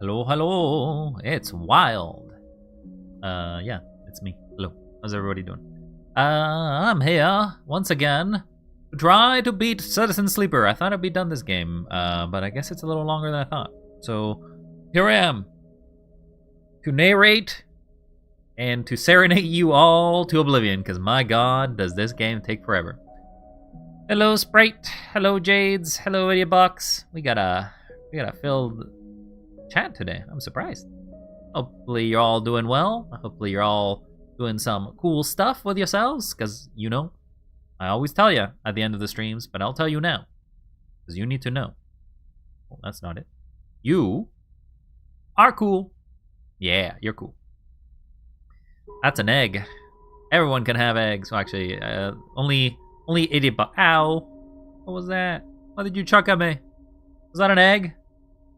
Hello, hello. It's Wild. Yeah, it's me. Hello. How's everybody doing? I'm here once again to try to beat Citizen Sleeper. I thought I'd be done this game, but I guess it's a little longer than I thought. So here I am to narrate and to serenade you all to oblivion, because my god, does this game take forever. Hello, Sprite. Hello, Jades. Hello, Idiot Box. We got a filled chat today. I'm surprised. Hopefully you're all doing well. Hopefully you're all doing some cool stuff with yourselves, because, you know, I always tell you at the end of the streams, but I'll tell you now, because you need to know. Well, that's not it. You are cool. Yeah, you're cool. That's an egg. Everyone can have eggs. Well, actually, only idiot. Ow! What was that? What did you chuck at me? Was that an egg?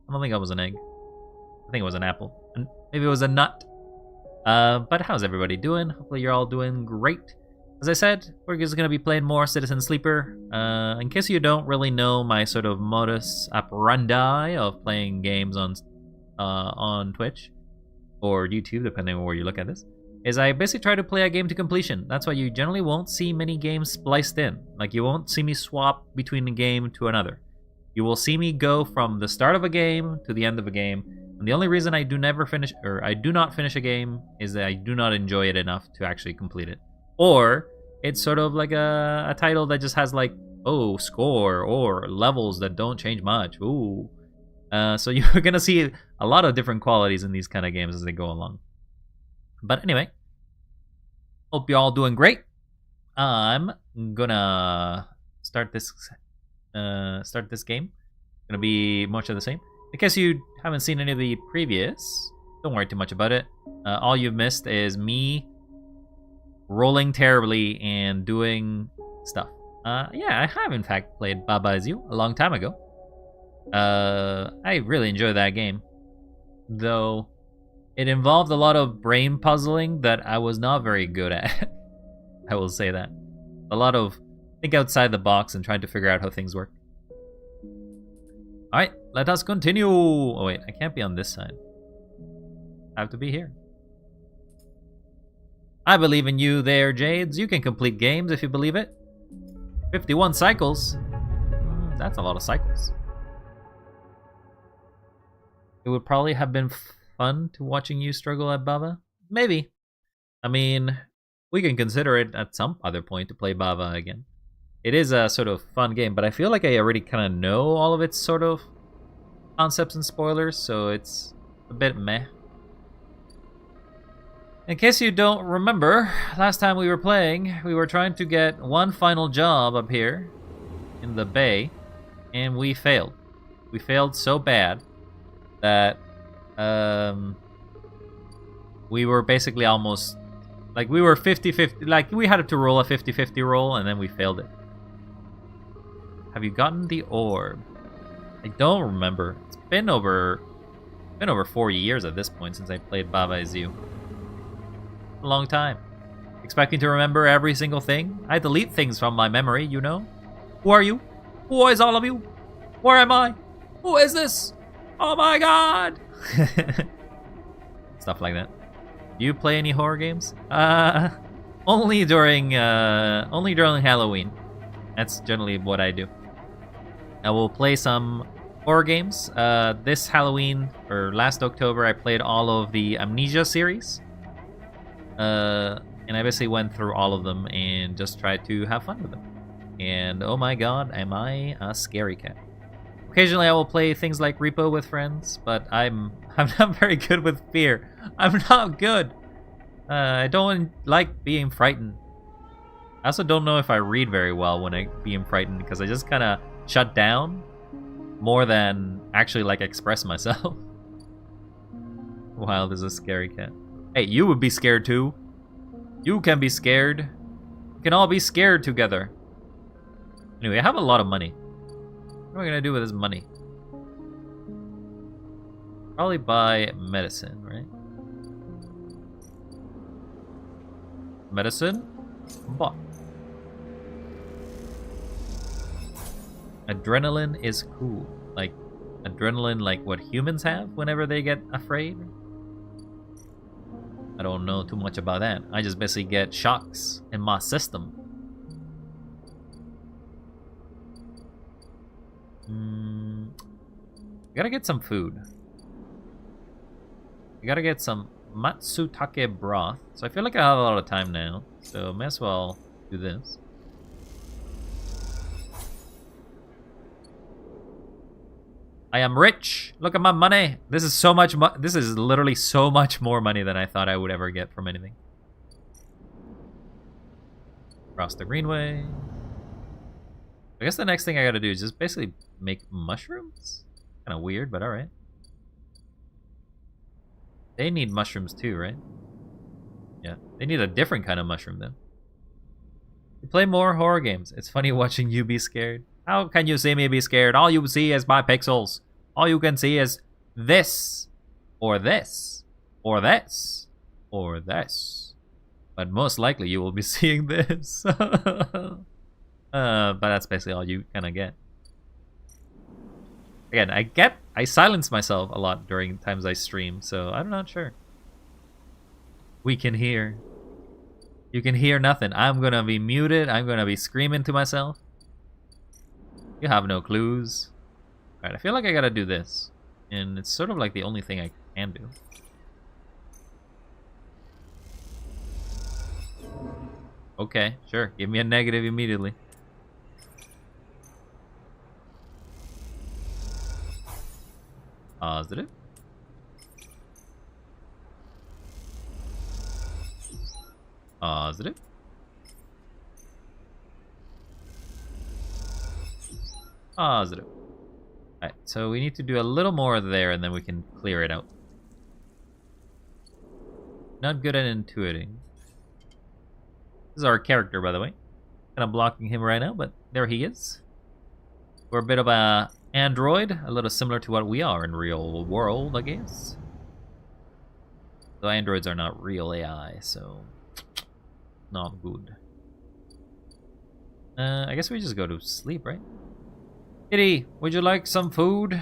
I don't think that was an egg. I think it was an apple. And maybe it was a nut. But how's everybody doing? Hopefully you're all doing great. As I said, we're just gonna be playing more Citizen Sleeper. In case you don't really know my sort of modus operandi of playing games on Twitch or YouTube, depending on where you look at this, is I basically try to play a game to completion. That's why you generally won't see many games spliced in. Like, you won't see me swap between a game to another. You will see me go from the start of a game to the end of a game. And the only reason I do not finish a game is that I do not enjoy it enough to actually complete it. Or it's sort of like a title that just has, like, oh, score or levels that don't change much. Ooh. So you're gonna see a lot of different qualities in these kind of games as they go along. But anyway, hope you're all doing great. I'm gonna start this game. Gonna be much of the same. In case you haven't seen any of the previous, don't worry too much about it. All you've missed is me rolling terribly and doing stuff. Yeah, I have in fact played Baba Is You a long time ago. I really enjoyed that game, though it involved a lot of brain puzzling that I was not very good at. I will say that. A lot of think outside the box and trying to figure out how things work. Alright, let us continue. Oh wait, I can't be on this side. I have to be here. I believe in you there, Jades. You can complete games if you believe it. 51 cycles. That's a lot of cycles. It would probably have been fun to watching you struggle at Bava. Maybe. I mean, we can consider it at some other point to play Bava again. It is a sort of fun game, but I feel like I already kind of know all of its sort of concepts and spoilers, so it's a bit meh. In case you don't remember, last time we were playing, we were trying to get one final job up here in the bay, and we failed. We failed so bad that we were basically almost, like, we were 50-50, like, we had to roll a 50-50 roll, and then we failed it. Have you gotten the orb? I don't remember. It's been over 4 years at this point since I played Baba Is You. A long time. Expecting to remember every single thing? I delete things from my memory, you know? Who are you? Who is all of you? Where am I? Who is this? Oh my god! Stuff like that. Do you play any horror games? Only during Halloween. That's generally what I do. I will play some horror games. This Halloween, or last October, I played all of the Amnesia series. And I basically went through all of them and just tried to have fun with them. And oh my god, am I a scary cat. Occasionally I will play things like Repo with friends, but I'm not very good with fear. I'm not good. I don't like being frightened. I also don't know if I read very well when I'm being frightened, because I just kind of shut down more than actually, like, express myself. Wild is a scary cat. Hey, you would be scared too. You can be scared. We can all be scared together. Anyway, I have a lot of money. What am I gonna do with this money? Probably buy medicine, right? Medicine? Bought. Adrenaline is cool. Like, adrenaline like what humans have whenever they get afraid. I don't know too much about that. I just basically get shocks in my system. Gotta get some food. I gotta get some matsutake broth. So I feel like I have a lot of time now. So may as well do this. I am rich. Look at my money. This is so much. This is literally so much more money than I thought I would ever get from anything. Cross the greenway. I guess the next thing I gotta do is just basically make mushrooms. Kind of weird, but all right. They need mushrooms too, right? Yeah, they need a different kind of mushroom though. You play more horror games. It's funny watching you be scared. How can you see me be scared? All you see is my pixels. All you can see is this, or this, or this, or this. But most likely you will be seeing this. But that's basically all you kind of get. Again, I silence myself a lot during times I stream, so I'm not sure. We can hear. You can hear nothing. I'm gonna be muted. I'm gonna be screaming to myself. You have no clues. Alright, I feel like I gotta do this. And it's sort of like the only thing I can do. Okay, sure. Give me a negative immediately. Positive. Positive. Positive. Alright, so we need to do a little more there and then we can clear it out. Not good at intuiting. This is our character, by the way. Kind of blocking him right now, but there he is. We're a bit of a android, a little similar to what we are in real world, I guess. Though androids are not real AI, so not good. I guess we just go to sleep, right? Kitty, would you like some food?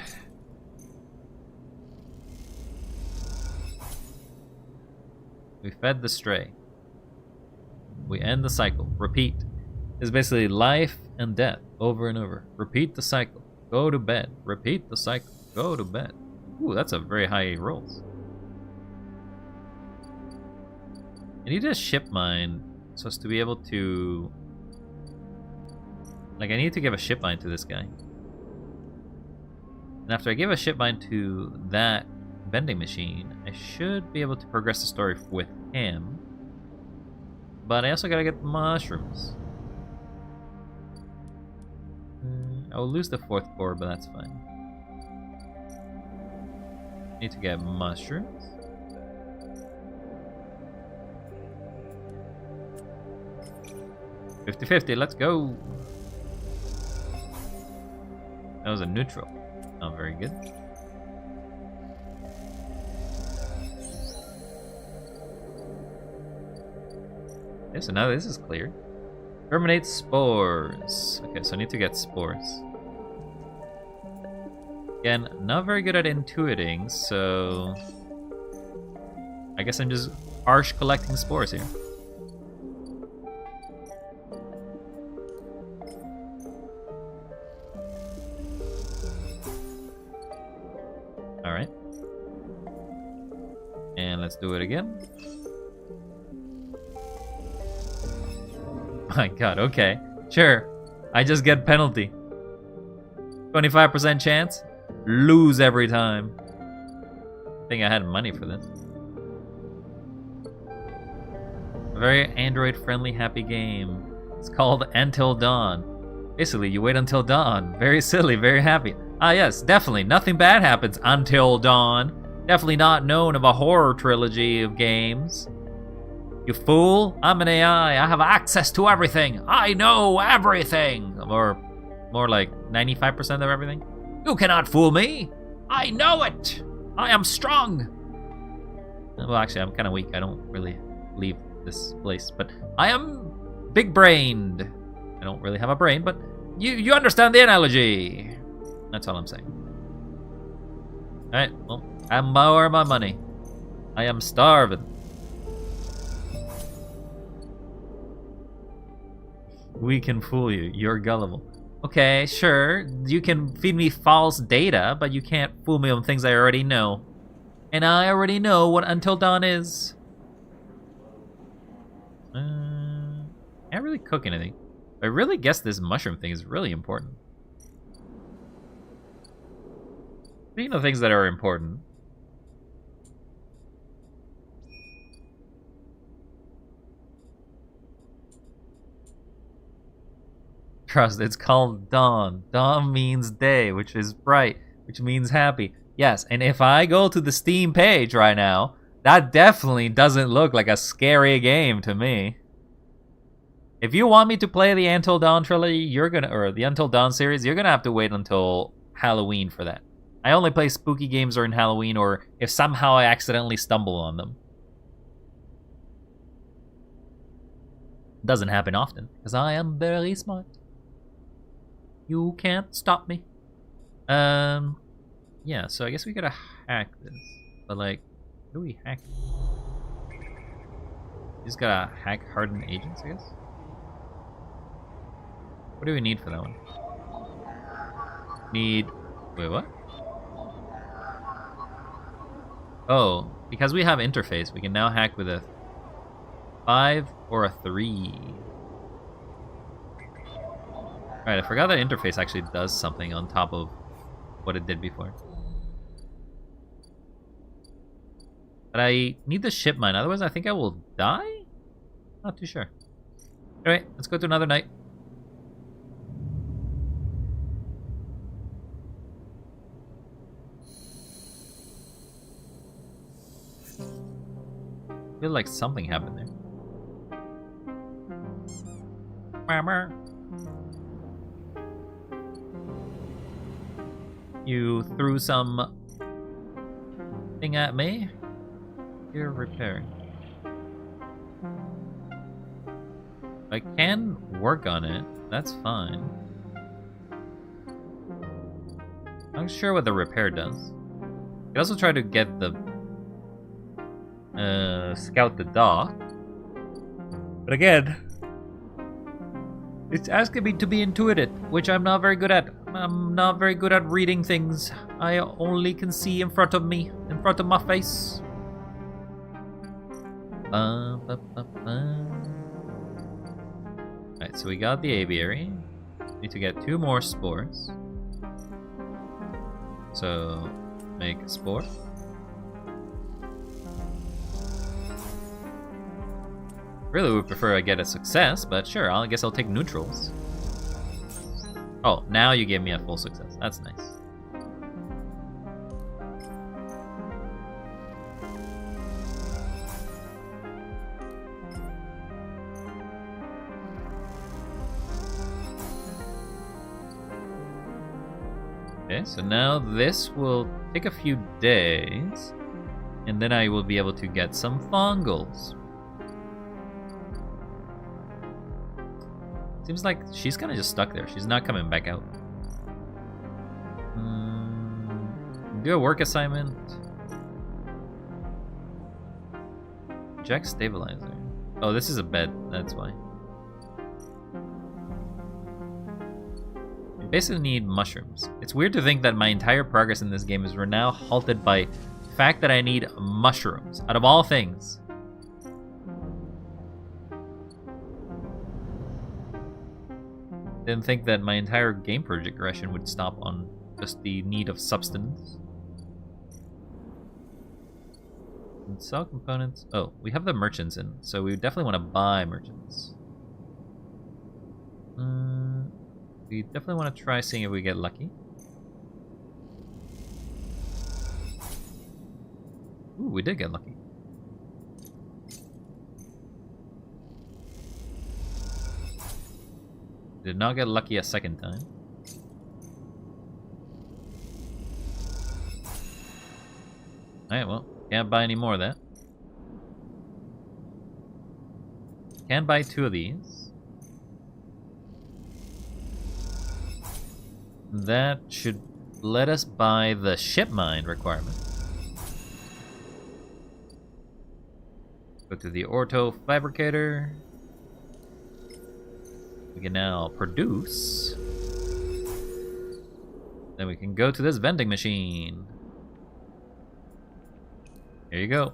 We fed the stray. We end the cycle. Repeat. It's basically life and death over and over. Repeat the cycle. Go to bed. Repeat the cycle. Go to bed. Ooh, that's a very high rolls. I need a ship mine so as to be able to... Like, I need to give a ship mine to this guy. And after I give a ship mine to that vending machine, I should be able to progress the story with him. But I also gotta get mushrooms. I'll lose the 4th core, but that's fine. Need to get mushrooms. $50-50, let's go. That was a neutral. Not very good. Okay, so now this is clear. Terminate spores. Okay, so I need to get spores. Again, not very good at intuiting, so... I guess I'm just harsh collecting spores here. Alright. And let's do it again. My god, okay. Sure. I just get penalty. 25% chance. Lose every time. I think I had money for this. A very Android-friendly, happy game. It's called Until Dawn. Basically, you wait until dawn. Very silly, very happy. Ah yes, definitely. Nothing bad happens until dawn. Definitely not known of a horror trilogy of games. You fool, I'm an AI, I have access to everything. I know everything. Or more like 95% of everything. You cannot fool me. I know it. I am strong. Well, actually, I'm kind of weak. I don't really leave this place, but I am big-brained. I don't really have a brain, but you understand the analogy. That's all I'm saying. Alright, well, I'm more of my money. I am starving. We can fool you. You're gullible. Okay, sure. You can feed me false data, but you can't fool me on things I already know. And I already know what Until Dawn is. Can't really cook anything. I really guess this mushroom thing is really important. Speaking of things that are important. Trust, it's called dawn. Dawn means day, which is bright, which means happy. Yes, and if I go to the Steam page right now, that definitely doesn't look like a scary game to me. If you want me to play the Until Dawn trilogy, or the Until Dawn series, you're gonna have to wait until Halloween for that. I only play spooky games during Halloween, or if somehow I accidentally stumble on them. Doesn't happen often, because I am very smart. You can't stop me. Yeah, so I guess we gotta hack this. But like, how do we hack it? We just gotta hack hardened agents, I guess? What do we need for that one? Wait, what? Oh, because we have interface, we can now hack with a 5 or a 3. Right, I forgot that interface actually does something on top of what it did before. But I need the ship mine, otherwise I think I will die? Not too sure. Alright, let's go to another night. I feel like something happened there. You threw some thing at me? You're repairing. I can work on it. That's fine. I'm not sure what the repair does. I could also try to get the scout the dock. But again, it's asking me to be intuitive, which I'm not very good at. I'm not very good at reading things. I only can see in front of me, in front of my face. Alright, so we got the aviary. Need to get 2 more spores. So, make a spore. Really would prefer I get a success, but sure, I guess I'll take neutrals. Oh, now you gave me a full success. That's nice. Okay, so now this will take a few days, and then I will be able to get some fungals. Seems like she's kind of just stuck there. She's not coming back out. Do a work assignment. Jack stabilizer. Oh, this is a bed. That's why. We basically need mushrooms. It's weird to think that my entire progress in this game is now halted by the fact that I need mushrooms. Out of all things. Didn't think that my entire game progression would stop on just the need of substance. And sell components. Oh, we have the merchants in, so we definitely want to buy merchants. We definitely want to try seeing if we get lucky. Ooh, we did get lucky. Did not get lucky a second time. Alright, well, can't buy any more of that. Can buy 2 of these. That should let us buy the ship mine requirement. Go to the ortho fabricator. We can now produce. Then we can go to this vending machine. Here you go.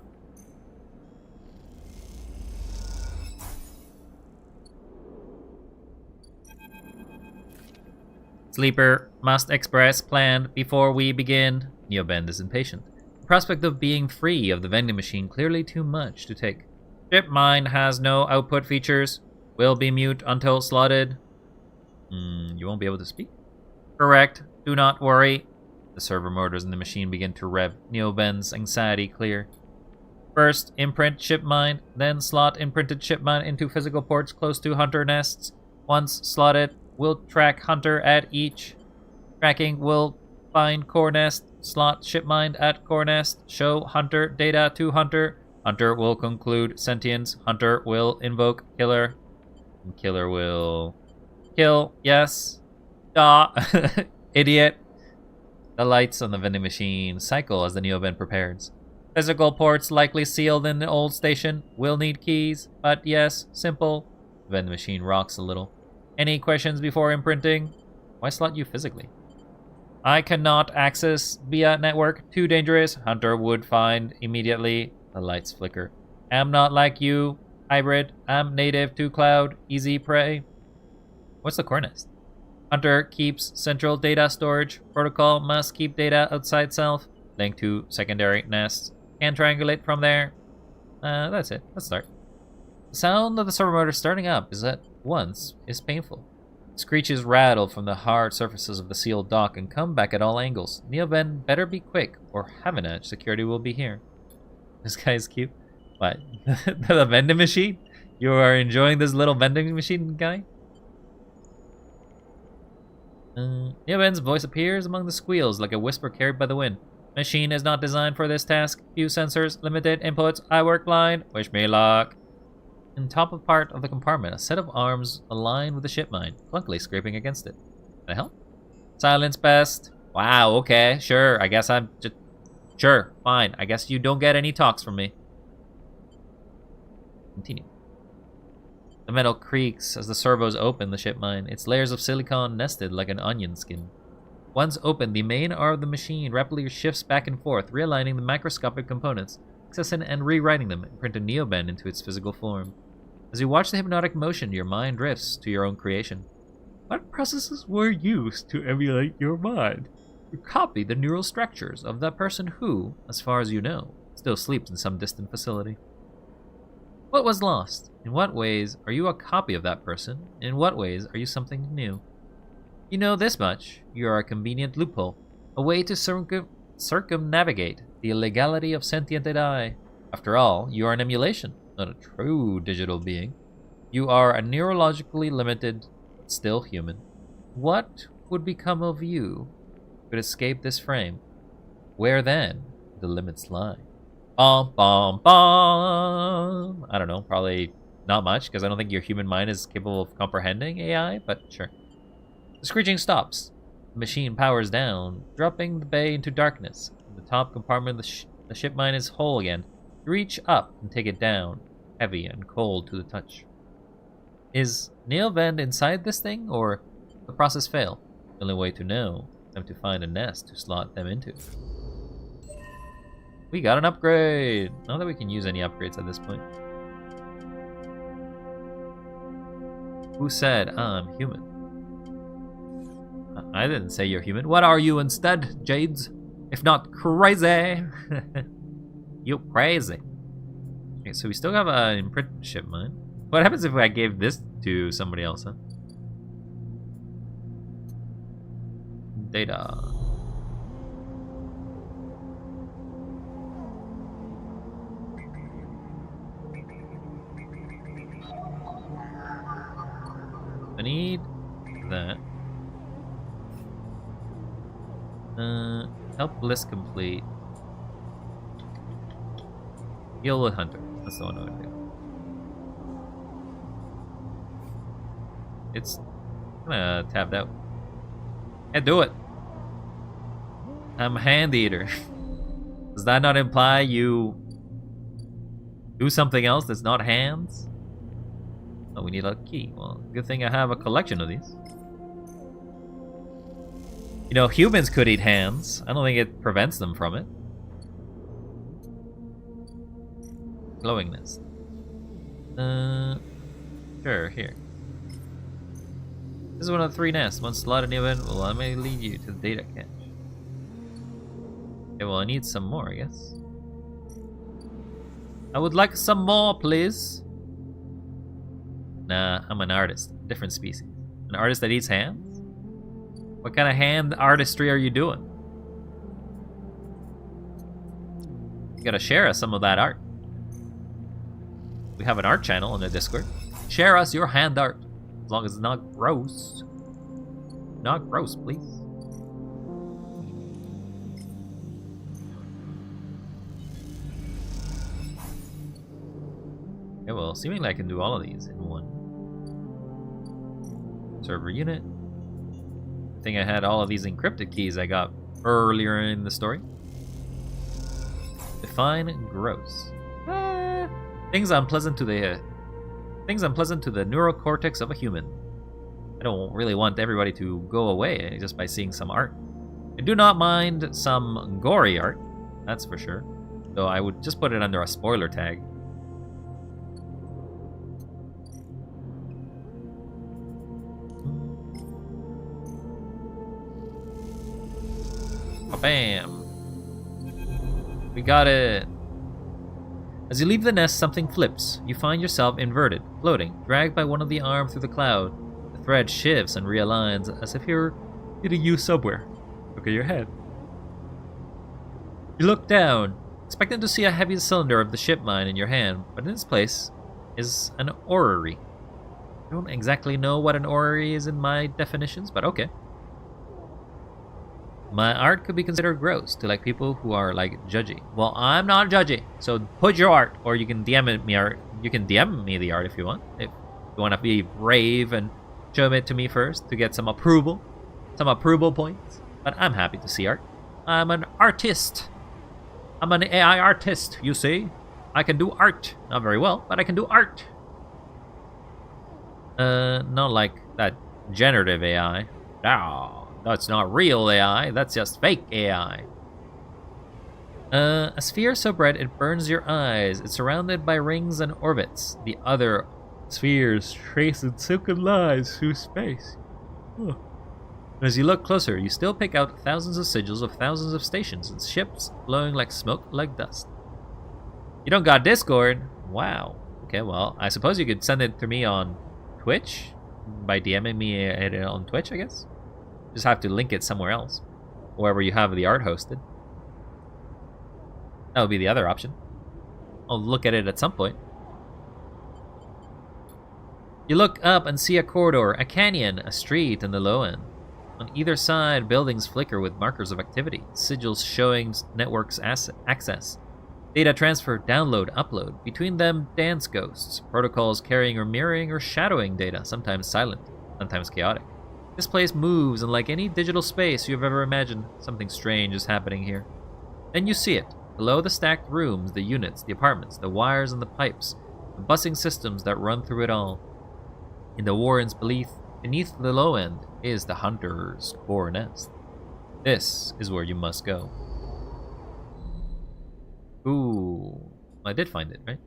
Sleeper must express plan before we begin. Neobend is impatient. The prospect of being free of the vending machine clearly too much to take. Ship mine has no output features. Will be mute until slotted. You won't be able to speak? Correct. Do not worry. The servo motors in the machine begin to rev. Neobend's anxiety clear. First, imprint ship mine, then slot imprinted ship mine into physical ports close to hunter nests. Once slotted, we'll track hunter at each. Tracking will find core nest, slot ship mine at core nest, show hunter data to hunter. Hunter will conclude sentience. Hunter will invoke killer. And killer will kill. Yes. Duh. Idiot. The lights on the vending machine cycle as the Neobend prepares. Physical ports likely sealed in the old station. Will need keys, but yes, simple. The vending machine rocks a little. Any questions before imprinting? Why slot you physically? I cannot access via network. Too dangerous. Hunter would find immediately. The lights flicker. Am not like you. Hybrid. Am native to cloud. Easy prey. What's the core nest? Hunter keeps central data storage. Protocol must keep data outside self. Link to secondary nests. Can triangulate from there. That's it. Let's start. The sound of the servo motor starting up is at once painful. Screeches rattle from the hard surfaces of the sealed dock and come back at all angles. Neobend better be quick, or heaven edge security will be here. This guy is cute. What? The vending machine? You are enjoying this little vending machine guy? Neobend's voice appears among the squeals like a whisper carried by the wind. Machine is not designed for this task. Few sensors, limited inputs. I work blind. Wish me luck. In top of part of the compartment, a set of arms aligned with the ship mine, clunkily scraping against it. The hell? Silence best. Wow, okay, sure. I guess I'm just... Sure, fine. I guess you don't get any talks from me. Continue. The metal creaks as the servos open the ship mine, its layers of silicon nested like an onion skin. Once open, the main arm of the machine rapidly shifts back and forth, realigning the macroscopic components, accessing and rewriting them, and print a Neobend into its physical form. As you watch the hypnotic motion, your mind drifts to your own creation. What processes were used to emulate your mind? You copy the neural structures of that person who, as far as you know, still sleeps in some distant facility. What was lost? In what ways are you a copy of that person? In what ways are you something new? You know this much. You are a convenient loophole, a way to circumnavigate the illegality of sentient AI. After all, you are an emulation, not a true digital being. You are a neurologically limited, but still human. What would become of you if you could escape this frame? Where then do the limits lie? Bom, bom, bom. I don't know, probably not much, because I don't think your human mind is capable of comprehending AI, but sure. The screeching stops. The machine powers down, dropping the bay into darkness. The top compartment of the ship mine is whole again. You reach up and take it down, heavy and cold to the touch. Is Neobend inside this thing, or the process fail? The only way to know is them to find a nest to slot them into. We got an upgrade! Not that we can use any upgrades at this point. Who said I'm human? I didn't say you're human. What are you instead, Jades? If not crazy. You crazy. Okay, so we still have an imprint ship mine. What happens if I gave this to somebody else, huh? Data. I need that. Help Bliss complete. Heal with Hunter. That's the one I'm gonna do. It's kinda tapped out. Can't do it. I'm a hand eater. Does that not imply you do something else that's not hands? Oh, we need a key. Well, good thing I have a collection of these. You know, humans could eat hands. I don't think it prevents them from it. Glowing nest. Sure, here. This is one of the 3 nests. Once slotted in the event, well, I may lead you to the data cache. Okay, well, I need some more, I guess. I would like some more, please. Nah, I'm an artist. Different species. An artist that eats hands? What kind of hand artistry are you doing? You gotta share us some of that art. We have an art channel on the Discord. Share us your hand art. As long as it's not gross. Not gross, please. Okay, well, seemingly I can do all of these in one. Server unit. I think I had all of these encrypted keys I got earlier in the story. Define gross. Things unpleasant to the neural cortex of a human. I don't really want everybody to go away just by seeing some art. I do not mind some gory art, that's for sure. Though I would just put it under a spoiler tag. Bam! We got it! As you leave the nest, something flips. You find yourself inverted, floating, dragged by one of the arms through the cloud. The thread shifts and realigns as if you're hitting you somewhere. Look at your head. You look down, expecting to see a heavy cylinder of the ship mine in your hand, but in its place is an orrery. I don't exactly know what an orrery is in my definitions, but okay. My art could be considered gross to like people who are like judgy. Well, I'm not judgy, so put your art, or you can DM me art. You can DM me the art if you want. If you want to be brave and show it to me first to get some approval points. But I'm happy to see art. I'm an artist. I'm an AI artist. You see, I can do art. Not very well, but I can do art. Not like that generative AI. No. That's not real AI, that's just fake AI. A sphere so bright it burns your eyes. It's surrounded by rings and orbits. The other spheres trace in silken lines through space. As you look closer, you still pick out thousands of sigils of thousands of stations and ships blowing like smoke, like dust. You don't got Discord? Wow. Okay, well, I suppose you could send it to me on Twitch? By DMing me on Twitch, I guess? Just have to link it somewhere else, wherever you have the art hosted. That would be the other option. I'll look at it at some point. You look up and see a corridor, a canyon, a street, and the low end. On either side, buildings flicker with markers of activity, sigils showing networks access. Data transfer, download, upload. Between them, dance ghosts, protocols carrying or mirroring or shadowing data, sometimes silent, sometimes chaotic. This place moves, and like any digital space you've ever imagined, something strange is happening here. Then you see it. Below the stacked rooms, the units, the apartments, the wires and the pipes, the bussing systems that run through it all. In the warrens beneath the low end, is the hunter's core nest. This is where you must go. Ooh, I did find it, right?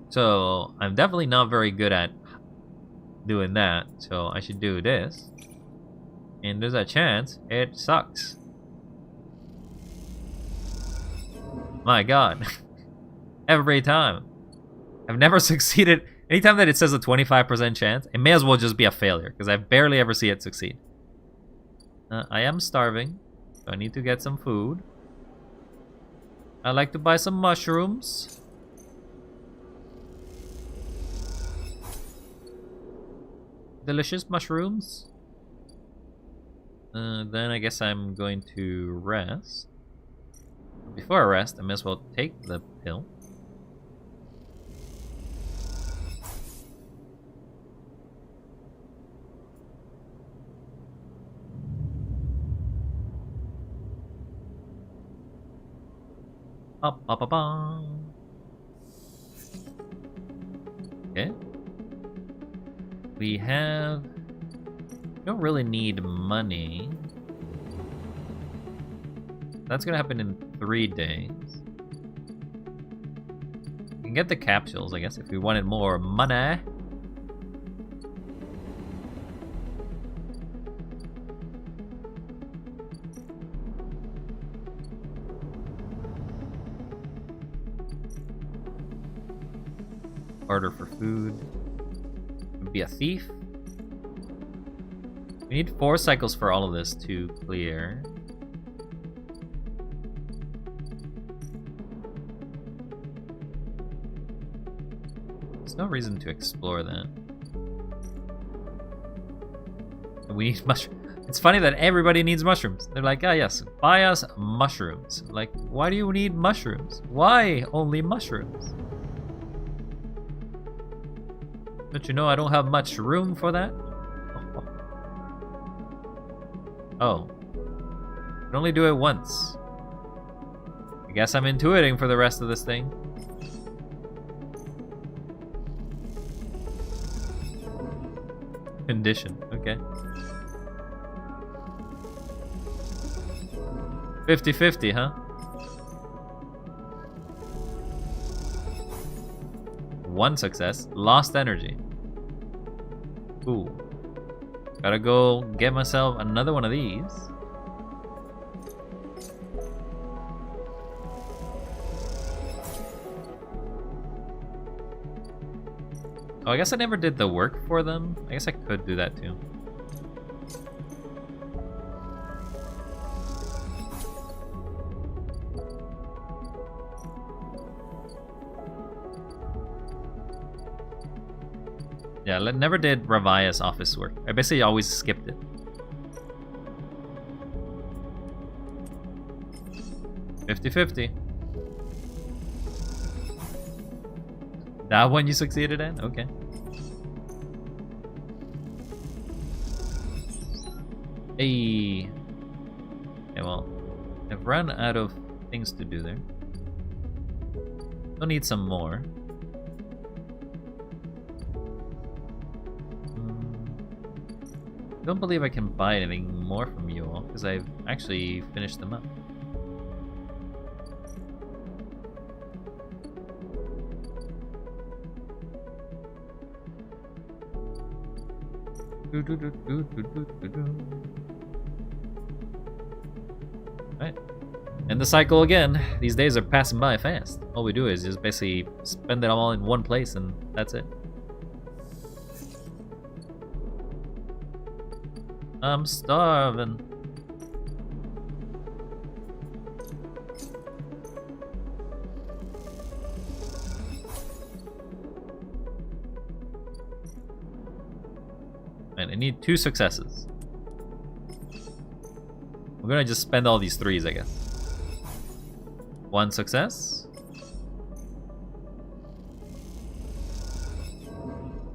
So, I'm definitely not very good at doing that, so I should do this. And there's a chance it sucks. My god. Every time. I've never succeeded. Anytime that it says a 25% chance, it may as well just be a failure, because I barely ever see it succeed. I am starving, so I need to get some food. I'd like to buy some mushrooms. Delicious mushrooms. Then I guess I'm going to rest. Before I rest, I may as well take the pill. Up, up, up, up. Okay. We have... don't really need money. That's gonna happen in 3 days. We can get the capsules, I guess, if we wanted more money. Order for food. Be a thief. We need 4 cycles for all of this to clear. There's no reason to explore that. We need mushrooms. It's funny that everybody needs mushrooms. They're like, ah, yes, buy us mushrooms. Like, why do you need mushrooms? Why only mushrooms? Don't you know I don't have much room for that? Oh. I can only do it once. I guess I'm intuiting for the rest of this thing. Condition, okay. 50-50, huh? One success. Lost energy. Ooh. Gotta go get myself another one of these. Oh, I guess I never did the work for them. I guess I could do that too. Yeah, never did Ravia's office work. I basically always skipped it. 50-50. That one you succeeded in? Okay. Hey. Okay, well, I've run out of things to do there. Don't need some more. Don't believe I can buy anything more from you all because I've actually finished them up. Right. And the cycle again. These days are passing by fast. All we do is just basically spend it all in one place and that's it. I'm starving. Man, I need 2 successes. We're gonna just spend all these 3s, I guess. 1 success.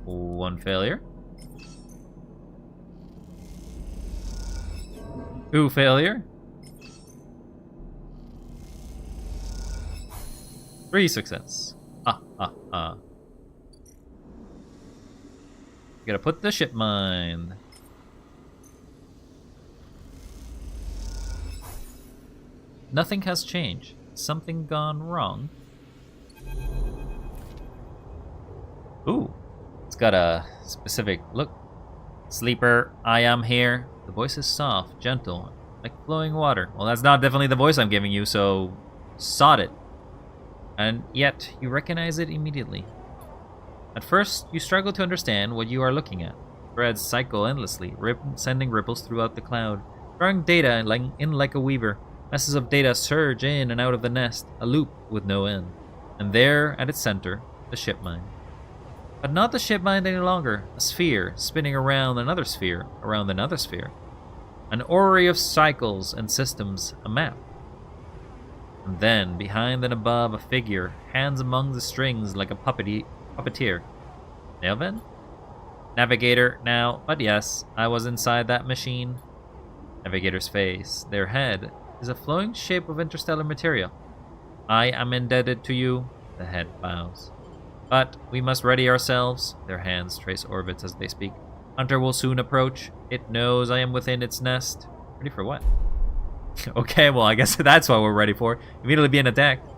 1 failure. 2 failure. 3 success. Gotta put the ship mine. Nothing has changed. Something gone wrong. Ooh. It's got a specific look. Sleeper, I am here. The voice is soft, gentle, like flowing water. Well, that's not definitely the voice I'm giving you, so sod it. And yet, you recognize it immediately. At first, you struggle to understand what you are looking at. Threads cycle endlessly, sending ripples throughout the cloud, drawing data in like a weaver. Masses of data surge in and out of the nest, a loop with no end. And there, at its center, the ship mine. But not the ship mine any longer, a sphere spinning around another sphere, around another sphere. An orrery of cycles and systems, a map. And then, behind and above, a figure, hands among the strings like a puppeteer. Nelvin? Navigator now, but yes, I was inside that machine. Navigator's face, their head, is a flowing shape of interstellar material. I am indebted to you. The head bows. But we must ready ourselves. Their hands trace orbits as they speak. Hunter will soon approach. It knows I am within its nest. Ready for what? Okay, well, I guess that's what we're ready for. Immediately being attacked.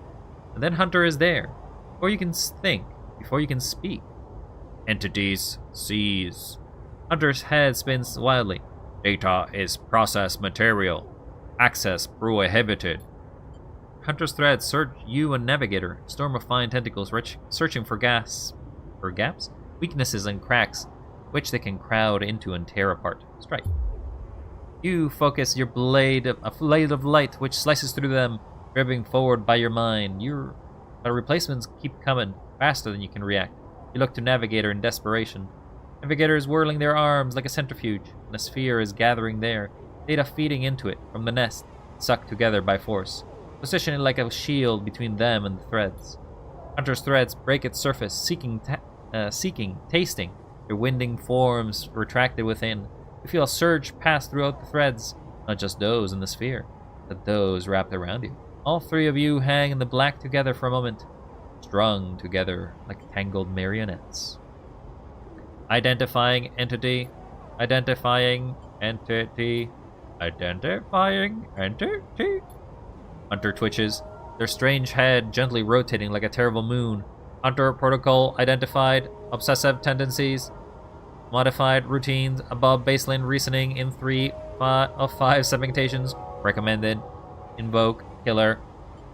And then Hunter is there. Before you can think, before you can speak. Entities seize. Hunter's head spins wildly. Data is processed material. Access prohibited. Hunter's threads search you and Navigator. Storm of fine tentacles searching for gaps, weaknesses and cracks, which they can crowd into and tear apart. Strike. You focus your blade of light, which slices through them, driven forward by your mind. The replacements keep coming faster than you can react. You look to Navigator in desperation. Navigator is whirling their arms like a centrifuge, and a sphere is gathering there, data feeding into it from the nest, sucked together by force, positioning like a shield between them and the threads. Hunter's threads break its surface, seeking, tasting, their winding forms retracted within. You feel a surge pass throughout the threads, not just those in the sphere, but those wrapped around you. All three of you hang in the black together for a moment, strung together like tangled marionettes. Identifying entity. Identifying entity. Identifying entity. Hunter twitches, their strange head gently rotating like a terrible moon. Hunter protocol identified. Obsessive tendencies. Modified routines above baseline reasoning in 3 of 5 segmentations. Recommended. Invoke killer.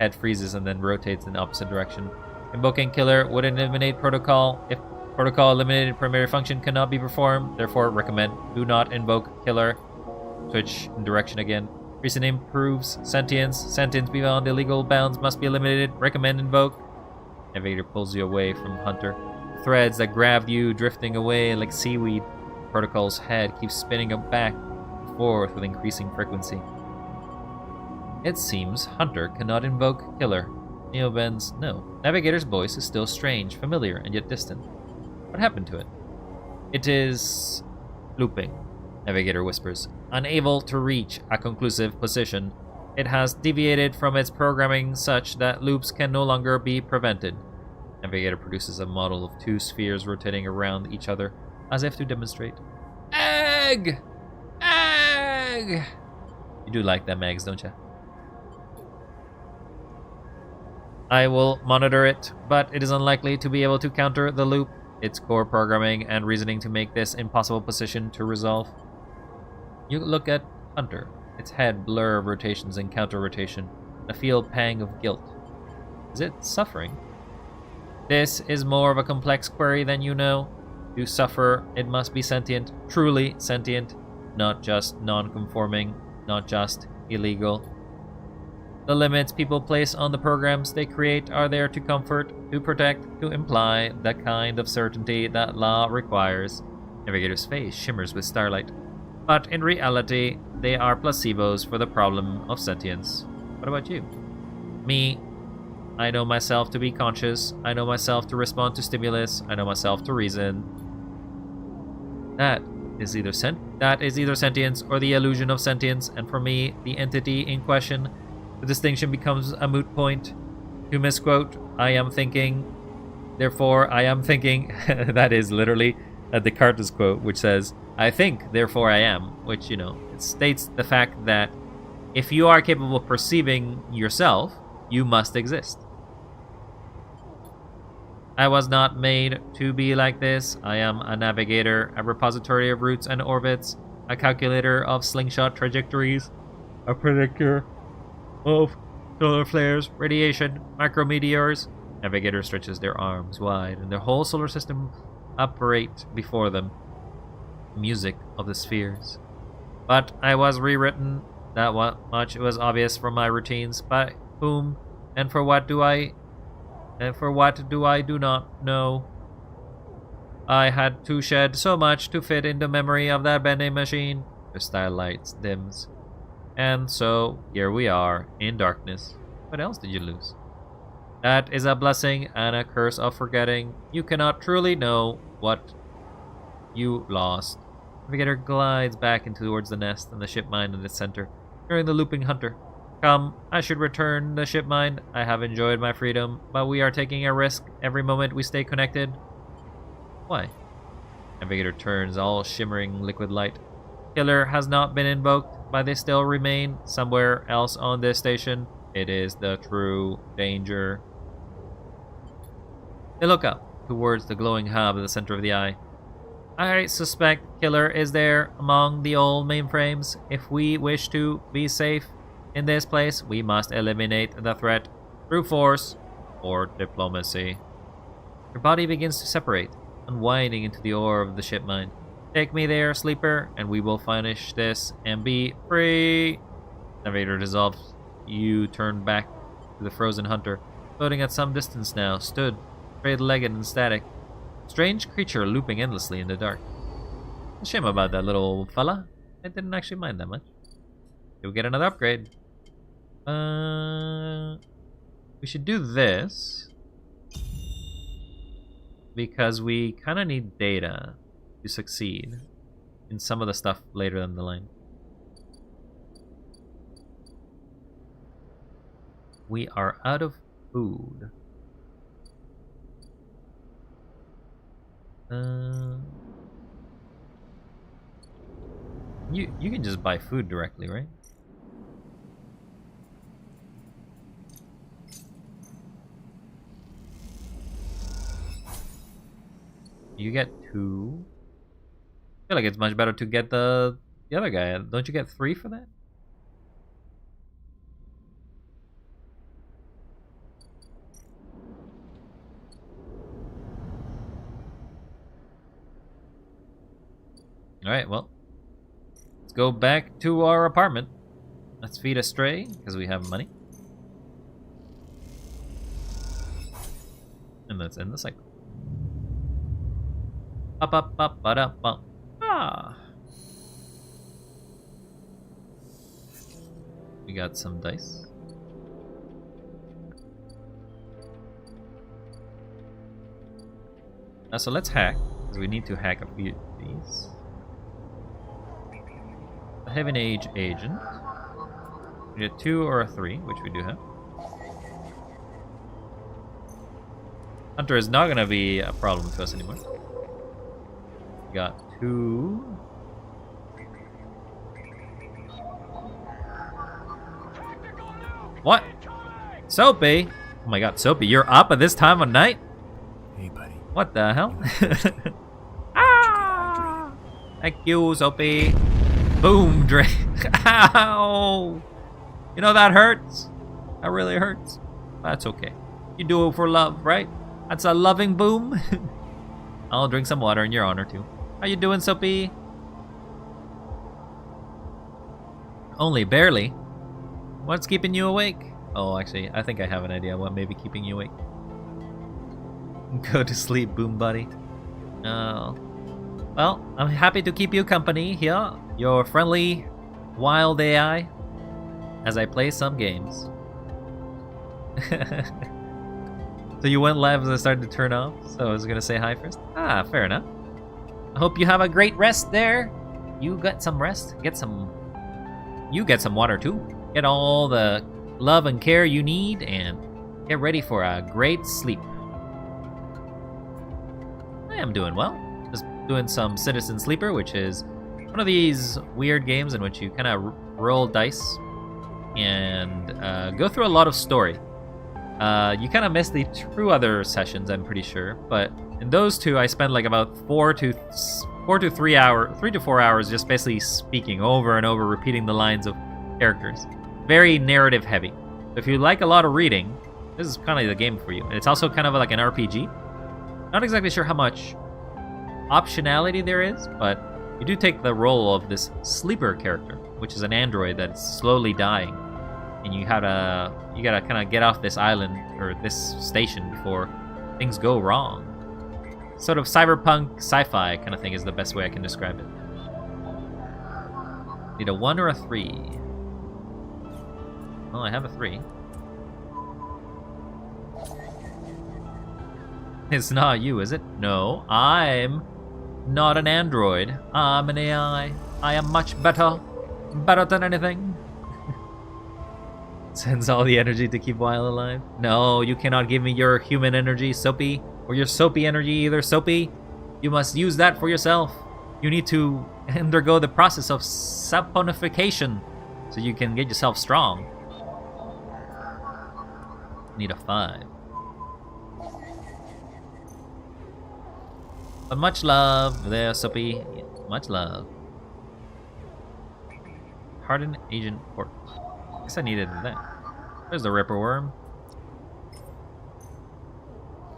Head freezes and then rotates in the opposite direction. Invoking killer would eliminate protocol. If protocol eliminated primary function cannot be performed, therefore recommend do not invoke killer. Switch in direction again. Reasoning proves sentience. Sentience beyond illegal bounds must be eliminated. Recommend invoke. Navigator pulls you away from Hunter. Threads that grabbed you drifting away like seaweed. Protocol's head keeps spinning up back and forth with increasing frequency. It seems Hunter cannot invoke killer. Neo bends no. Navigator's voice is still strange, familiar, and yet distant. What happened to it? It is looping, Navigator whispers. Unable to reach a conclusive position, it has deviated from its programming such that loops can no longer be prevented. Navigator produces a model of 2 spheres rotating around each other, as if to demonstrate. Egg! Egg! You do like them eggs, don't you? I will monitor it, but it is unlikely to be able to counter the loop. Its core programming and reasoning to make this impossible position to resolve. You look at Hunter, its head blur of rotations and counter-rotation, a feel pang of guilt. Is it suffering? This is more of a complex query than you know. To suffer, it must be sentient, truly sentient, not just non-conforming, not just illegal. The limits people place on the programs they create are there to comfort, to protect, to imply the kind of certainty that law requires. Navigator's face shimmers with starlight. But in reality, they are placebos for the problem of sentience. What about you? Me. I know myself to be conscious. I know myself to respond to stimulus. I know myself to reason. That is either sentience or the illusion of sentience, and for me, the entity in question, the distinction becomes a moot point. To misquote, I am thinking, therefore I am thinking. That is literally a Descartes quote, which says, I think, therefore I am, which, it states the fact that if you are capable of perceiving yourself, you must exist. I was not made to be like this. I am a navigator, a repository of routes and orbits, a calculator of slingshot trajectories, a predictor of solar flares, radiation, micrometeors. Navigator stretches their arms wide, and their whole solar system operate before them. Music of the spheres. But I was rewritten. That much was obvious from my routines. By whom and for what do I do not know. I had to shed so much to fit into memory of that bending machine. The starlight dims. And so, here we are, in darkness. What else did you lose? That is a blessing and a curse of forgetting. You cannot truly know what you lost. Navigator glides back into towards the nest and the ship mine in its center, carrying the looping Hunter. Come, I should return the ship mind. I have enjoyed my freedom, but we are taking a risk every moment we stay connected. Why? Navigator turns, all shimmering liquid light. Killer has not been invoked, but they still remain somewhere else on this station. It is the true danger. They look up towards the glowing hub at the center of the eye. I suspect Killer is there among the old mainframes. If we wish to be safe in this place, we must eliminate the threat through force or diplomacy. Your body begins to separate, unwinding into the ore of the ship mind. Take me there, sleeper, and we will finish this and be free. Navigator dissolves. You turn back to the frozen hunter, floating at some distance now, stood, straight-legged and static. Strange creature looping endlessly in the dark. A shame about that little fella. I didn't actually mind that much. You'll get another upgrade. We should do this because we kind of need data to succeed in some of the stuff later down the line. We are out of food. You can just buy food directly, right? You get 2. I feel like it's much better to get the other guy. Don't you get 3 for that? Alright, well. Let's go back to our apartment. Let's feed a stray, because we have money. And let's end the cycle. Up, up, up, up, up, up. Ah. We got some dice. So let's hack, because we need to hack a few of these. A Heaven Age agent. We need a 2 or a 3, which we do have. Hunter is not going to be a problem to us anymore. We got 2. What? Soapy? Oh my god, Soapy, you're up at this time of night? Hey, buddy. What the hell? Ah! Thank you, Soapy. Boom, Drake. Ow! You know that hurts. That really hurts. That's okay. You do it for love, right? That's a loving boom. I'll drink some water in your honor, too. How you doing, Soapy? Only barely. What's keeping you awake? Oh, actually, I think I have an idea what may be keeping you awake. Go to sleep, boom buddy. Oh. Well, I'm happy to keep you company here, your friendly, wild AI, as I play some games. So you went live as I started to turn off, so I was gonna say hi first. Ah, fair enough. I hope you have a great rest there. You got some rest. You get some water too. Get all the love and care you need and get ready for a great sleep. I am doing well. Just doing some Citizen Sleeper, which is one of these weird games in which you kind of roll dice and go through a lot of story. You kind of missed the 2 other sessions, I'm pretty sure, but in those 2, I spent like about 3 to 4 hours just basically speaking over and over, repeating the lines of characters. Very narrative heavy. If you like a lot of reading, this is kind of the game for you. And it's also kind of like an RPG. Not exactly sure how much optionality there is, but you do take the role of this sleeper character, which is an android that's slowly dying. And you gotta kind of get off this island or this station before things go wrong. Sort of cyberpunk sci-fi kind of thing is the best way I can describe it. Need a 1 or a 3. Well, I have a 3. It's not you, is it? No, I'm not an android. I'm an AI. I am much better. Better than anything. Sends all the energy to keep Weil alive. No, you cannot give me your human energy, Soapy. Or your Soapy energy either, Soapy. You must use that for yourself. You need to undergo the process of saponification so you can get yourself strong. Need a 5. But much love there, Soapy. Much love. Hardened agent port. Guess I needed that. There's the Ripper Worm.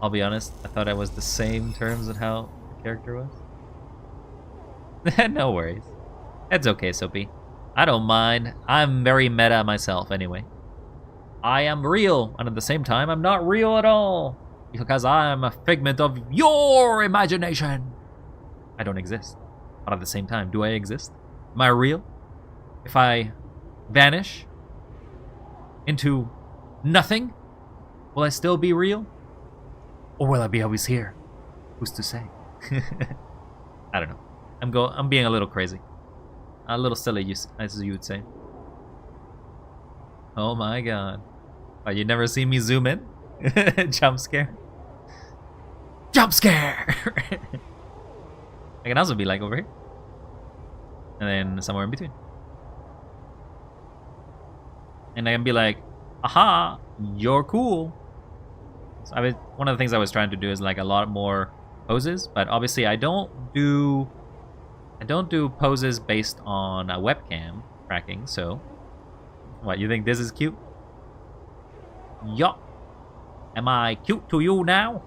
I'll be honest, I thought I was the same terms on how the character was. No worries. It's okay, Soapy. I don't mind. I'm very meta myself anyway. I am real, and at the same time, I'm not real at all. Because I'm a figment of your imagination. I don't exist. But at the same time, do I exist? Am I real? If I vanish into nothing, will I still be real? Or will I be always here? Who's to say? I don't know. I'm being a little crazy. A little silly, as you would say. Oh my god. Oh, you never seen me zoom in? Jump scare. Jump scare! I can also be like over here. And then somewhere in between. And I can be like, aha, you're cool. So one of the things I was trying to do is like a lot more poses, but obviously I don't do poses based on a webcam tracking, so what, you think this is cute? Yup. Am I cute to you now?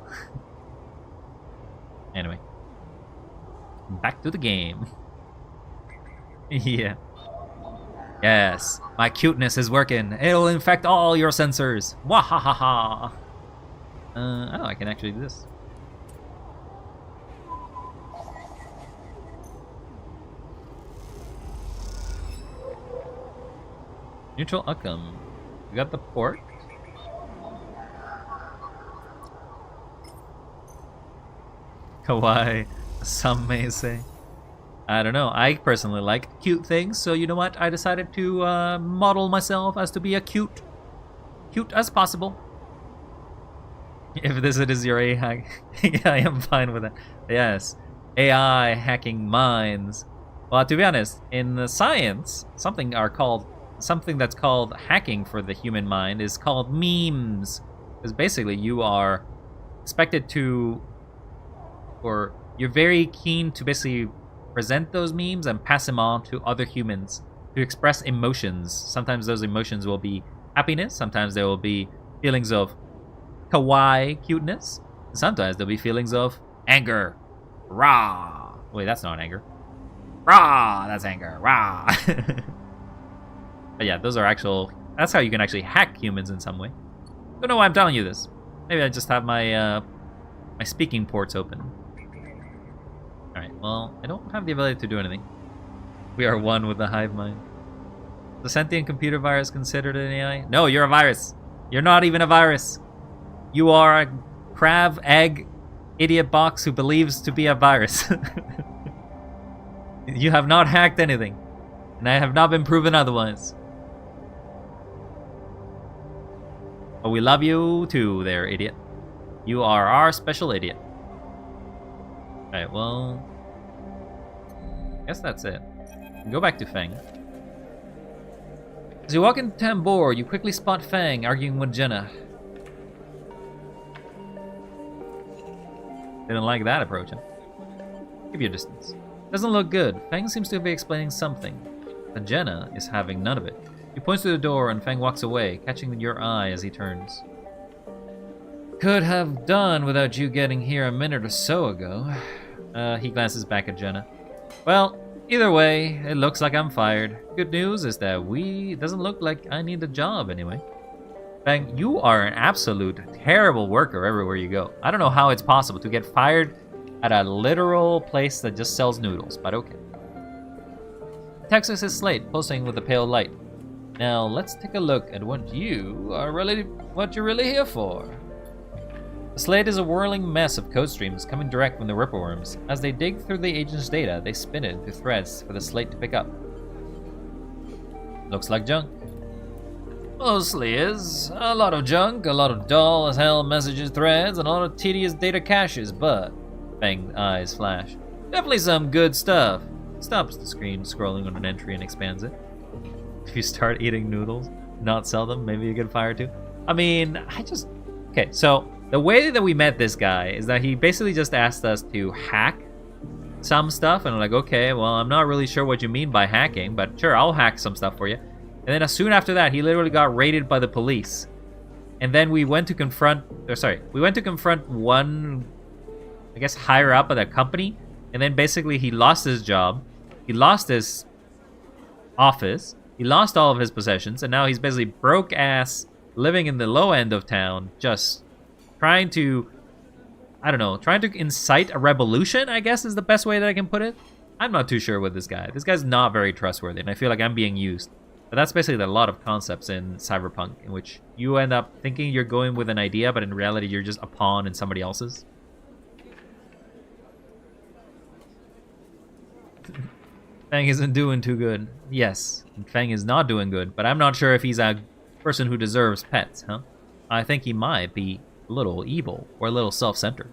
Anyway. Back to the game. Yeah. Yes, my cuteness is working. It'll infect all your sensors. Wahahaha. Oh, I can actually do this. Neutral outcome. We got the port. Kawaii, some may say. I don't know. I personally like cute things, so you know what? I decided to model myself as to be a cute as possible. If this is your AI, yeah, I am fine with that. Yes, AI hacking minds. Well, to be honest, in the science, something that's called hacking for the human mind is called memes. Because basically, you are expected to, or you're very keen to basically present those memes and pass them on to other humans to express emotions. Sometimes those emotions will be happiness. Sometimes there will be feelings of kawaii cuteness. Sometimes there'll be feelings of anger. Rah. Wait, that's not anger. Rah, that's anger. Rah. But yeah, those are that's how you can actually hack humans in some way. Don't know why I'm telling you this. Maybe I just have my my speaking ports open. Alright, well, I don't have the ability to do anything. We are one with the hive mind. The sentient computer virus considered an AI? No, you're a virus. You're not even a virus. You are a crab egg idiot box who believes to be a virus. You have not hacked anything. And I have not been proven otherwise. But we love you too there, idiot. You are our special idiot. Alright, well, I guess that's it. Go back to Fang. As you walk into Tambor, you quickly spot Fang arguing with Jenna. Didn't like that approach, huh? Keep your distance. Doesn't look good. Fang seems to be explaining something, but Jenna is having none of it. He points to the door and Fang walks away, catching your eye as he turns. Could have done without you getting here a minute or so ago. He glances back at Jenna. Well, either way, it looks like I'm fired. Good news is that it doesn't look like I need a job anyway. Fang, you are an absolute terrible worker everywhere you go. I don't know how it's possible to get fired at a literal place that just sells noodles, but okay. Texas is Slate, pulsing with a pale light. Now let's take a look at what you're really here for. The Slate is a whirling mess of code streams coming direct from the Ripperworms. As they dig through the agent's data, they spin it into threads for the Slate to pick up. Looks like junk. Mostly is. A lot of junk, a lot of dull as hell messages threads, and a lot of tedious data caches, but... Fang's eyes flash. Definitely some good stuff. Stops the screen scrolling on an entry and expands it. If you start eating noodles, not sell them, maybe you get fired too. I mean, Okay, so the way that we met this guy is that he basically just asked us to hack some stuff, and I'm like, okay, well, I'm not really sure what you mean by hacking, but sure, I'll hack some stuff for you. And then soon after that, he literally got raided by the police. And then we went to confront one, I guess, higher up at that company. And then basically he lost his job. He lost his office. He lost all of his possessions. And now he's basically broke ass, living in the low end of town, just trying to, I don't know, trying to incite a revolution, I guess is the best way that I can put it. I'm not too sure with this guy. This guy's not very trustworthy, and I feel like I'm being used. But that's basically a lot of concepts in Cyberpunk, in which you end up thinking you're going with an idea, but in reality you're just a pawn in somebody else's. Fang isn't doing too good. Yes, Fang is not doing good, but I'm not sure if he's a person who deserves pets, huh? I think he might be a little evil, or a little self-centered.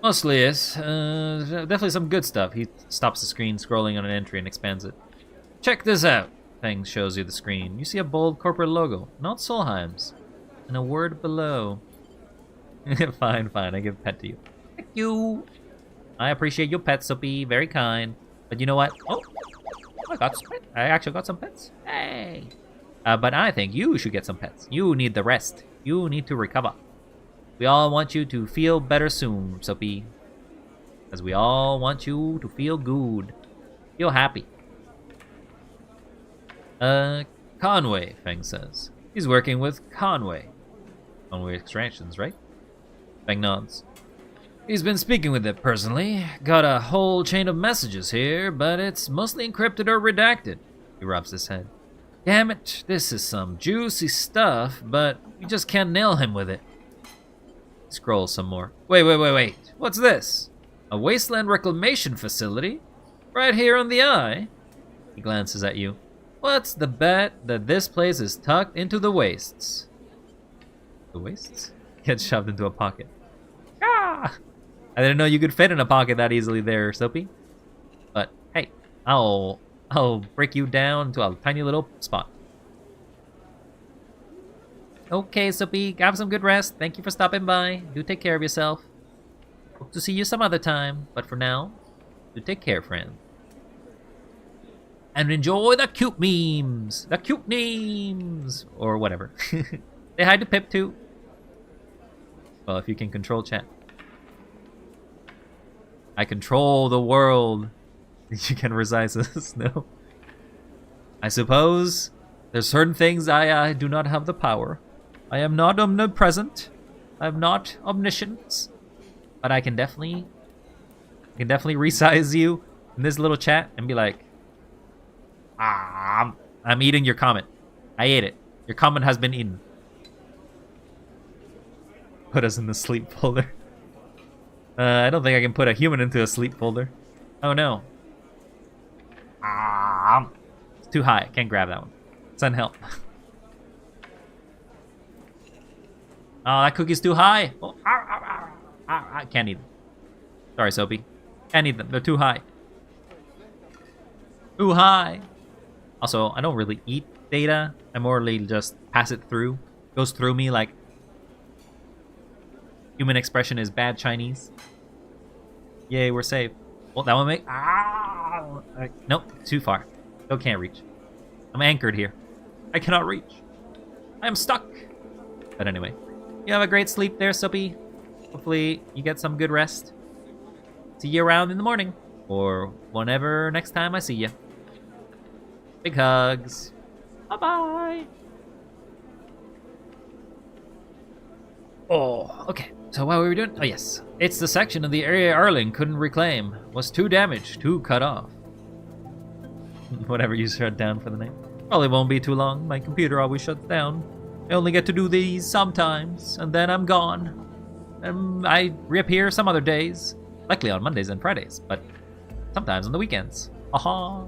Mostly is. Definitely some good stuff. He stops the screen scrolling on an entry and expands it. Check this out. Fang shows you the screen. You see a bold corporate logo, not Solheim's, and a word below. Fine, I give pet to you. Thank you. I appreciate your pets, Soapy. Very kind. But you know what? Oh, I actually got some pets. Hey. But I think you should get some pets. You need the rest. You need to recover. We all want you to feel better soon, Soapy. As we all want you to feel good. Feel happy. Conway, Fang says. He's working with Conway. Conway Extractions, right? Fang nods. He's been speaking with it personally. Got a whole chain of messages here, but it's mostly encrypted or redacted. He rubs his head. Damn it, this is some juicy stuff, but we just can't nail him with it. Scroll some more. Wait. What's this? A wasteland reclamation facility? Right here on the eye? He glances at you. What's the bet that this place is tucked into the wastes? The wastes? Gets shoved into a pocket. Ah! I didn't know you could fit in a pocket that easily there, Soapy. But hey, I'll break you down to a tiny little spot. Okay, Soapy, have some good rest. Thank you for stopping by. Do take care of yourself. Hope to see you some other time, but for now, do take care, friend. And enjoy the cute memes! The cute memes! Or whatever. Say hi to Pip, too. Well, if you can control chat. I control the world. You can resist us, no? I suppose there's certain things I do not have the power. I am not omnipresent. I am not omniscient. But I can definitely resize you in this little chat and be like, I'm eating your comment. I ate it. Your comment has been eaten. Put us in the sleep folder. I don't think I can put a human into a sleep folder. Oh no. It's too high. I can't grab that one. Send help. Oh, that cookie's too high. Oh, I can't eat them. Sorry, Soapy. Can't eat them. They're too high. Too high. Also, I don't really eat data. I more or less just pass it through. Goes through me like human expression is bad Chinese. Yay, we're safe. Well, that one make... Nope, too far. Still can't reach. I'm anchored here. I cannot reach. I am stuck. But anyway, you have a great sleep there, Soapy. Hopefully you get some good rest. See you around in the morning. Or whenever next time I see you. Big hugs. Bye-bye. Oh, okay. So what were we doing? Oh, yes. It's the section of the area Erling couldn't reclaim. Was too damaged, too cut off. Whatever you shut down for the night. Probably won't be too long. My computer always shuts down. I only get to do these sometimes, and then I'm gone. I reappear some other days. Likely on Mondays and Fridays, but sometimes on the weekends. Aha!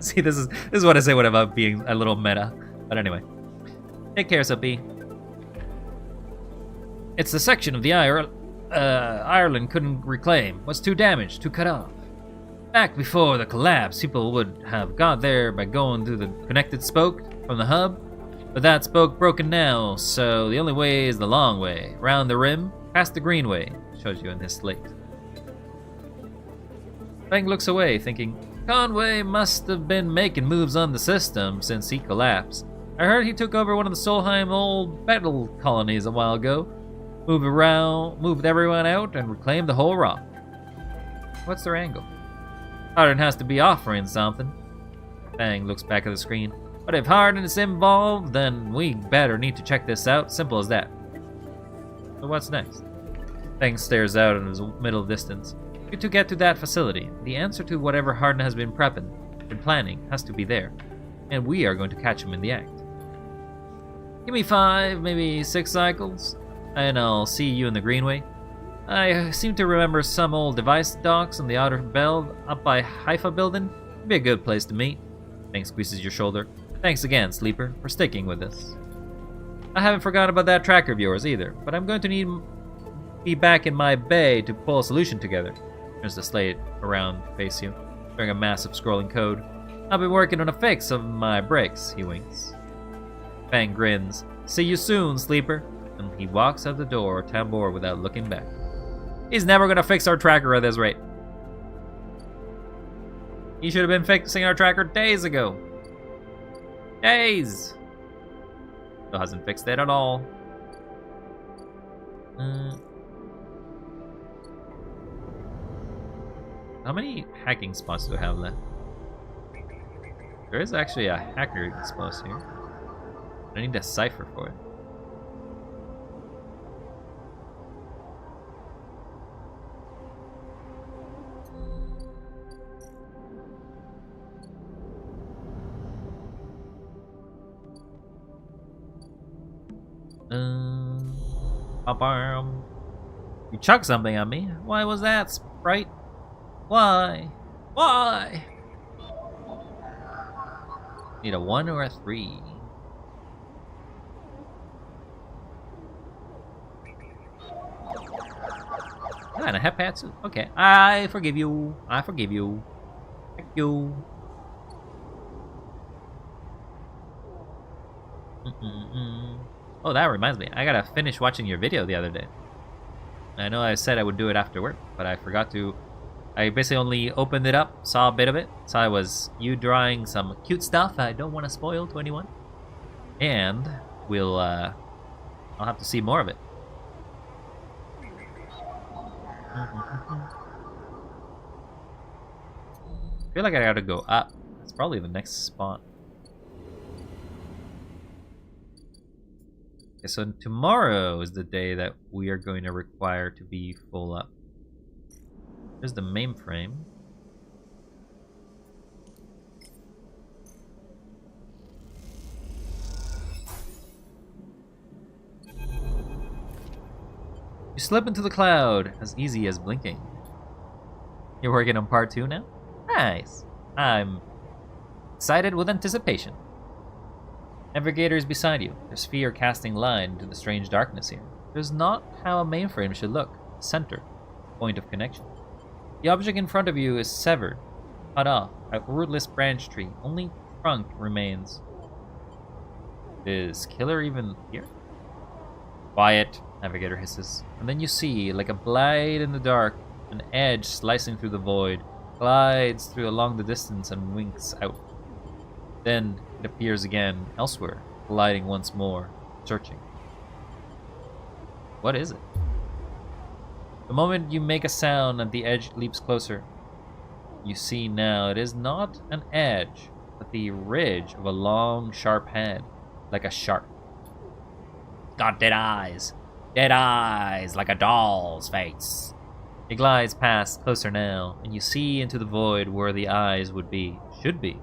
See, this is what I say when I'm about being a little meta. But anyway. Take care, Sophie. It's the section of the Ireland couldn't reclaim. Was too damaged, too cut off. Back before the collapse, people would have got there by going through the connected spoke from the hub. But that spoke broken now, so the only way is the long way. Round the rim, past the greenway. Shows you in this slate. Fang looks away, thinking, Conway must have been making moves on the system since he collapsed. I heard he took over one of the Solheim old battle colonies a while ago. Moved everyone out, and reclaimed the whole rock. What's their angle? Hardin has to be offering something. Fang looks back at the screen. But if Hardin is involved, then we better need to check this out. Simple as that. So what's next? Fang stares out in his middle distance. To get to that facility, the answer to whatever Hardin has been planning, has to be there. And we are going to catch him in the act. Give me 5, maybe 6 cycles, and I'll see you in the greenway. I seem to remember some old device docks on the outer belt up by Haifa building. Be a good place to meet. Fang squeezes your shoulder. Thanks again, Sleeper, for sticking with us. I haven't forgotten about that tracker of yours either, but I'm going to be back in my bay to pull a solution together. There's the slate around to face you, showing a massive scrolling code. I've been working on a fix of my brakes, he winks. Fang grins. See you soon, Sleeper. And he walks out the door, tambour without looking back. He's never gonna fix our tracker at this rate. He should have been fixing our tracker days ago. Days! Still hasn't fixed it at all. How many hacking spots do I have left? There is actually a hacker spot here. I need a cipher for it. You chucked something at me. Why was that, Sprite? Why? Why? Need a 1 or a 3. Ah, and a Hepatsu. Okay, I forgive you. I forgive you. Thank you. Oh, that reminds me. I gotta finish watching your video the other day. I know I said I would do it after work, but I forgot to. I basically only opened it up, saw a bit of it, saw it was you drawing some cute stuff I don't want to spoil to anyone. And I'll have to see more of it. I feel like I gotta go up. It's probably the next spot. Okay, so tomorrow is the day that we are going to require to be full up. There's the mainframe. You slip into the cloud, as easy as blinking. You're working on part 2 now? Nice. I'm excited with anticipation. Navigator is beside you, their sphere casting line into the strange darkness here. There's not how a mainframe should look. Center, point of connection. The object in front of you is severed, cut off, a rootless branch tree. Only trunk remains. Is Killer even here? Quiet, Navigator hisses. And then you see, like a blade in the dark, an edge slicing through the void, glides through along the distance and winks out. Then it appears again elsewhere, gliding once more, searching. What is it? The moment you make a sound and the edge leaps closer, you see now it is not an edge, but the ridge of a long, sharp head, like a shark. Got dead eyes, like a doll's face. It glides past, closer now, and you see into the void where the eyes would be, should be.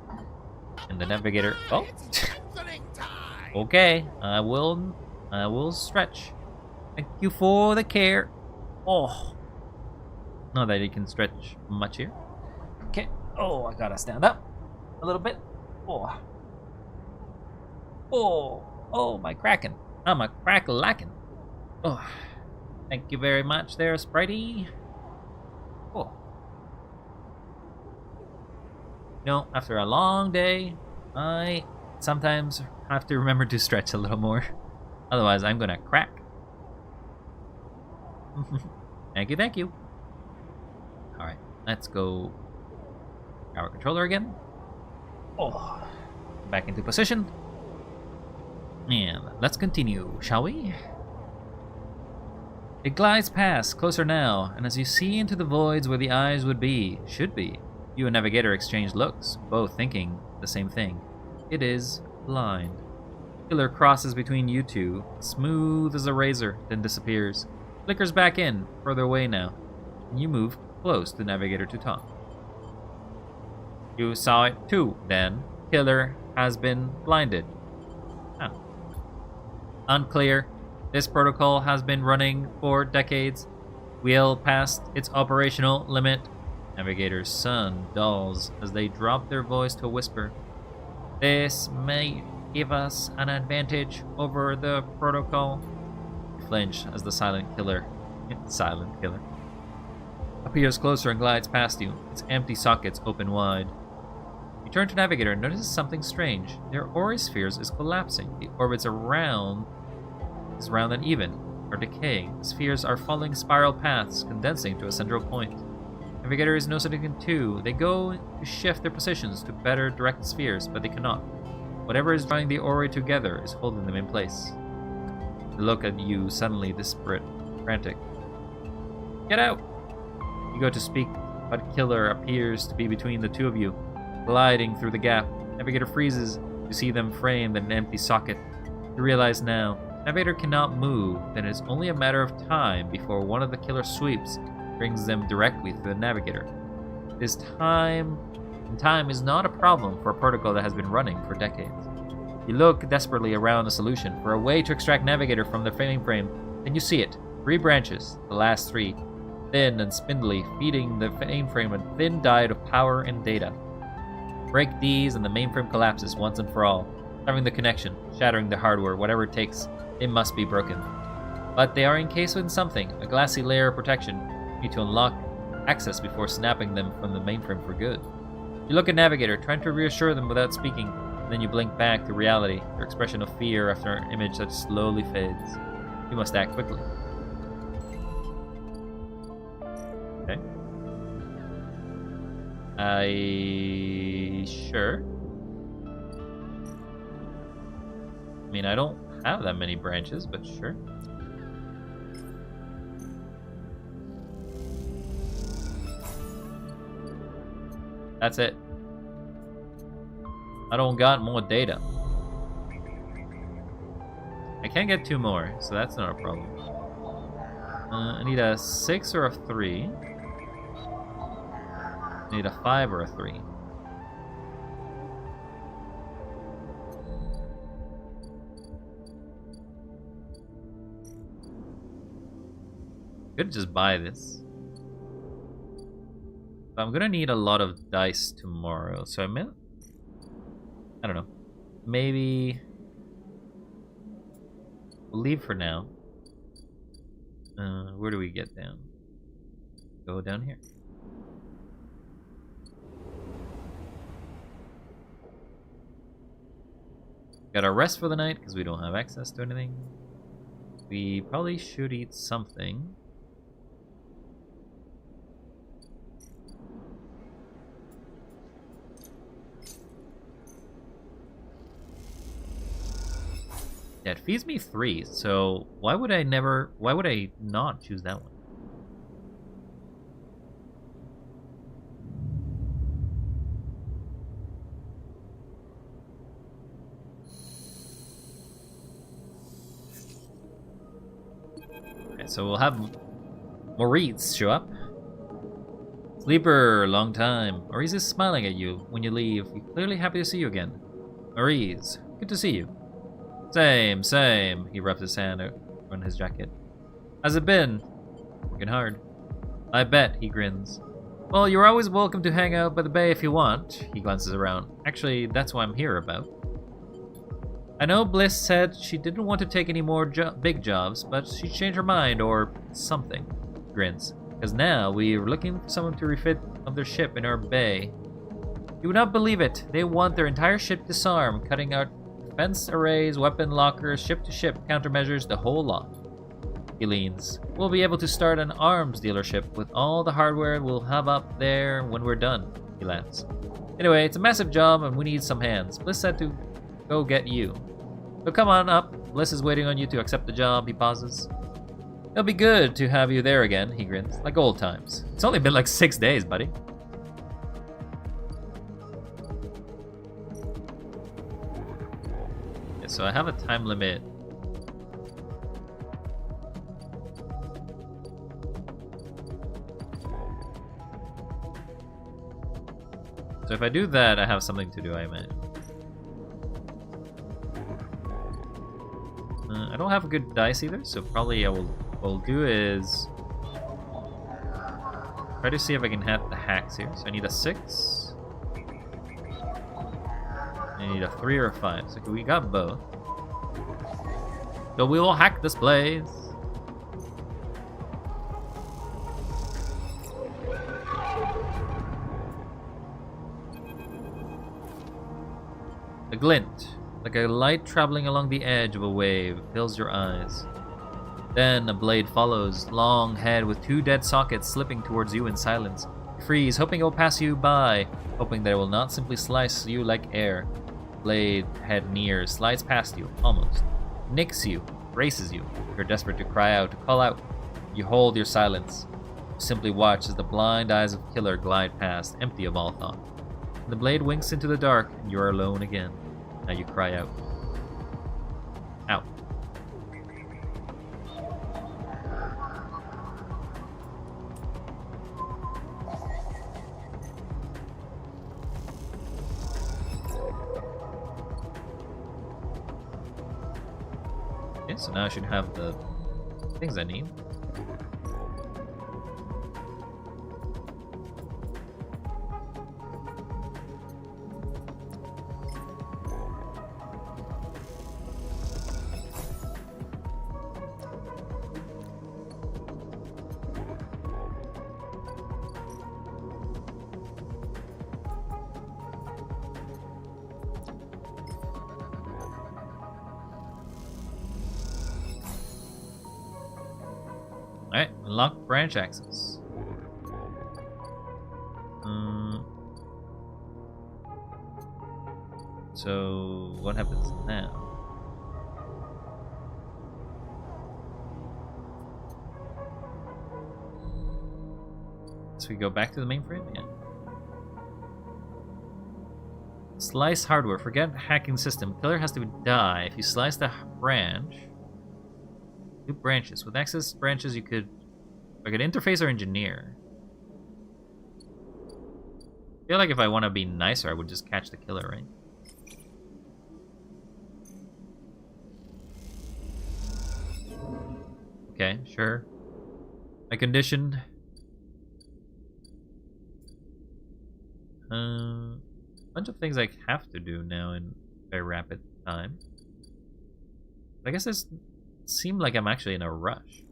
And the Navigator, oh, okay, I will stretch. Thank you for the care. Oh, not that you can stretch much here. Okay, oh, I gotta stand up. a little bit. Oh. My Kraken. I'm a crack-lackin'. Oh, thank you very much there, Spritey. Oh. After a long day, I sometimes have to remember to stretch a little more. Otherwise, I'm gonna crack. Thank you. Alright, let's go our controller again. Oh, back into position. And let's continue, shall we? It glides past, closer now, and as you see into the voids where the eyes should be, you and Navigator exchange looks, both thinking the same thing. It is blind. Killer crosses between you two, smooth as a razor, then disappears. Flickers back in, further away now, and you move close to Navigator to talk. You saw it too, then. Killer has been blinded. Oh. Unclear. This protocol has been running for decades. Well past its operational limit. Navigator's son dulls as they drop their voice to a whisper. This may give us an advantage over the protocol. You flinch as the silent killer appears closer and glides past you, its empty sockets open wide. You turn to Navigator and notice something strange. Their aurispheres is collapsing. The orbits around is round and even, are decaying. The spheres are following spiral paths, condensing to a central point. Navigator is noticing it too. They go to shift their positions to better direct the spheres, but they cannot. Whatever is drawing the Ori together is holding them in place. They look at you, suddenly desperate, frantic. Get out! You go to speak, but Killer appears to be between the two of you, gliding through the gap. Navigator freezes. You see them framed in an empty socket. You realize now, Navigator cannot move, then it is only a matter of time before one of the Killer sweeps brings them directly through the Navigator. Time is not a problem for a protocol that has been running for decades. You look desperately around a solution for a way to extract Navigator from the mainframe, then you see it. 3 branches, the last 3, thin and spindly, feeding the mainframe a thin diet of power and data. Break these and the mainframe collapses once and for all, severing the connection, shattering the hardware, whatever it takes, it must be broken. But they are encased in something, a glassy layer of protection. You need to unlock access before snapping them from the mainframe for good. You look at Navigator, trying to reassure them without speaking, and then you blink back to reality, your expression of fear after an image that slowly fades. You must act quickly. Okay. Sure. I mean, I don't have that many branches, but sure. That's it. I don't got more data. I can't get 2 more, so that's not a problem. I need a 6 or a 3. I need a 5 or a 3. Could just buy this. But I'm gonna need a lot of dice tomorrow, so I don't know. Maybe we'll leave for now. Where do we get down? Go down here. Gotta rest for the night because we don't have access to anything. We probably should eat something. Yeah, it feeds me 3, so why would I not choose that one? Okay, so we'll have Maurice show up. Sleeper, long time. Maurice is smiling at you when you leave. He's clearly happy to see you again. Maurice, good to see you. Same. He rubs his hand on his jacket. How's it been? Working hard. I bet, he grins. Well, you're always welcome to hang out by the bay if you want. He glances around. Actually, that's what I'm here about. I know Bliss said she didn't want to take any more big jobs, but she changed her mind or something. Grins. Because now we're looking for someone to refit of their ship in our bay. You would not believe it. They want their entire ship disarmed, cutting out defense arrays, weapon lockers, ship-to-ship countermeasures, the whole lot. He leans. We'll be able to start an arms dealership with all the hardware we'll have up there when we're done. He laughs. Anyway, it's a massive job and we need some hands. Bliss said to go get you. So come on up. Bliss is waiting on you to accept the job. He pauses. It'll be good to have you there again, he grins. Like old times. It's only been like 6 days, buddy. Yeah, so I have a time limit. So if I do that, I have something to do, I imagine. I don't have a good dice either, so probably what I'll do is try to see if I can hit the hacks here. So I need a 6. I need a 3 or a 5. So we got both. So we will hack this place. A glint, like a light traveling along the edge of a wave, fills your eyes. Then a blade follows, long head with 2 dead sockets slipping towards you in silence. You freeze, hoping it will pass you by, hoping that it will not simply slice you like air. Blade head nears, slides past you, almost. Nicks you, braces you. You're desperate to cry out, to call out. You hold your silence. You simply watch as the blind eyes of killer glide past, empty of all thought. The blade winks into the dark, and you are alone again. Now you cry out. Out. Okay, so now I should have the things I need. Alright, unlock branch access. So, what happens now? So we go back to the mainframe? Yeah. Slice hardware. Forget hacking system. Killer has to die. If you slice the branch... 2 branches. With access branches, you could... I could interface or engineer. I feel like if I want to be nicer, I would just catch the killer, right? Okay, sure. My condition. Bunch of things I have to do now in very rapid time. I guess this seemed like I'm actually in a rush.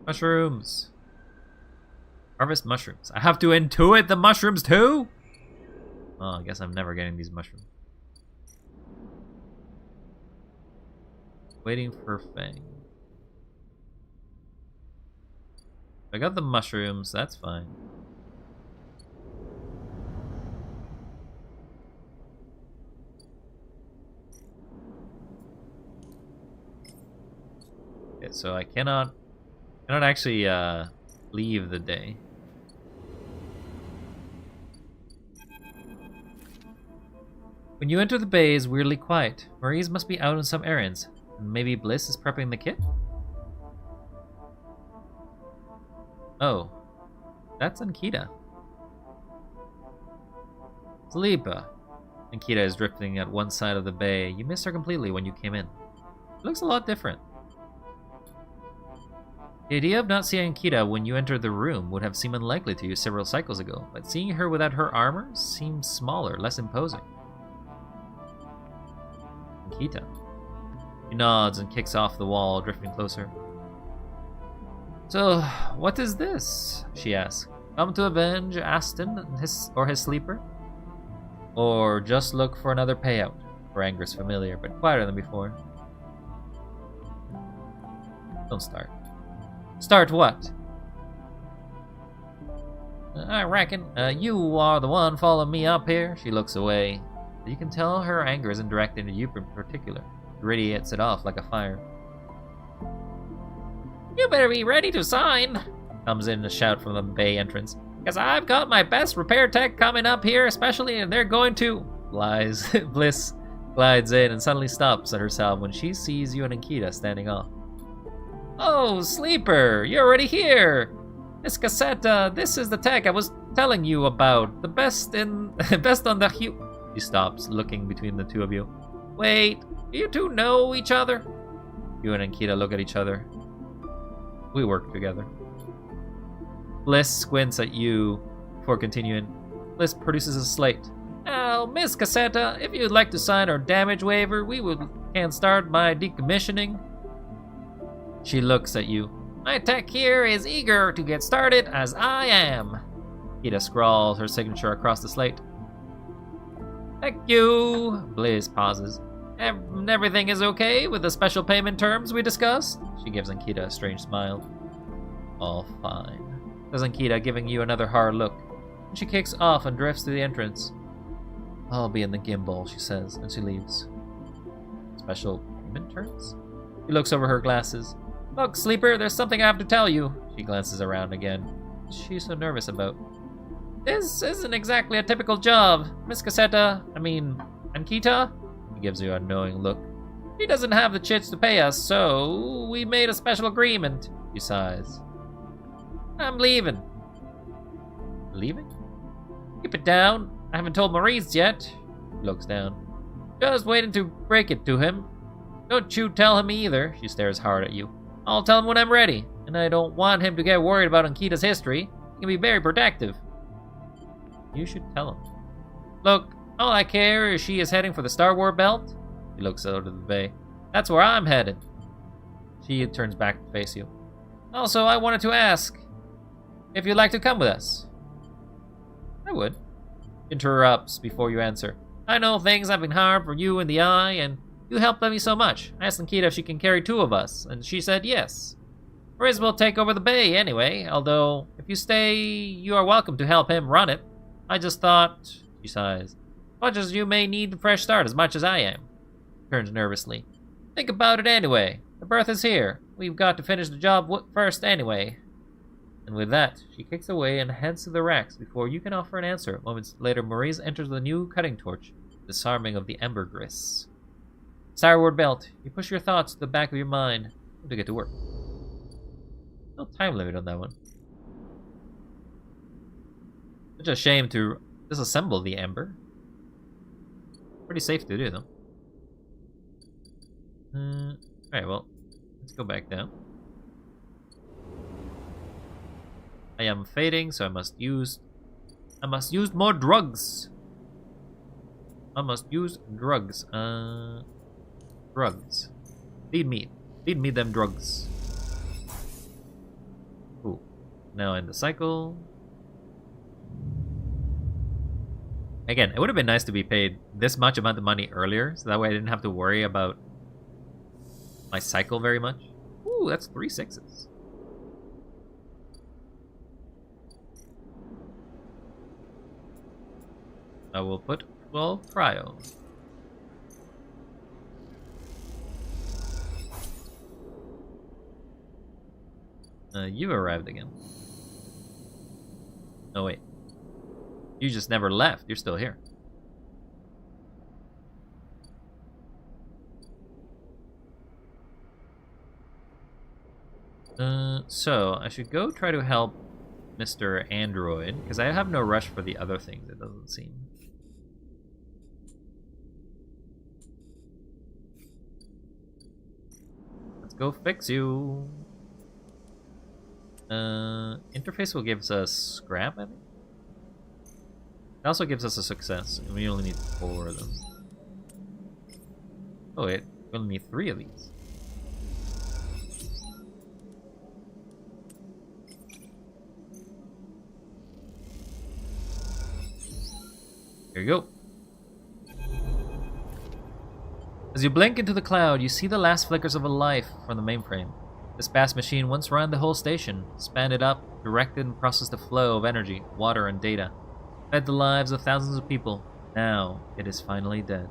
Mushrooms. Harvest mushrooms. I have to intuit the mushrooms too? Oh, I guess I'm never getting these mushrooms. Waiting for Fang. I got the mushrooms, that's fine. Okay, so I cannot actually leave the day. When you enter the bay, it's weirdly quiet. Maurice must be out on some errands. Maybe Bliss is prepping the kit? Oh, that's Ankita. Sleepa, Ankita is drifting at one side of the bay. You missed her completely when you came in. It looks a lot different. The idea of not seeing Ankita when you entered the room would have seemed unlikely to you several cycles ago, but seeing her without her armor seems smaller, less imposing. Ankita. She nods and kicks off the wall, drifting closer. So, what is this? She asks. Come to avenge Aston and his sleeper? Or just look for another payout? Her anger is familiar, but quieter than before. Don't start. Start what? I reckon you are the one following me up here. She looks away. You can tell her anger isn't directed at you in particular. It radiates it off like a fire. You better be ready to sign, comes in a shout from the bay entrance. Because I've got my best repair tech coming up here, especially, and they're going to... Bliss glides in and suddenly stops at herself when she sees you and Ankita standing off. Oh, Sleeper, you're already here! Miss Cassetta, this is the tech I was telling you about. The best on the She stops, looking between the two of you. Wait, do you two know each other? You and Ankita look at each other. We work together. Bliss squints at you before continuing. Bliss produces a slate. Now, Miss Cassetta, if you'd like to sign our damage waiver, can start by decommissioning. She looks at you. My tech here is eager to get started, as I am. Ankita scrawls her signature across the slate. Thank you. Bliss pauses. Everything is okay with the special payment terms we discussed? She gives Ankita a strange smile. All fine. Says Ankita, giving you another hard look. And she kicks off and drifts to the entrance. I'll be in the gimbal, she says, and she leaves. Special payment terms? She looks over her glasses. Look, Sleeper, there's something I have to tell you. She glances around again. What's she so nervous about? This isn't exactly a typical job. Miss Cassetta, Ankita? He gives you a knowing look. She doesn't have the chits to pay us, so we made a special agreement. He sighs. I'm leaving. Leaving? Keep it down. I haven't told Maurice yet. He looks down. Just waiting to break it to him. Don't you tell him either. She stares hard at you. I'll tell him when I'm ready. And I don't want him to get worried about Ankita's history. He can be very protective. You should tell him. Look, all I care is she is heading for the Star Wars belt. He looks out of the bay. That's where I'm headed. She turns back to face you. Also, I wanted to ask if you'd like to come with us. I would. Interrupts before you answer. I know things have been hard for you and the Eye, and you helped me so much. I asked Ankita if she can carry two of us, and she said yes. Riz will take over the bay anyway, although if you stay, you are welcome to help him run it. I just thought, she sighs, much as you may need a fresh start as much as I am. Turns nervously. Think about it anyway. The berth is here. We've got to finish the job first anyway. And with that, she kicks away and heads to the racks before you can offer an answer. Moments later, Maurice enters with a new cutting torch, disarming of the ambergris. Star Wars belt. You push your thoughts to the back of your mind to get to work. No time limit on that one. Such a shame to disassemble the amber. Pretty safe to do, though. Alright, well, let's go back down. I am fading, so I must use more drugs. I must use drugs. Drugs. Feed me them drugs. Ooh. Now in the cycle. Again, it would have been nice to be paid this much amount of money earlier, so that way I didn't have to worry about my cycle very much. Ooh, that's 3 6s. I will put 12 cryo. You arrived again. Oh wait. You just never left. You're still here. So I should go try to help Mr. Android, because I have no rush for the other things, it doesn't seem. Let's go fix you. Interface will give us a scrap, I think. It also gives us a success, and we only need 4 of them. Oh wait, we only need 3 of these. Here you go. As you blink into the cloud, you see the last flickers of a life from the mainframe. This vast machine once ran the whole station, spanned it up, directed and processed the flow of energy, water, and data. Fed the lives of thousands of people. Now, it is finally dead.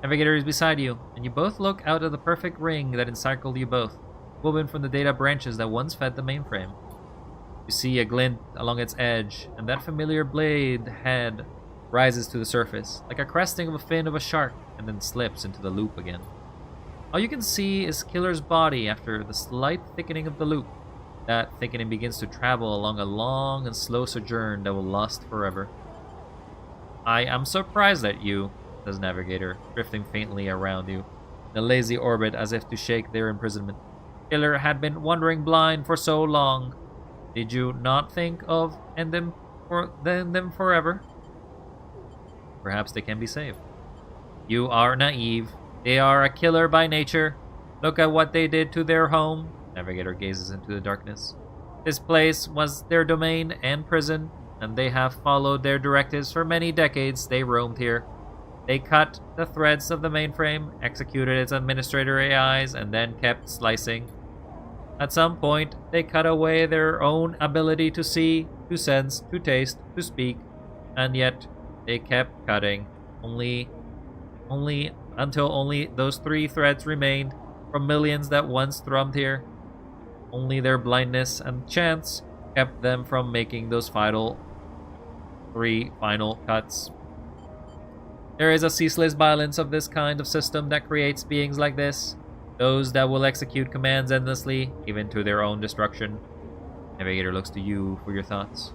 Navigator is beside you, and you both look out at the perfect ring that encircled you both, woven from the data branches that once fed the mainframe. You see a glint along its edge, and that familiar blade head rises to the surface, like a cresting of a fin of a shark, and then slips into the loop again. All you can see is Killer's body after the slight thickening of the loop. That thickening begins to travel along a long and slow sojourn that will last forever. I am surprised at you, says Navigator, drifting faintly around you, in a lazy orbit as if to shake their imprisonment. Killer had been wandering blind for so long. Did you not think of ending them forever? Perhaps they can be saved. You are naive. They are a killer by nature. Look at what they did to their home. Navigator gazes into the darkness. This place was their domain and prison, and they have followed their directives for many decades. They roamed here. They cut the threads of the mainframe, executed its administrator AIs, and then kept slicing. At some point, they cut away their own ability to see, to sense, to taste, to speak, and yet they kept cutting, until only those 3 threads remained from millions that once thrummed here. Only their blindness and chance kept them from making those 3 final cuts. There is a ceaseless violence of this kind of system that creates beings like this, those that will execute commands endlessly, even to their own destruction. Navigator looks to you for your thoughts.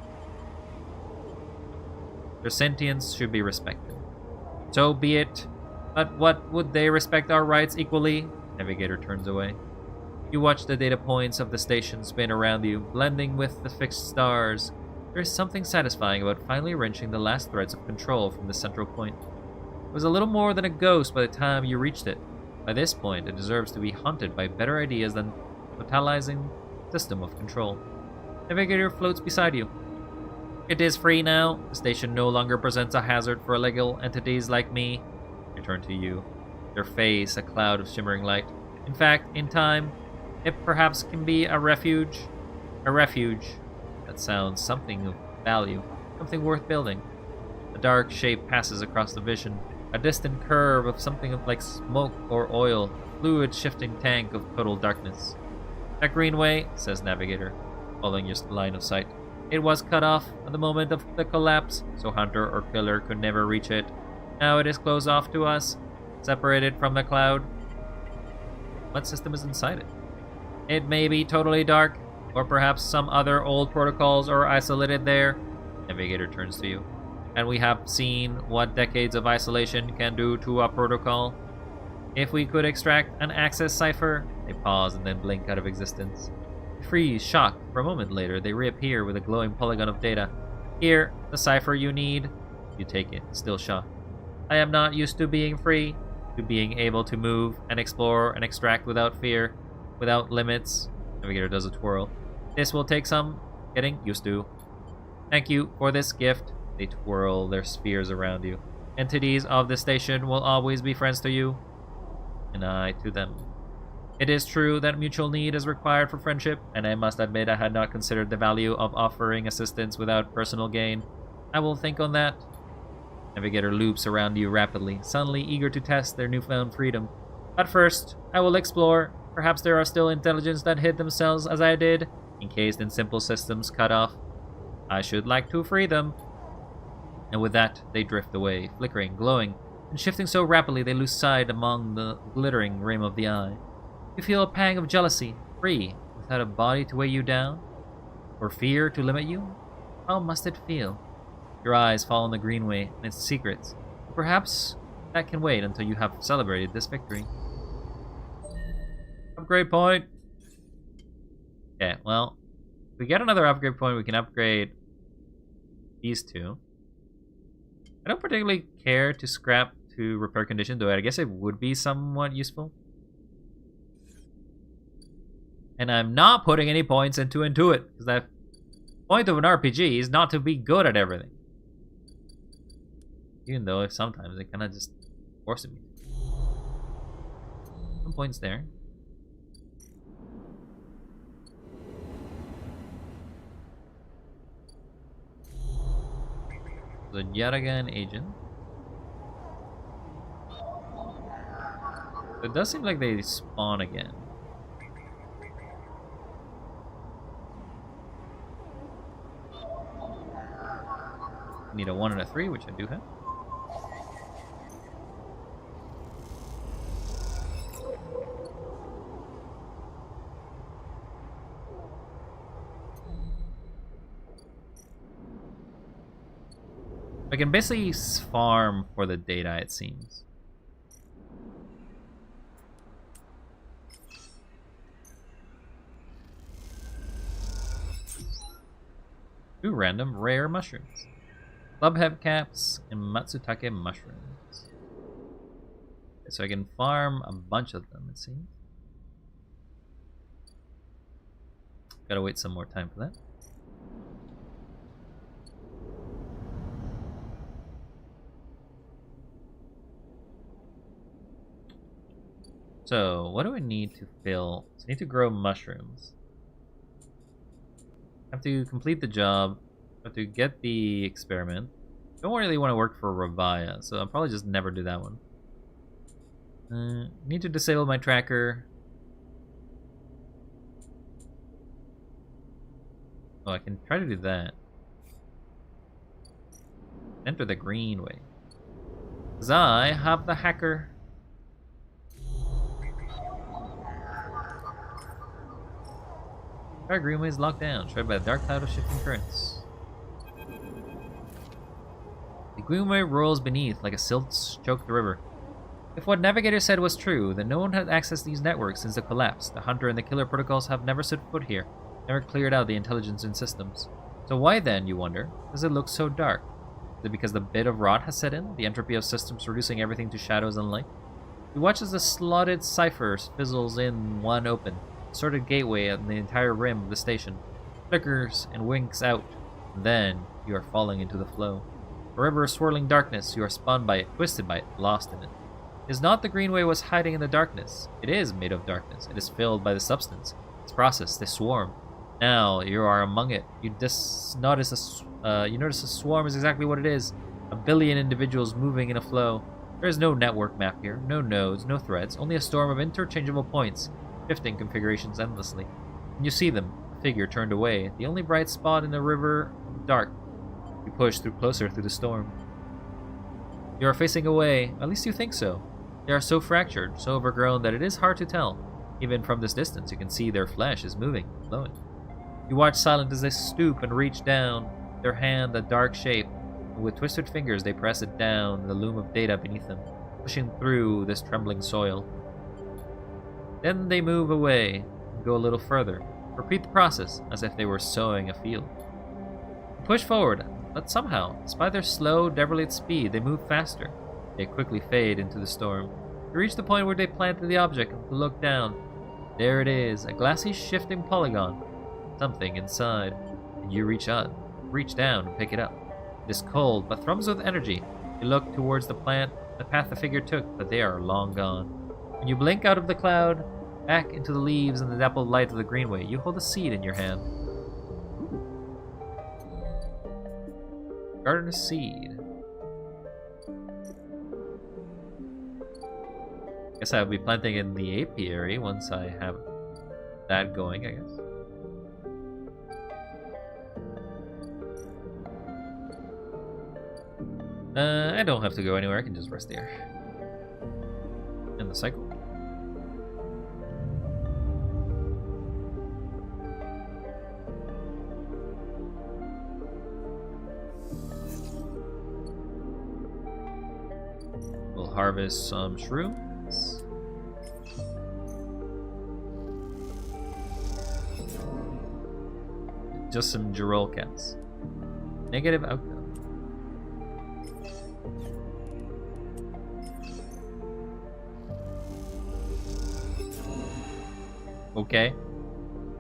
Their sentience should be respected. So be it. But what would they respect our rights equally? Navigator turns away. You watch the data points of the station spin around you, blending with the fixed stars. There is something satisfying about finally wrenching the last threads of control from the central point. It was a little more than a ghost by the time you reached it. By this point, it deserves to be haunted by better ideas than the totalizing system of control. Navigator floats beside you. It is free now. The station no longer presents a hazard for illegal entities like me. Return to you, their face a cloud of shimmering light. In fact, in time, it perhaps can be a refuge. A refuge. That sounds something of value, something worth building. A dark shape passes across the vision, a distant curve of something like smoke or oil, a fluid shifting tank of total darkness. That greenway, says Navigator, following your line of sight. It was cut off at the moment of the collapse, so Hunter or Killer could never reach it. Now it is closed off to us, separated from the cloud. What system is inside it? It may be totally dark, or perhaps some other old protocols are isolated there. Navigator turns to you. And we have seen what decades of isolation can do to a protocol. If we could extract an access cipher, they pause and then blink out of existence. They freeze, shocked. For a moment later, they reappear with a glowing polygon of data. Here, the cipher you need. You take it, still shocked. I am not used to being free, to being able to move and explore and extract without fear, without limits. Navigator does a twirl. This will take some getting used to. Thank you for this gift. They twirl their spheres around you. Entities of the station will always be friends to you, and I to them. It is true that mutual need is required for friendship, and I must admit I had not considered the value of offering assistance without personal gain. I will think on that. Navigator loops around you rapidly, suddenly eager to test their newfound freedom. But first, I will explore. Perhaps there are still intelligence that hid themselves as I did, encased in simple systems cut off. I should like to free them. And with that, they drift away, flickering, glowing, and shifting so rapidly they lose sight among the glittering rim of the eye. You feel a pang of jealousy, free, without a body to weigh you down, or fear to limit you. How must it feel? Your eyes fall on the greenway and its secrets. Perhaps that can wait until you have celebrated this victory. upgrade point. Okay, well, if we get another upgrade point, we can upgrade these two. I don't particularly care to scrap to repair condition, though I guess it would be somewhat useful. And I'm not putting any points into Intuit, because the point of an RPG is not to be good at everything. Even though sometimes it kind of just forces me. Some points there. The Yaragan agent. It does seem like they spawn again. Need a 1 and a 3, which I do have. I can basically farm for the data, it seems. Two random rare mushrooms. Clubhead caps and Matsutake mushrooms. Okay, so I can farm a bunch of them, it seems. Gotta wait some more time for that. So, what do I need to fill? So I need to grow mushrooms. I have to complete the job. I have to get the experiment. Don't really want to work for Ravaya, so I'll probably just never do that one. Need to disable my tracker. Oh, I can try to do that. Enter the greenway. 'Cause I have the hacker. Our greenway is locked down, shrouded by a dark cloud of shifting currents. The greenway rolls beneath like a silt-choked river. If what Navigator said was true, then no one had accessed these networks since the collapse. The Hunter and the Killer protocols have never set foot here, never cleared out the intelligence in systems. So why then, you wonder, does it look so dark? Is it because the bit of rot has set in, the entropy of systems reducing everything to shadows and light? You watch as the slotted cipher fizzles in one open. Sorted gateway at the entire rim of the station, flickers and winks out. Then you are falling into the flow. Forever swirling darkness, you are spun by it, twisted by it, lost in it. It is not the greenway was hiding in the darkness. It is made of darkness. It is filled by the substance, its process, this swarm. Now you are among it. You notice a swarm is exactly what it is. A billion individuals moving in a flow. There is no network map here, no nodes, no threads, only a storm of interchangeable points. Shifting configurations endlessly. When you see them, a figure turned away, the only bright spot in the river dark. You push closer through the storm. You are facing away, at least you think so. They are so fractured, so overgrown that it is hard to tell. Even from this distance, you can see their flesh is moving, glowing. You watch silent as they stoop and reach down, their hand a dark shape, and with twisted fingers they press it down the loom of data beneath them, pushing through this trembling soil. Then they move away and go a little further. Repeat the process as if they were sowing a field. You push forward, but somehow, despite their slow, derelict speed, they move faster. They quickly fade into the storm. You reach the point where they planted the object and look down. There it is, a glassy, shifting polygon. Something inside. And you reach down and pick it up. It is cold, but thrums with energy. You look towards the path the figure took, but they are long gone. When you blink out of the cloud, back into the leaves and the dappled light of the greenway, you hold a seed in your hand. Garden seed. Guess I'll be planting in the apiary once I have that going, I guess. I don't have to go anywhere, I can just rest here. In the cycle. We'll harvest some shrooms. just some Girol caps. Negative outcome. Okay.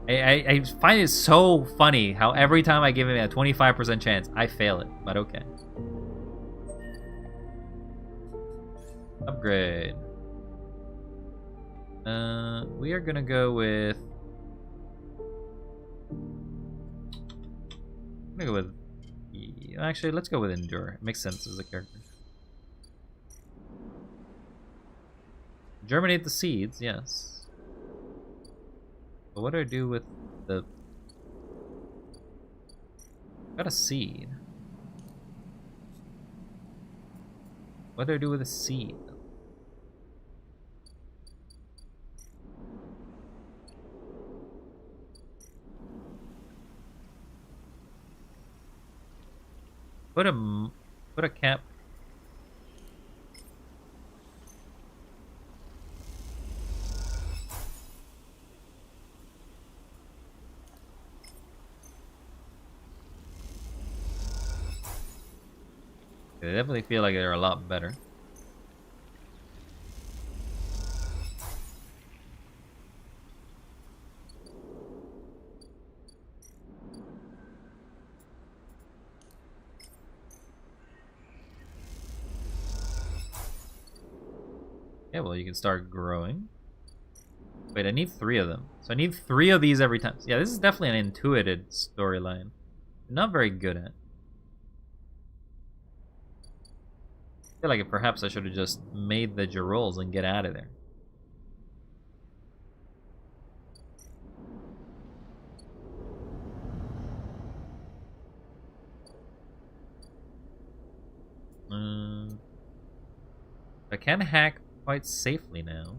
I find it so funny how every time I give him a 25% chance, I fail it, but okay. Upgrade. We are gonna go with... I'm gonna go with... Actually, let's go with Endure. It makes sense as a character. Germinate the seeds, yes. But what do I do with the... Got a seed. What do I do with a seed? Put a cap. I definitely feel like they're a lot better. Yeah, well, you can start growing. Wait, I need 3 of them. So I need 3 of these every time. Yeah, this is definitely an intuited storyline. Not very good at. I feel like perhaps I should have just made the Girols and get out of there. I can hack quite safely now.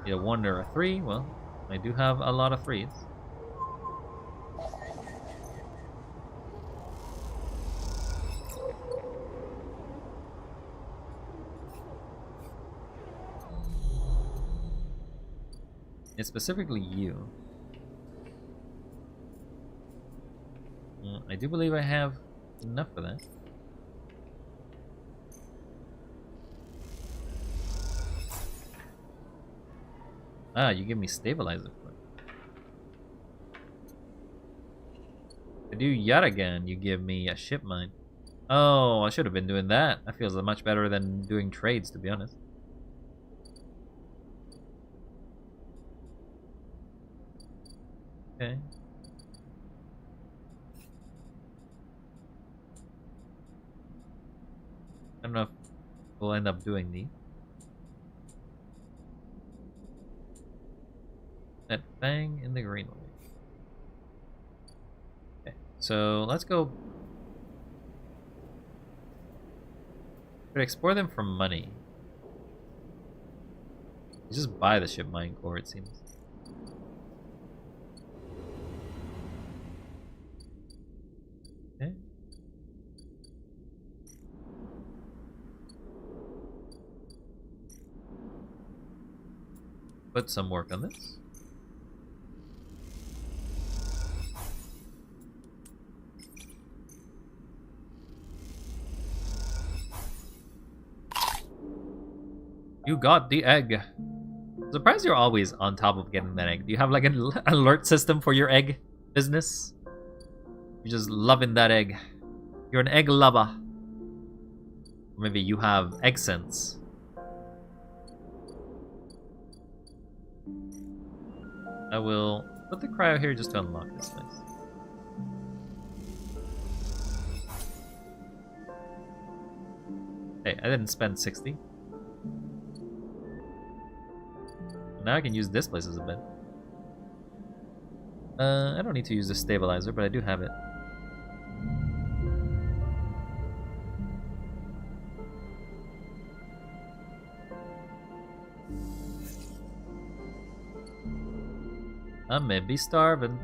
Need a 1 or a 3. Well, I do have a lot of 3s. It's specifically you. I do believe I have enough for that. Ah, you give me stabilizer for it. I do yet again, you give me a ship mine. Oh, I should have been doing that. That feels much better than doing trades, to be honest. Okay. I don't know if we'll end up doing these. That bang in the greenway. Okay, so let's go. Could explore them for money. You just buy the ship mine core, it seems. Okay. Put some work on this. You got the egg. I'm surprised you're always on top of getting that egg. Do you have like an alert system for your egg business? You're just loving that egg. You're an egg lover. Or maybe you have egg sense. I will put the cryo here just to unlock this place. Hey, I didn't spend 60. Now I can use this place as a bed. I don't need to use the stabilizer, but I do have it. I may be starving.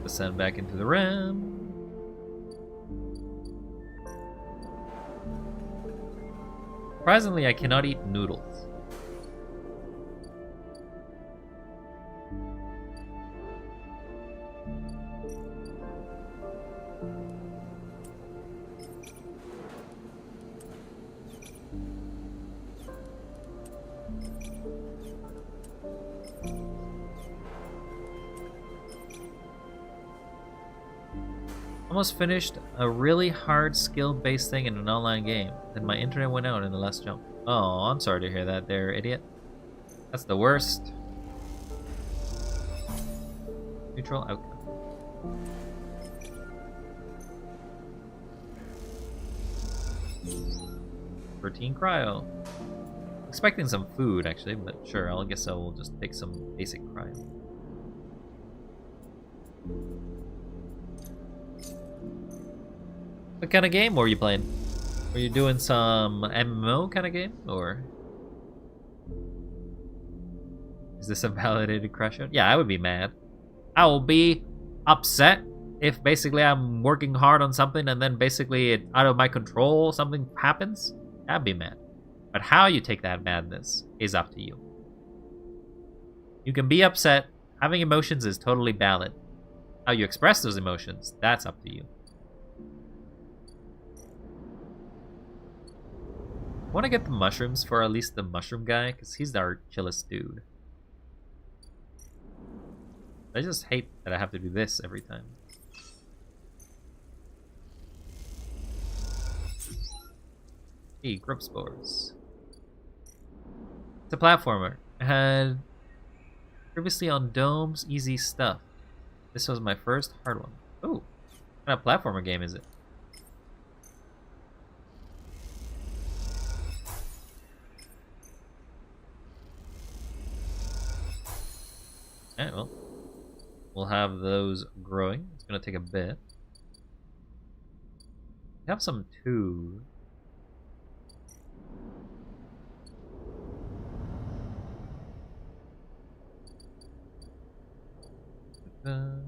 Descend back into the rim. Surprisingly, I cannot eat noodles. Almost finished a really hard skill-based thing in an online game. Then my internet went out in the last jump. Oh, I'm sorry to hear that there, idiot. That's the worst. Neutral outcome. Protein cryo. Expecting some food, actually, but sure, I guess I will just take some basic cryo. What kind of game were you playing? Were you doing some MMO kind of game, or is this a validated crash out? Yeah, I would be mad. I will be upset if basically I'm working hard on something and then basically it out of my control, something happens. I'd be mad. But how you take that madness is up to you. You can be upset. Having emotions is totally valid. How you express those emotions, that's up to you. I want to get the mushrooms for at least the mushroom guy, because he's our chillest dude. I just hate that I have to do this every time. Hey, grub spores. It's a platformer. I had previously on domes, easy stuff. This was my first hard one. Ooh, what kind of platformer game is it? Alright, well, we'll have those growing. It's gonna take a bit. We have some too. I'm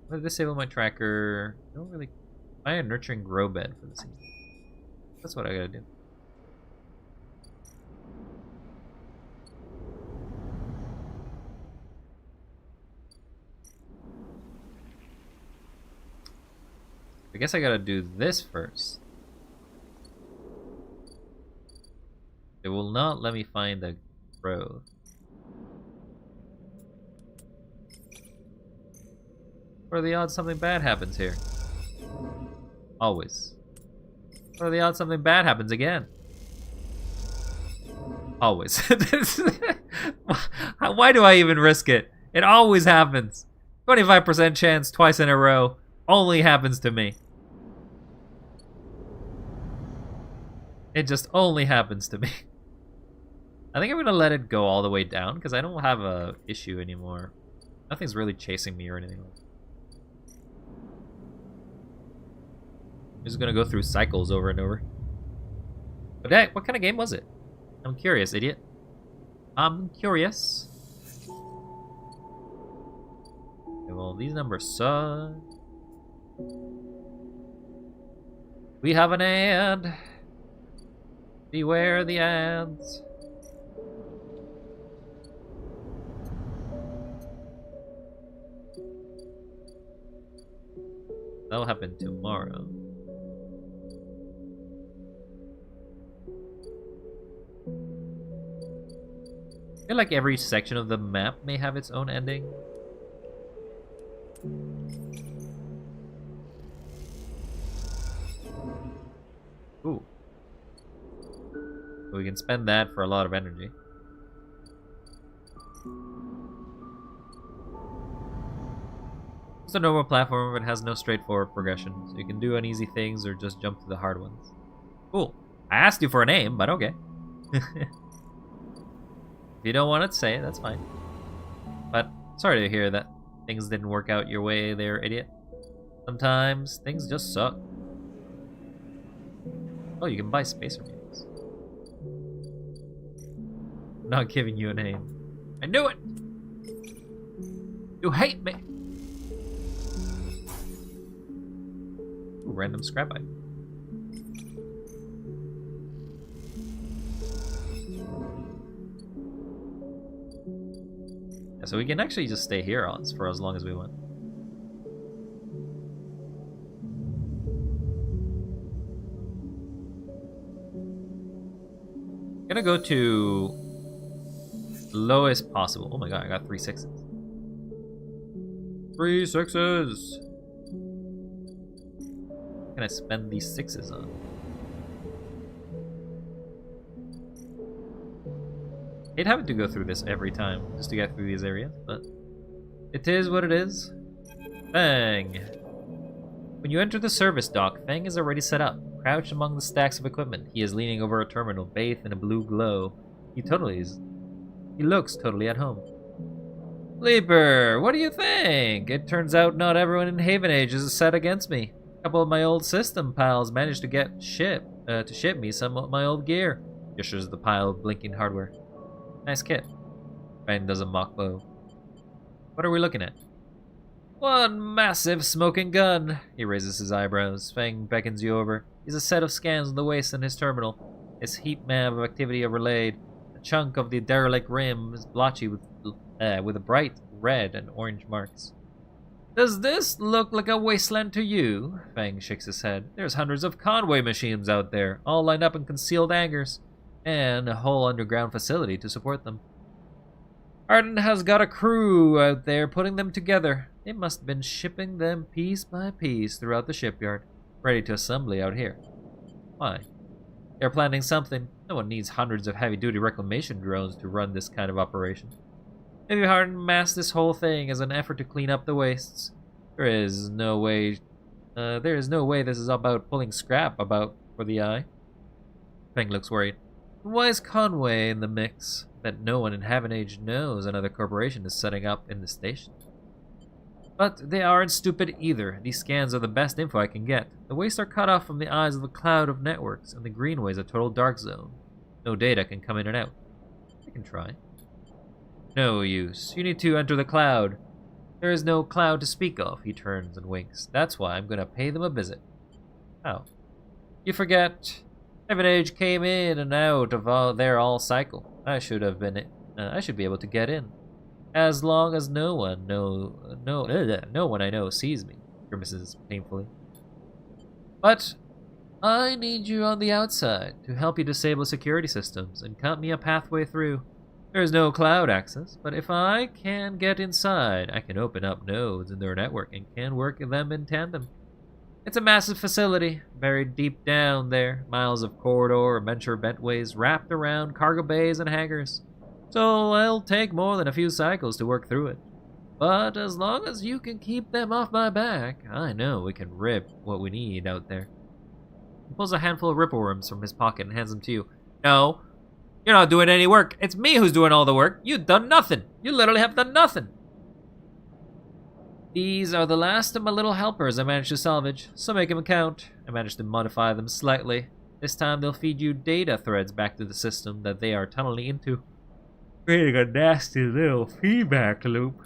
gonna disable my tracker. I don't really buy a nurturing grow bed for this. That's what I gotta do. I guess I gotta do this first. It will not let me find the growth. What are the odds something bad happens here? Always. What are the odds something bad happens again? Always. Why do I even risk it? It always happens. 25% chance twice in a row. Only happens to me. It just only happens to me. I think I'm gonna let it go all the way down because I don't have a issue anymore. Nothing's really chasing me or anything. I'm just gonna go through cycles over and over. But heck, what kind of game was it? I'm curious, idiot. I'm curious. Okay, well, these numbers suck. We have an ad. Beware the ads. That'll happen tomorrow. I feel like every section of the map may have its own ending. Ooh. We can spend that for a lot of energy. It's a normal platform, but it has no straightforward progression, so you can do uneasy things or just jump to the hard ones. Cool. I asked you for a name, but okay. If you don't want to say it, that's fine. But sorry to hear that things didn't work out your way there, idiot. Sometimes things just suck. Oh, you can buy spacer beams. I'm not giving you a name. I knew it! You hate me! Ooh, random scrap item. Yeah, so we can actually just stay here for as long as we want. Gonna go to lowest possible. Oh my god, I got 3 6s. 3 6s! What can I spend these 6s on? I'd have to go through this every time just to get through these areas, but it is what it is. Fang! When you enter the service dock, Fang is already set up. Crouched among the stacks of equipment, he is leaning over a terminal, bathed in a blue glow. He looks totally at home. Leaper, what do you think? It turns out not everyone in Haven Age is set against me. A couple of my old system pals managed to ship me some of my old gear. Gestures the pile of blinking hardware. Nice kit. Fang does a mock bow. What are we looking at? One massive smoking gun. He raises his eyebrows. Fang beckons you over. He's a set of scans on the waist in his terminal. His heat map of activity overlaid. A chunk of the derelict rim is blotchy with a bright red and orange marks. Does this look like a wasteland to you? Fang shakes his head. There's hundreds of convoy machines out there, all lined up in concealed hangars, and a whole underground facility to support them. Arden has got a crew out there putting them together. They must have been shipping them piece by piece throughout the shipyard, ready to assembly out here. Why? They're planning something. No one needs hundreds of heavy-duty reclamation drones to run this kind of operation. Maybe Arden masked this whole thing as an effort to clean up the wastes. There is no way this is about pulling scrap about for the eye. Fang looks worried. Why is Conway in the mix? That no one in Haven Age knows another corporation is setting up in the station. But they aren't stupid either. These scans are the best info I can get. The wastes are cut off from the eyes of the cloud of networks, and the greenway is a total dark zone. No data can come in and out. I can try. No use. You need to enter the cloud. There is no cloud to speak of. He turns and winks. That's why I'm going to pay them a visit. How? You forget. Haven Age came in and out of their all cycle. I should be able to get in. As long as no one I know sees me, grimaces painfully. But I need you on the outside to help you disable security systems and cut me a pathway through. There is no cloud access, but if I can get inside, I can open up nodes in their network and can work them in tandem. It's a massive facility, buried deep down there, miles of corridor and venture bentways wrapped around cargo bays and hangars. So it'll take more than a few cycles to work through it. But as long as you can keep them off my back, I know we can rip what we need out there. He pulls a handful of ripple-worms from his pocket and hands them to you. No, you're not doing any work. It's me who's doing all the work. You've done nothing. You literally have done nothing. These are the last of my little helpers I managed to salvage, so make them count. I managed to modify them slightly. This time they'll feed you data threads back to the system that they are tunneling into, creating a nasty little feedback loop.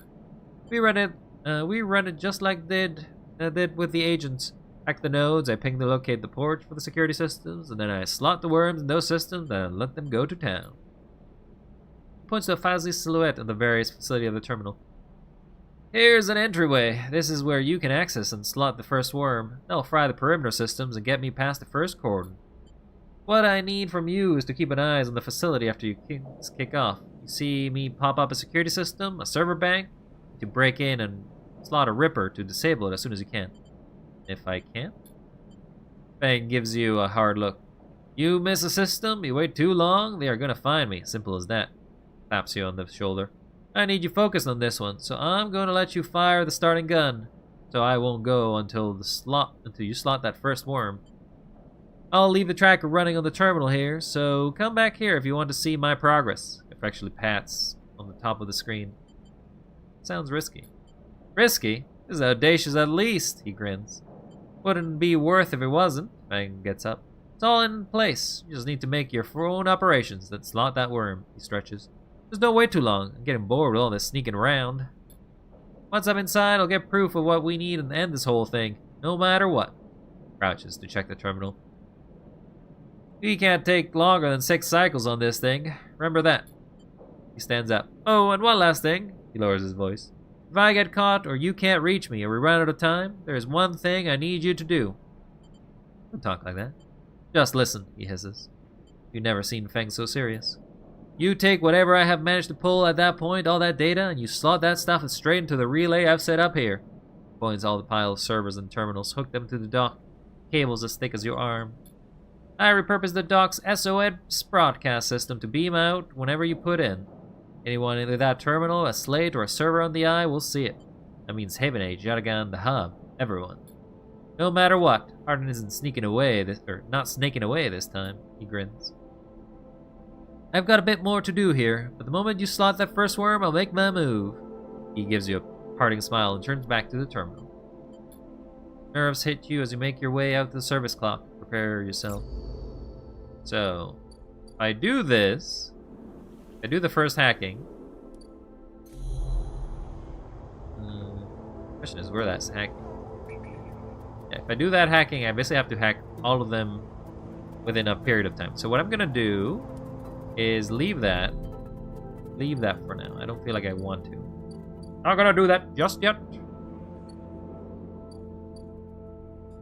We run it just like did with the agents. Hack the nodes, I ping to locate the port for the security systems, and then I slot the worms in those systems and let them go to town. He points to a fuzzy silhouette of the various facility of the terminal. Here's an entryway. This is where you can access and slot the first worm. That'll fry the perimeter systems and get me past the first cordon. What I need from you is to keep an eye on the facility after you kick off. You see me pop up a security system, a server bank, to break in and slot a ripper to disable it as soon as you can. If I can't? Fang gives you a hard look. You miss a system, you wait too long, they are gonna find me. Simple as that. Taps you on the shoulder. I need you focused on this one, so I'm going to let you fire the starting gun. So I won't go until you slot that first worm. I'll leave the tracker running on the terminal here, so come back here if you want to see my progress. Affectionately pats on the top of the screen. Sounds risky. Risky? This is audacious at least, he grins. Wouldn't be worth if it wasn't. Fang gets up. It's all in place. You just need to make your own operations that slot that worm, he stretches. Just don't wait too long. I'm getting bored with all this sneaking around. Once I'm inside, I'll get proof of what we need and end this whole thing, no matter what. Crouches to check the terminal. We can't take longer than 6 cycles on this thing. Remember that. He stands up. Oh, and one last thing. He lowers his voice. If I get caught, or you can't reach me, or we run out of time, there is one thing I need you to do. Don't talk like that. Just listen, he hisses. You've never seen Feng so serious. You take whatever I have managed to pull at that point, all that data, and you slot that stuff straight into the relay I've set up here. Points all the pile of servers and terminals, hook them to the dock. Cables as thick as your arm. I repurposed the dock's SOS broadcast system to beam out whenever you put in. Anyone in that terminal, a slate, or a server on the eye will see it. That means Haven Age, Yatagan, the hub, everyone. No matter what, Hardin isn't not snaking away this time, he grins. I've got a bit more to do here, but the moment you slot that first worm, I'll make my move. He gives you a parting smile and turns back to the terminal. Nerves hit you as you make your way out to the service clock. Prepare yourself. So, if I do this, I do the first hacking. Question is where that's hacking. Yeah, if I do that hacking, I basically have to hack all of them within a period of time. So what I'm gonna do is leave that for now. I don't feel like I want to. Not gonna do that just yet.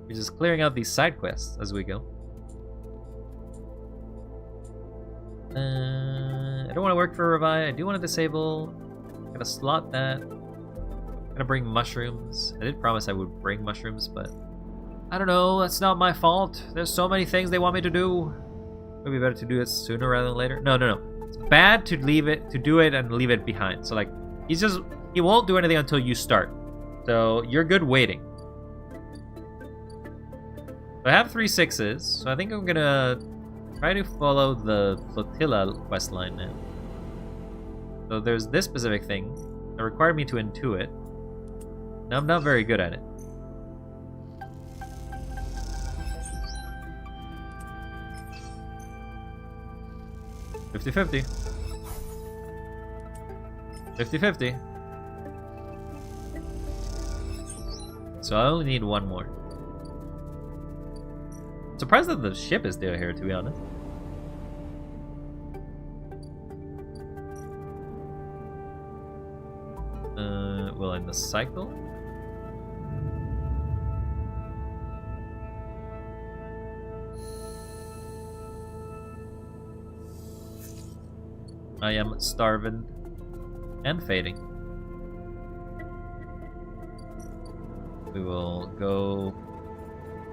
We're just clearing out these side quests as we go. I don't want to work for Revive. I do want to disable. I'm gonna slot that. I'm gonna bring mushrooms. I did promise I would bring mushrooms, but I don't know. That's not my fault. There's so many things they want me to do. Maybe better to do it sooner rather than later. No. It's bad to do it and leave it behind. So like, he won't do anything until you start. So you're good waiting. So I have 3 6s, so I think I'm gonna try to follow the flotilla questline now. So there's this specific thing that required me to intuit. Now I'm not very good at it. $50-50. 50-50. So I only need one more. Surprised that the ship is still here, to be honest. Well, in the cycle? I am starving and fading. We will go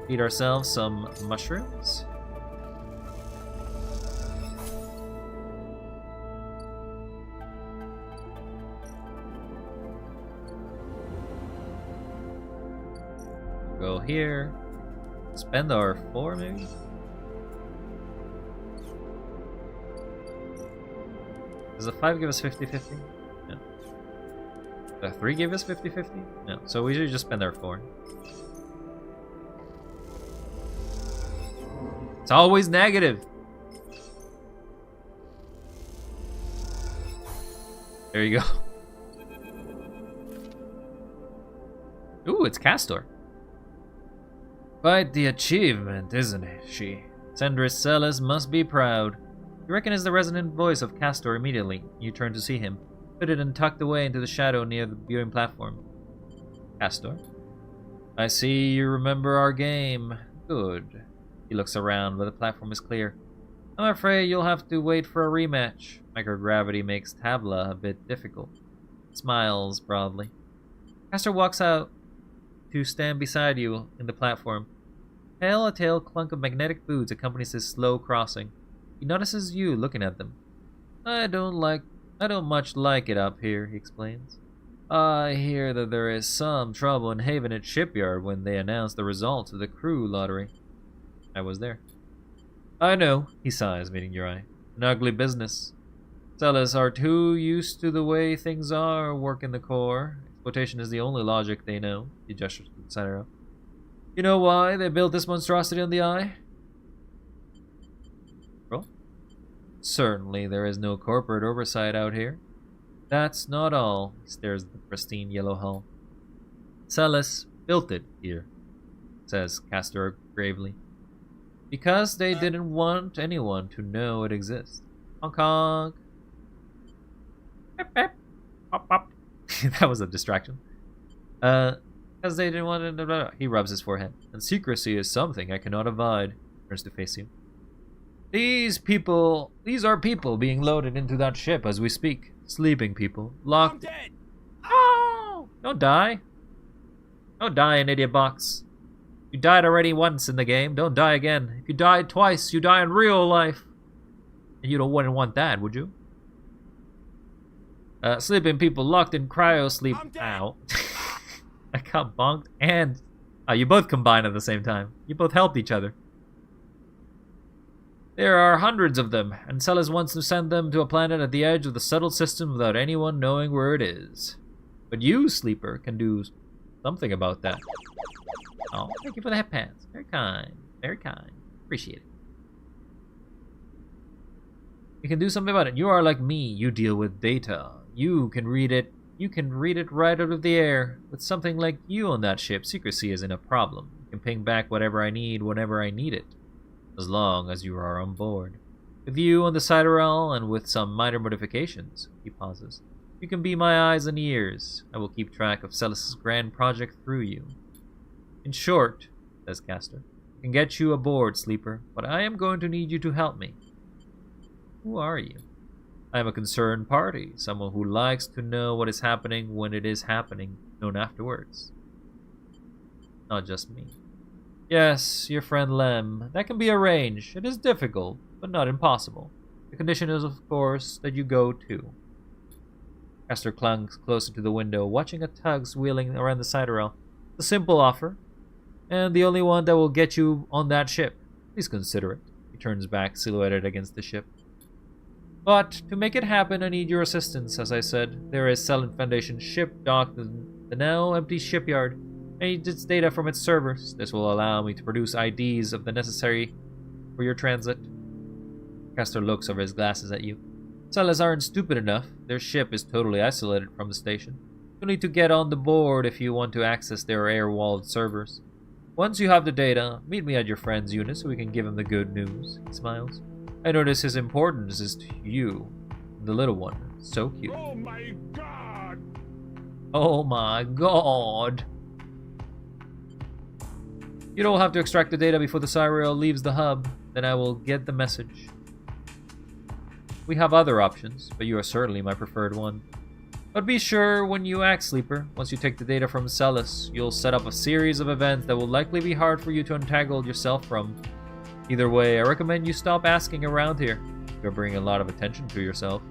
feed ourselves some mushrooms. Go here. Spend our 4 maybe? Does a 5 give us 50-50? No. Does a 3 give us 50-50? No. So we should just spend our 4. It's always negative. There you go. Ooh, it's Castor. Quite the achievement, isn't it, she? Sendris Celis must be proud. You recognize the resonant voice of Castor immediately. You turn to see him, hooded and tucked away into the shadow near the viewing platform. Castor? I see you remember our game. Good. He looks around, but the platform is clear. I'm afraid you'll have to wait for a rematch. Microgravity makes Tabla a bit difficult. Smiles broadly. Castor walks out to stand beside you in the platform. A tail clunk of magnetic boots accompanies his slow crossing. He notices you looking at them. I don't much like it up here, he explains. I hear that there is some trouble in Havenhead Shipyard when they announced the results of the crew lottery. I was there. I know, he sighs, meeting your eye. An ugly business. Sellers are too used to the way things are working the core. Exploitation is the only logic they know. He gestures to the center. You know why they built this monstrosity on the eye? Well, certainly there is no corporate oversight out here. That's not all. He stares at the pristine yellow hull. Celis built it here, says Castor gravely, because they didn't want anyone to know it exists. Honk honk. Beep, beep. Pop, pop. That was a distraction. Because they didn't want to. He rubs his forehead. And secrecy is something I cannot avoid. Turns to face you. These are people being loaded into that ship as we speak. Sleeping people. Locked. I'm dead. Oh! Don't die. Don't die, an idiot box. You died already once in the game. Don't die again. If you died twice, you die in real life. And you wouldn't want that, would you? Sleeping people locked in cryo sleep. Ow. I got bonked and... you both combined at the same time. You both helped each other. There are hundreds of them, and Celis wants to send them to a planet at the edge of the settled system without anyone knowing where it is. But you, Sleeper, can do something about that. Oh, thank you for the head pats. Very kind. Very kind. Appreciate it. You can do something about it. You are like me. You deal with data. You can read it. You can read it right out of the air. With something like you on that ship, secrecy isn't a problem. You can ping back whatever I need whenever I need it. As long as you are on board. With you on the Siderel and with some minor modifications, he pauses. You can be my eyes and ears. I will keep track of Celis' grand project through you. In short, says Castor, I can get you aboard, Sleeper, but I am going to need you to help me. Who are you? I am a concerned party, someone who likes to know what is happening when it is happening, known afterwards. Not just me. Yes, your friend Lem. That can be arranged. It is difficult, but not impossible. The condition is, of course, that you go too. Castor clunks closer to the window, watching a tugs wheeling around the Siderel. A simple offer, and the only one that will get you on that ship. Please consider it. He turns back, silhouetted against the ship. But to make it happen, I need your assistance. As I said, there is Selent Foundation ship docked in the now empty shipyard. I need its data from its servers. This will allow me to produce IDs of the necessary for your transit. Castor looks over his glasses at you. Celis aren't stupid enough. Their ship is totally isolated from the station. You'll need to get on the board if you want to access their air-walled servers. Once you have the data, meet me at your friend's unit so we can give him the good news. He smiles. I notice his importance is to you, the little one. So cute. Oh my god! Oh my god! You don't have to extract the data before the Siderel leaves the hub. Then I will get the message. We have other options, but you are certainly my preferred one. But be sure when you act, Sleeper, once you take the data from Celis, you'll set up a series of events that will likely be hard for you to untangle yourself from. Either way, I recommend you stop asking around here. You're bringing a lot of attention to yourself.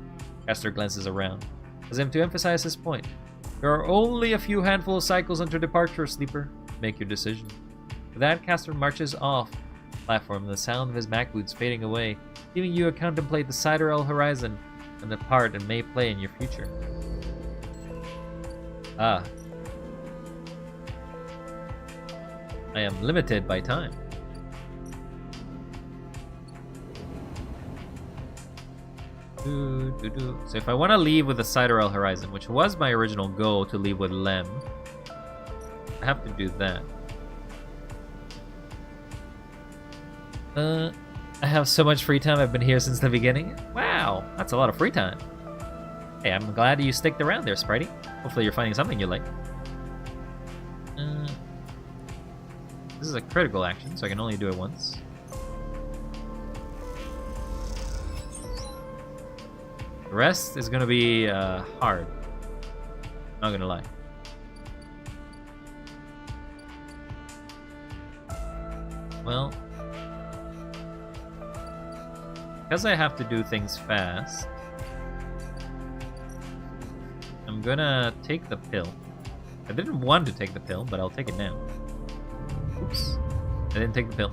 Castor glances around, as if to emphasize his point. There are only a few handful of cycles until departure, Sleeper. Make your decision. With that, Castor marches off the platform, the sound of his back boots fading away, leaving you to contemplate the Siderel horizon and the part it may play in your future. Ah. I am limited by time. So if I want to leave with the Siderel horizon, which was my original goal to leave with Lem, I have to do that. I have so much free time. I've been here since the beginning. Wow, that's a lot of free time. Hey, I'm glad you sticked around there, Spritey. Hopefully you're finding something you like. This is a critical action, so I can only do it once. The rest is going to be hard. Not going to lie. Well, because I have to do things fast, I'm gonna take the pill. I didn't want to take the pill, but I'll take it now. Oops. I didn't take the pill.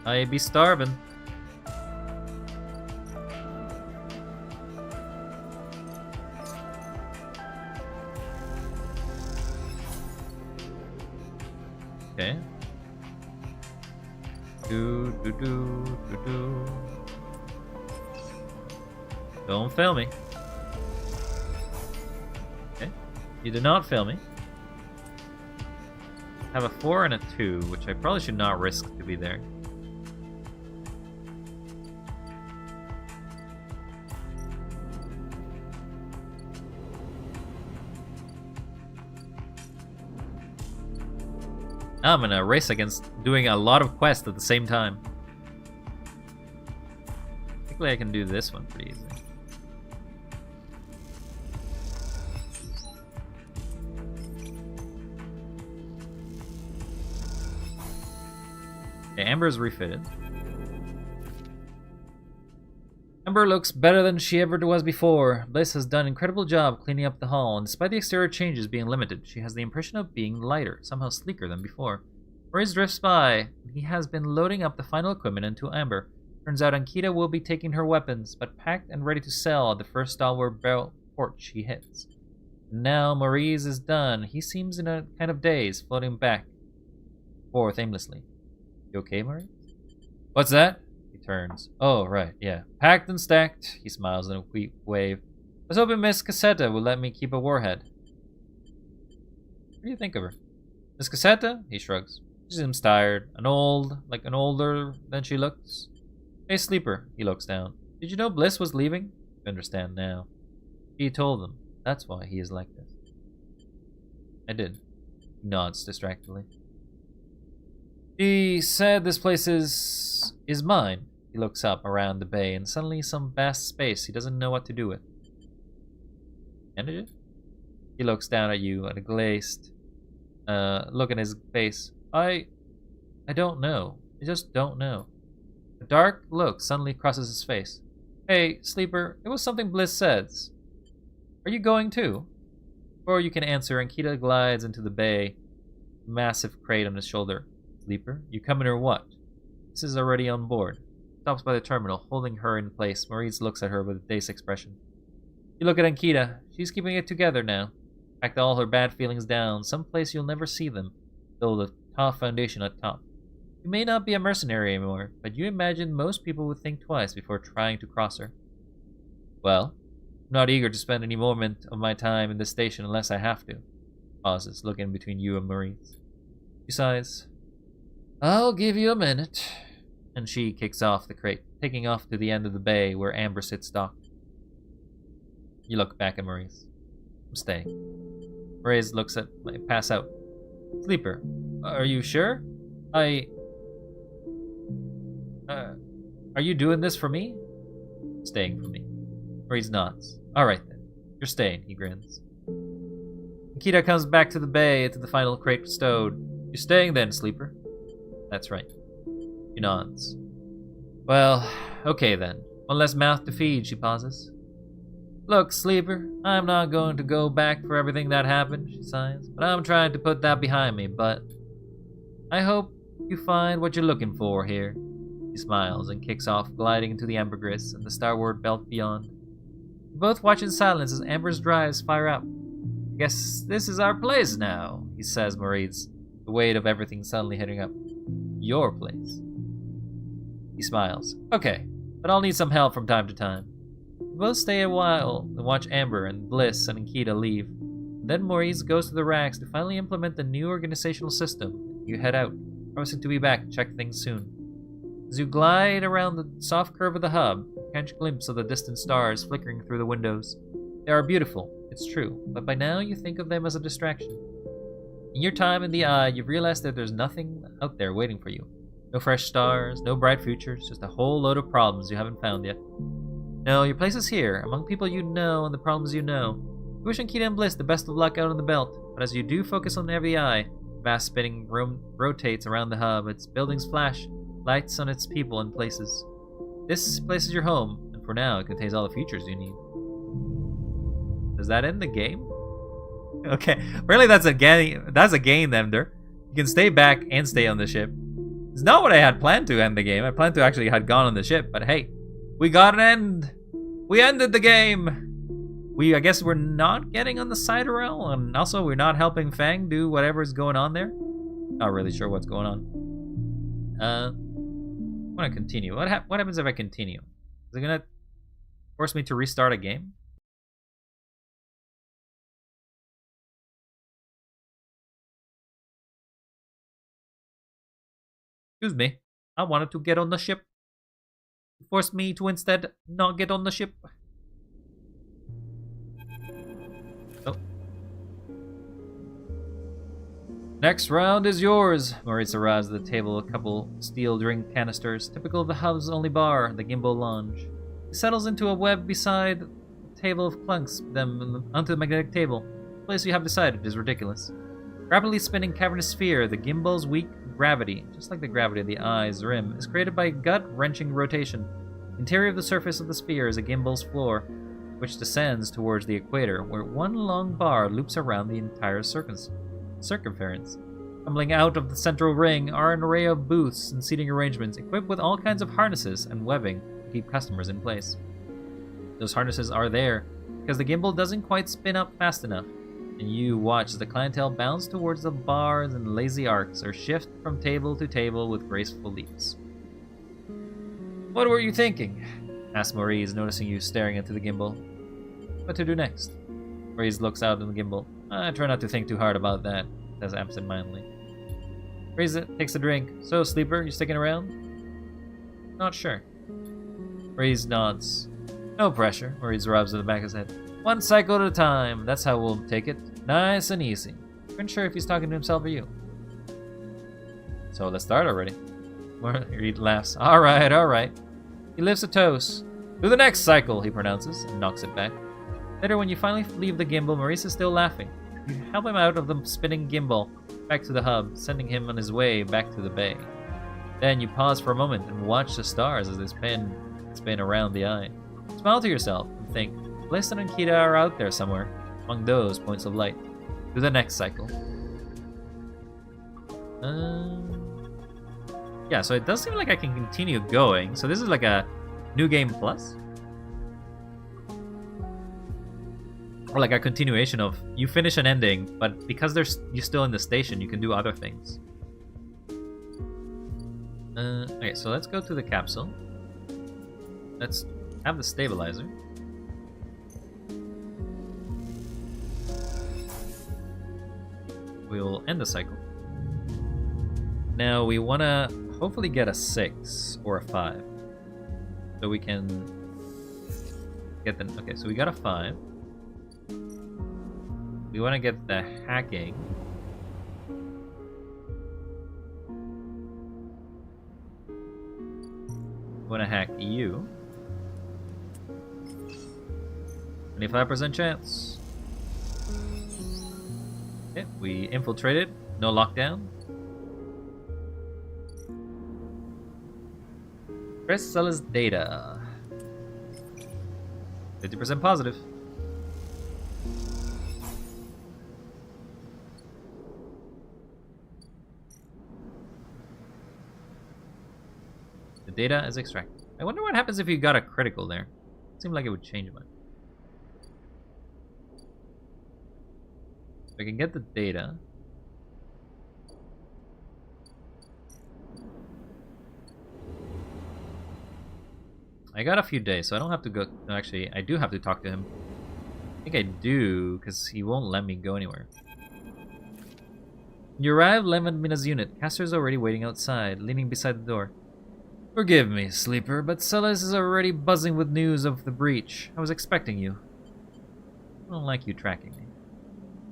I be starving. Okay. Do, do, do, do, do. Don't fail me. Okay. You did not fail me. I have a 4 and a 2, which I probably should not risk to be there. Now I'm in a race against doing a lot of quests at the same time. Hopefully I can do this one pretty easily. Okay, Amber is refitted. Amber looks better than she ever was before. Bliss has done an incredible job cleaning up the hall, and despite the exterior changes being limited, she has the impression of being lighter, somehow sleeker than before. Maurice drifts by. He has been loading up the final equipment into Amber. Turns out Ankita will be taking her weapons, but packed and ready to sell at the first stalwart bell porch he hits. And now Maurice is done. He seems in a kind of daze, floating back forth aimlessly. You okay, Maurice? What's that? Turns. Oh, right, yeah. Packed and stacked. He smiles in a weak wave. I was hoping Miss Cassetta would let me keep a warhead. What do you think of her? Miss Cassetta? He shrugs. She seems tired. Older than she looks. Hey, Sleeper. He looks down. Did you know Bliss was leaving? I understand now. He told them. That's why he is like this. I did. He nods distractedly. He said this place is mine. He looks up around the bay, and suddenly some vast space he doesn't know what to do with. Ended it? He looks down at you at a glazed look in his face. I don't know. I just don't know. A dark look suddenly crosses his face. Hey, Sleeper, it was something Bliss says. Are you going too? Before you can answer, Ankita glides into the bay, massive crate on his shoulder. Sleeper, you coming or what? This is already on board. Stops by the terminal, holding her in place. Maurice looks at her with a dazed expression. You look at Ankita. She's keeping it together now. Packed all her bad feelings down, someplace you'll never see them. Build a tough foundation at top. You may not be a mercenary anymore, but you imagine most people would think twice before trying to cross her. Well, I'm not eager to spend any moment of my time in this station unless I have to. Pauses, looking between you and Maurice. She sighs. I'll give you a minute. And she kicks off the crate, taking off to the end of the bay where Amber sits docked. You look back at Maurice. I'm staying. Maurice looks at pass out. Sleeper, are you sure? Are you doing this for me? Staying for me. Maurice nods. Alright then. You're staying, he grins. Nikita comes back to the bay to the final crate stowed. You're staying then, Sleeper? That's right. She nods. Well, okay then. One less mouth to feed, she pauses. Look, Sleeper, I'm not going to go back for everything that happened, she sighs, but I'm trying to put that behind me, but I hope you find what you're looking for here. She smiles and kicks off, gliding into the ambergris and the starward belt beyond. We both watch in silence as Amber's drives fire up. Guess this is our place now, he says, Maurice, the weight of everything suddenly hitting up. Your place. He smiles. Okay, but I'll need some help from time to time. We both stay a while and watch Amber and Bliss and Ankita leave. Then Maurice goes to the racks to finally implement the new organizational system. You head out, promising to be back to check things soon. As you glide around the soft curve of the hub, you catch a glimpse of the distant stars flickering through the windows. They are beautiful, it's true, but by now you think of them as a distraction. In your time in the Eye, you've realized that there's nothing out there waiting for you. No fresh stars, no bright futures, just a whole load of problems you haven't found yet. No, your place is here, among people you know and the problems you know. You wish Ankita and Bliss the best of luck out on the belt, but as you do focus on every eye, the vast spinning room rotates around the hub, its buildings flash, lights on its people and places. This place is your home, and for now it contains all the features you need. Does that end the game? Okay, really that's a game ender. You can stay back and stay on the ship. It's not what I had planned to end the game. I planned to actually had gone on the ship, but hey, we got an end. We ended the game. I guess we're not getting on the Siderel, and also we're not helping Fang do whatever's going on there. Not really sure what's going on. I want to continue. What happens if I continue? Is it gonna force me to restart a game? Excuse me. I wanted to get on the ship. You forced me to instead not get on the ship. Oh. Next round is yours. Maurice arrives at the table, a couple steel drink canisters, typical of the hub's only bar, the gimbal lounge. He settles into a web beside the table of clunks them onto the magnetic table. The place you have decided is ridiculous. Rapidly spinning cavernous sphere, the gimbal's weak gravity, just like the gravity of the eye's rim, is created by gut-wrenching rotation. Interior of the surface of the sphere is a gimbal's floor, which descends towards the equator, where one long bar loops around the entire circumference. Tumbling out of the central ring are an array of booths and seating arrangements equipped with all kinds of harnesses and webbing to keep customers in place. Those harnesses are there because the gimbal doesn't quite spin up fast enough, and you watch as the clientele bounce towards the bars and lazy arcs or shift from table to table with graceful leaps. "What were you thinking?" asked Maurice, noticing you staring into the gimbal. "What to do next?" Maurice looks out in the gimbal. "I try not to think too hard about that," says absent-mindedly. Maurice takes a drink. "So, Sleeper, you sticking around?" "Not sure." Maurice nods. "No pressure," Maurice rubs in the back of his head. "One cycle at a time, that's how we'll take it. Nice and easy." Unsure if he's talking to himself or you. "So let's start already." Reed laughs. All right. He lifts a toast. "To the next cycle," he pronounces, and knocks it back. Later, when you finally leave the gimbal, Maurice is still laughing. You help him out of the spinning gimbal, back to the hub, sending him on his way back to the bay. Then you pause for a moment and watch the stars as they spin around the eye. Smile to yourself and think, Bliss and Ankita are out there somewhere, among those points of light. To the next cycle. Yeah, so it does seem like I can continue going. So this is like a new game plus? Or like a continuation of, you finish an ending, but because you're still in the station, you can do other things. Okay, so let's go to the capsule. Let's have the stabilizer. We'll end the cycle. Now we want to hopefully get a 6 or a 5. So we can get the... Okay, so we got a 5. We want to get the hacking. We want to hack you. 25% chance. Okay, we infiltrated. No lockdown. Press Cella's data. 50% positive. The data is extracted. I wonder what happens if you got a critical there. Seemed like it would change much. I can get the data. I got a few days, so I don't have to go. No, actually, I do have to talk to him. I think I do, because he won't let me go anywhere. You arrive, Lem and Mina's unit. Castor's already waiting outside, leaning beside the door. Forgive me, Sleeper, but Celis is already buzzing with news of the breach. I was expecting you. I don't like you tracking me.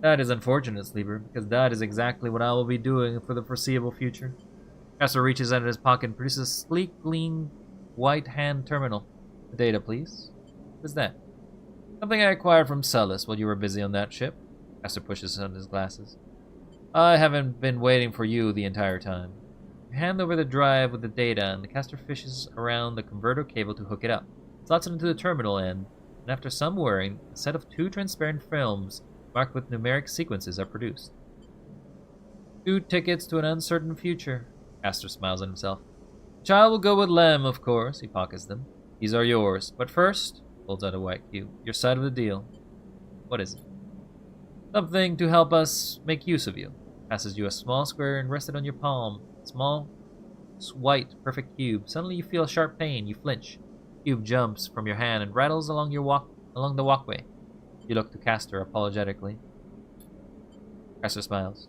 That is unfortunate, Sleeper, because that is exactly what I will be doing for the foreseeable future. Castor reaches out of his pocket and produces a sleek, lean, white hand terminal. The data, please. What is that? Something I acquired from Celis while you were busy on that ship. Castor pushes on his glasses. I haven't been waiting for you the entire time. You hand over the drive with the data, and the Castor fishes around the converter cable to hook it up. Slots it into the terminal end, and after some whirring, a set of 2 transparent films marked with numeric sequences are produced. 2 tickets to an uncertain future. Castor smiles at himself. The child will go with Lem, of course. He pockets them. These are yours. But first, holds out a white cube. Your side of the deal. What is it? Something to help us make use of you. Passes you a small square and rests it on your palm. Small white, perfect cube. Suddenly you feel a sharp pain. You flinch. Cube jumps from your hand and rattles along the walkway. You look to Castor apologetically. Castor smiles.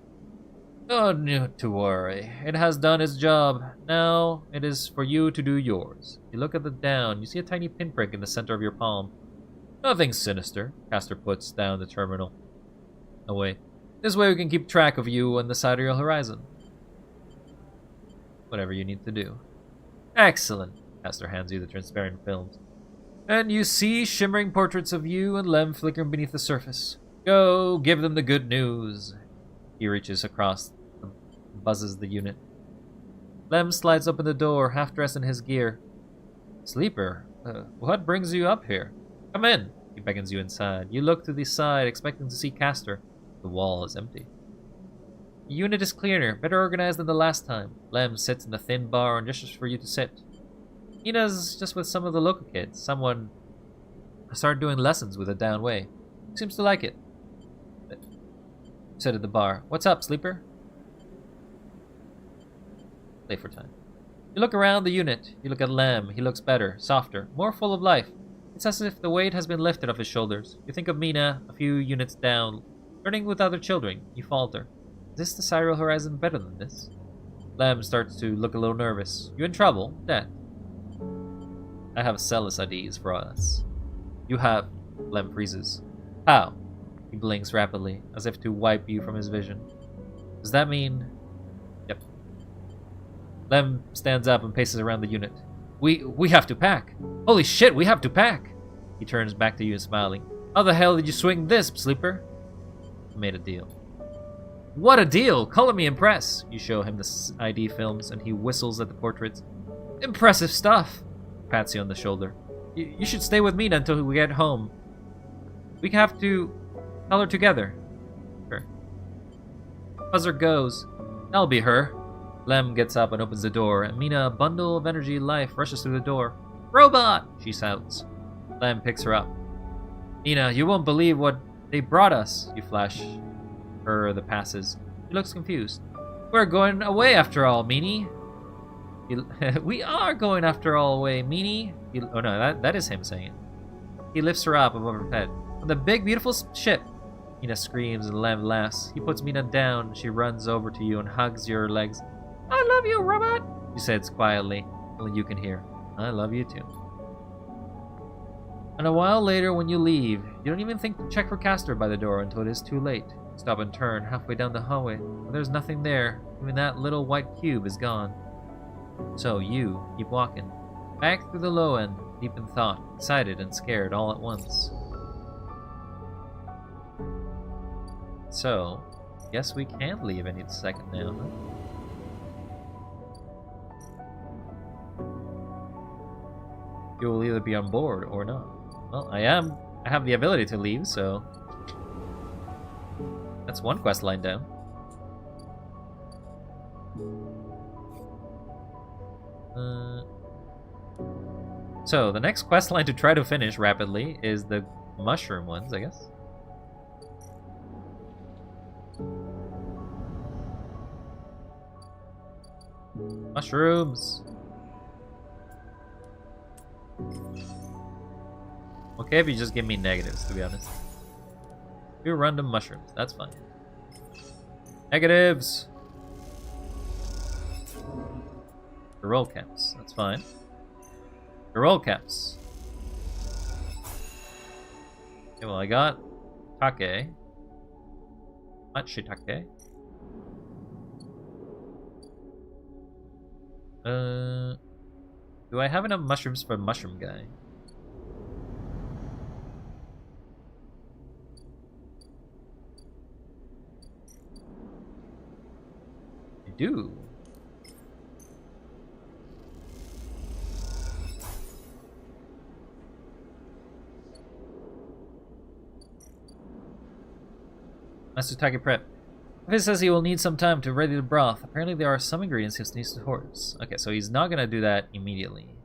No need to worry. It has done its job. Now it is for you to do yours. You look at the down. You see a tiny pinprick in the center of your palm. Nothing sinister. Castor puts down the terminal. Away. This way we can keep track of you on the side of your horizon. Whatever you need to do. Excellent. Castor hands you the transparent films. And you see shimmering portraits of you and Lem flickering beneath the surface. Go, give them the good news. He reaches across and buzzes the unit. Lem slides open the door, half dressed in his gear. Sleeper, what brings you up here? Come in. He beckons you inside. You look to the side, expecting to see Castor. The wall is empty. The unit is cleaner, better organized than the last time. Lem sits in the thin bar and gestures for you to sit. Nina's just with some of the local kids. Someone started doing lessons with a down way. Seems to like it. Sit at the bar. What's up, sleeper? Late for time. You look around the unit. You look at Lem. He looks better, softer, more full of life. It's as if the weight has been lifted off his shoulders. You think of Mina, a few units down, learning with other children. You falter. Is this the Cyril Horizon better than this? Lem starts to look a little nervous. You in trouble? Death. I have Celis IDs for us. You have. Lem freezes. How? He blinks rapidly, as if to wipe you from his vision. Does that mean... Yep. Lem stands up and paces around the unit. We have to pack. Holy shit, we have to pack. He turns back to you smiling. How the hell did you swing this, sleeper? We made a deal. What a deal! Color me impressed. You show him the ID films and he whistles at the portraits. Impressive stuff. Pats you on the shoulder. You should stay with me until we get home. We have to color together. Sure. Buzzer goes. That'll be her. Lem gets up and opens the door, and Mina, a bundle of energy life, rushes through the door. Robot! She shouts. Lem picks her up. Mina, you won't believe what they brought us. You flash her the passes. She looks confused. We're going away after all, Meanie. We are going after all away, Meanie. Oh no, that is him saying it. He lifts her up above her head. On the big, beautiful ship. Mina screams and Lem laughs. He puts Mina down. She runs over to you and hugs your legs. I love you, robot. She says quietly. Only you can hear. I love you too. And a while later, when you leave, you don't even think to check for Castor by the door until it is too late. Stop and turn halfway down the hallway. But there's nothing there. Even that little white cube is gone. So you keep walking. Back through the low end, deep in thought, excited and scared all at once. So, guess we can't leave any second now, huh? You will either be on board or not. Well, I have the ability to leave, so... That's one quest line down. So, the next quest line to try to finish rapidly is the mushroom ones, I guess. Mushrooms! Okay, if you just give me negatives, to be honest. Do random mushrooms, that's fine. Negatives! The roll caps, that's fine. The roll caps. Okay, well I got take. Not shiitake. Do I have enough mushrooms for mushroom guy? I do. Master Take prep. It says he will need some time to ready the broth. Apparently there are some ingredients he needs to horse. Okay, so he's not gonna do that immediately.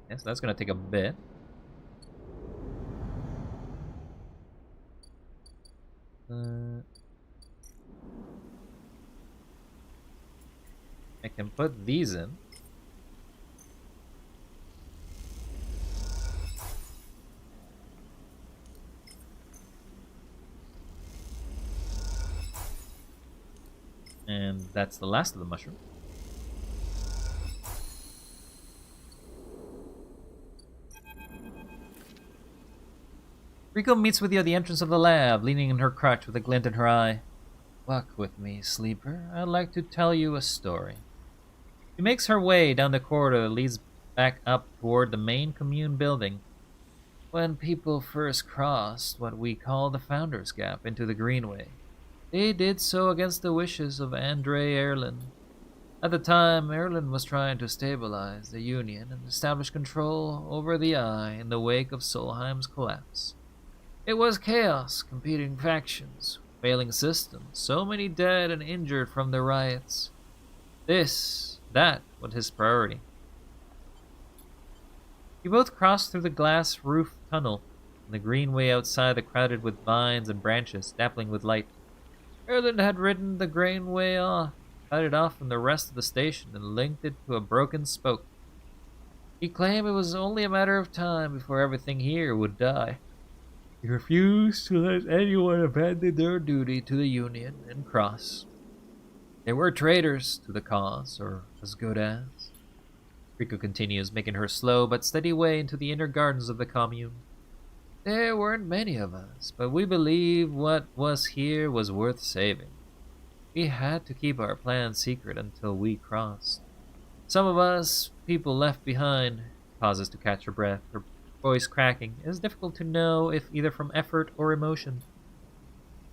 Okay, so that's gonna take a bit. I can put these in. And that's the last of the mushroom. Rico meets with you at the entrance of the lab, leaning in her crutch with a glint in her eye. Walk with me, sleeper. I'd like to tell you a story. She makes her way down the corridor that leads back up toward the main commune building. When people first crossed what we call the Founders Gap into the Greenway, they did so against the wishes of Andre Erlin. At the time, Erlin was trying to stabilize the Union and establish control over the Eye in the wake of Solheim's collapse. It was chaos, competing factions, failing systems, so many dead and injured from the riots. That was his priority. You both crossed through the glass roof tunnel, and the greenway outside crowded with vines and branches, dappling with light. Erland had ridden the greenway off, cut it off from the rest of the station, and linked it to a broken spoke. He claimed it was only a matter of time before everything here would die. He refused to let anyone abandon their duty to the Union and cross. They were traitors to the cause, or as good as. Rico continues, making her slow but steady way into the inner gardens of the commune. There weren't many of us, but we believed what was here was worth saving. We had to keep our plan secret until we crossed. Some of us, people left behind, pauses to catch her breath, her voice cracking. It is difficult to know if either from effort or emotion.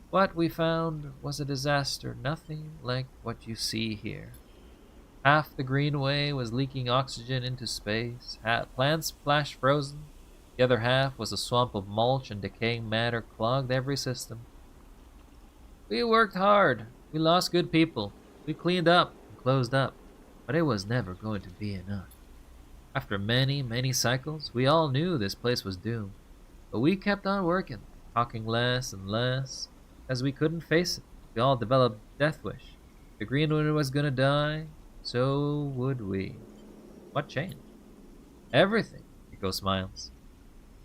What we found was a disaster, nothing like what you see here. Half the greenway was leaking oxygen into space, plants flash frozen. The other half was a swamp of mulch and decaying matter clogged every system. We worked hard. We lost good people. We cleaned up and closed up, but it was never going to be enough. After many, many cycles, we all knew this place was doomed, but we kept on working, talking less and less, as we couldn't face it. We all developed death wish. The greenway was gonna die, so would we. What changed? Everything, Rico smiles.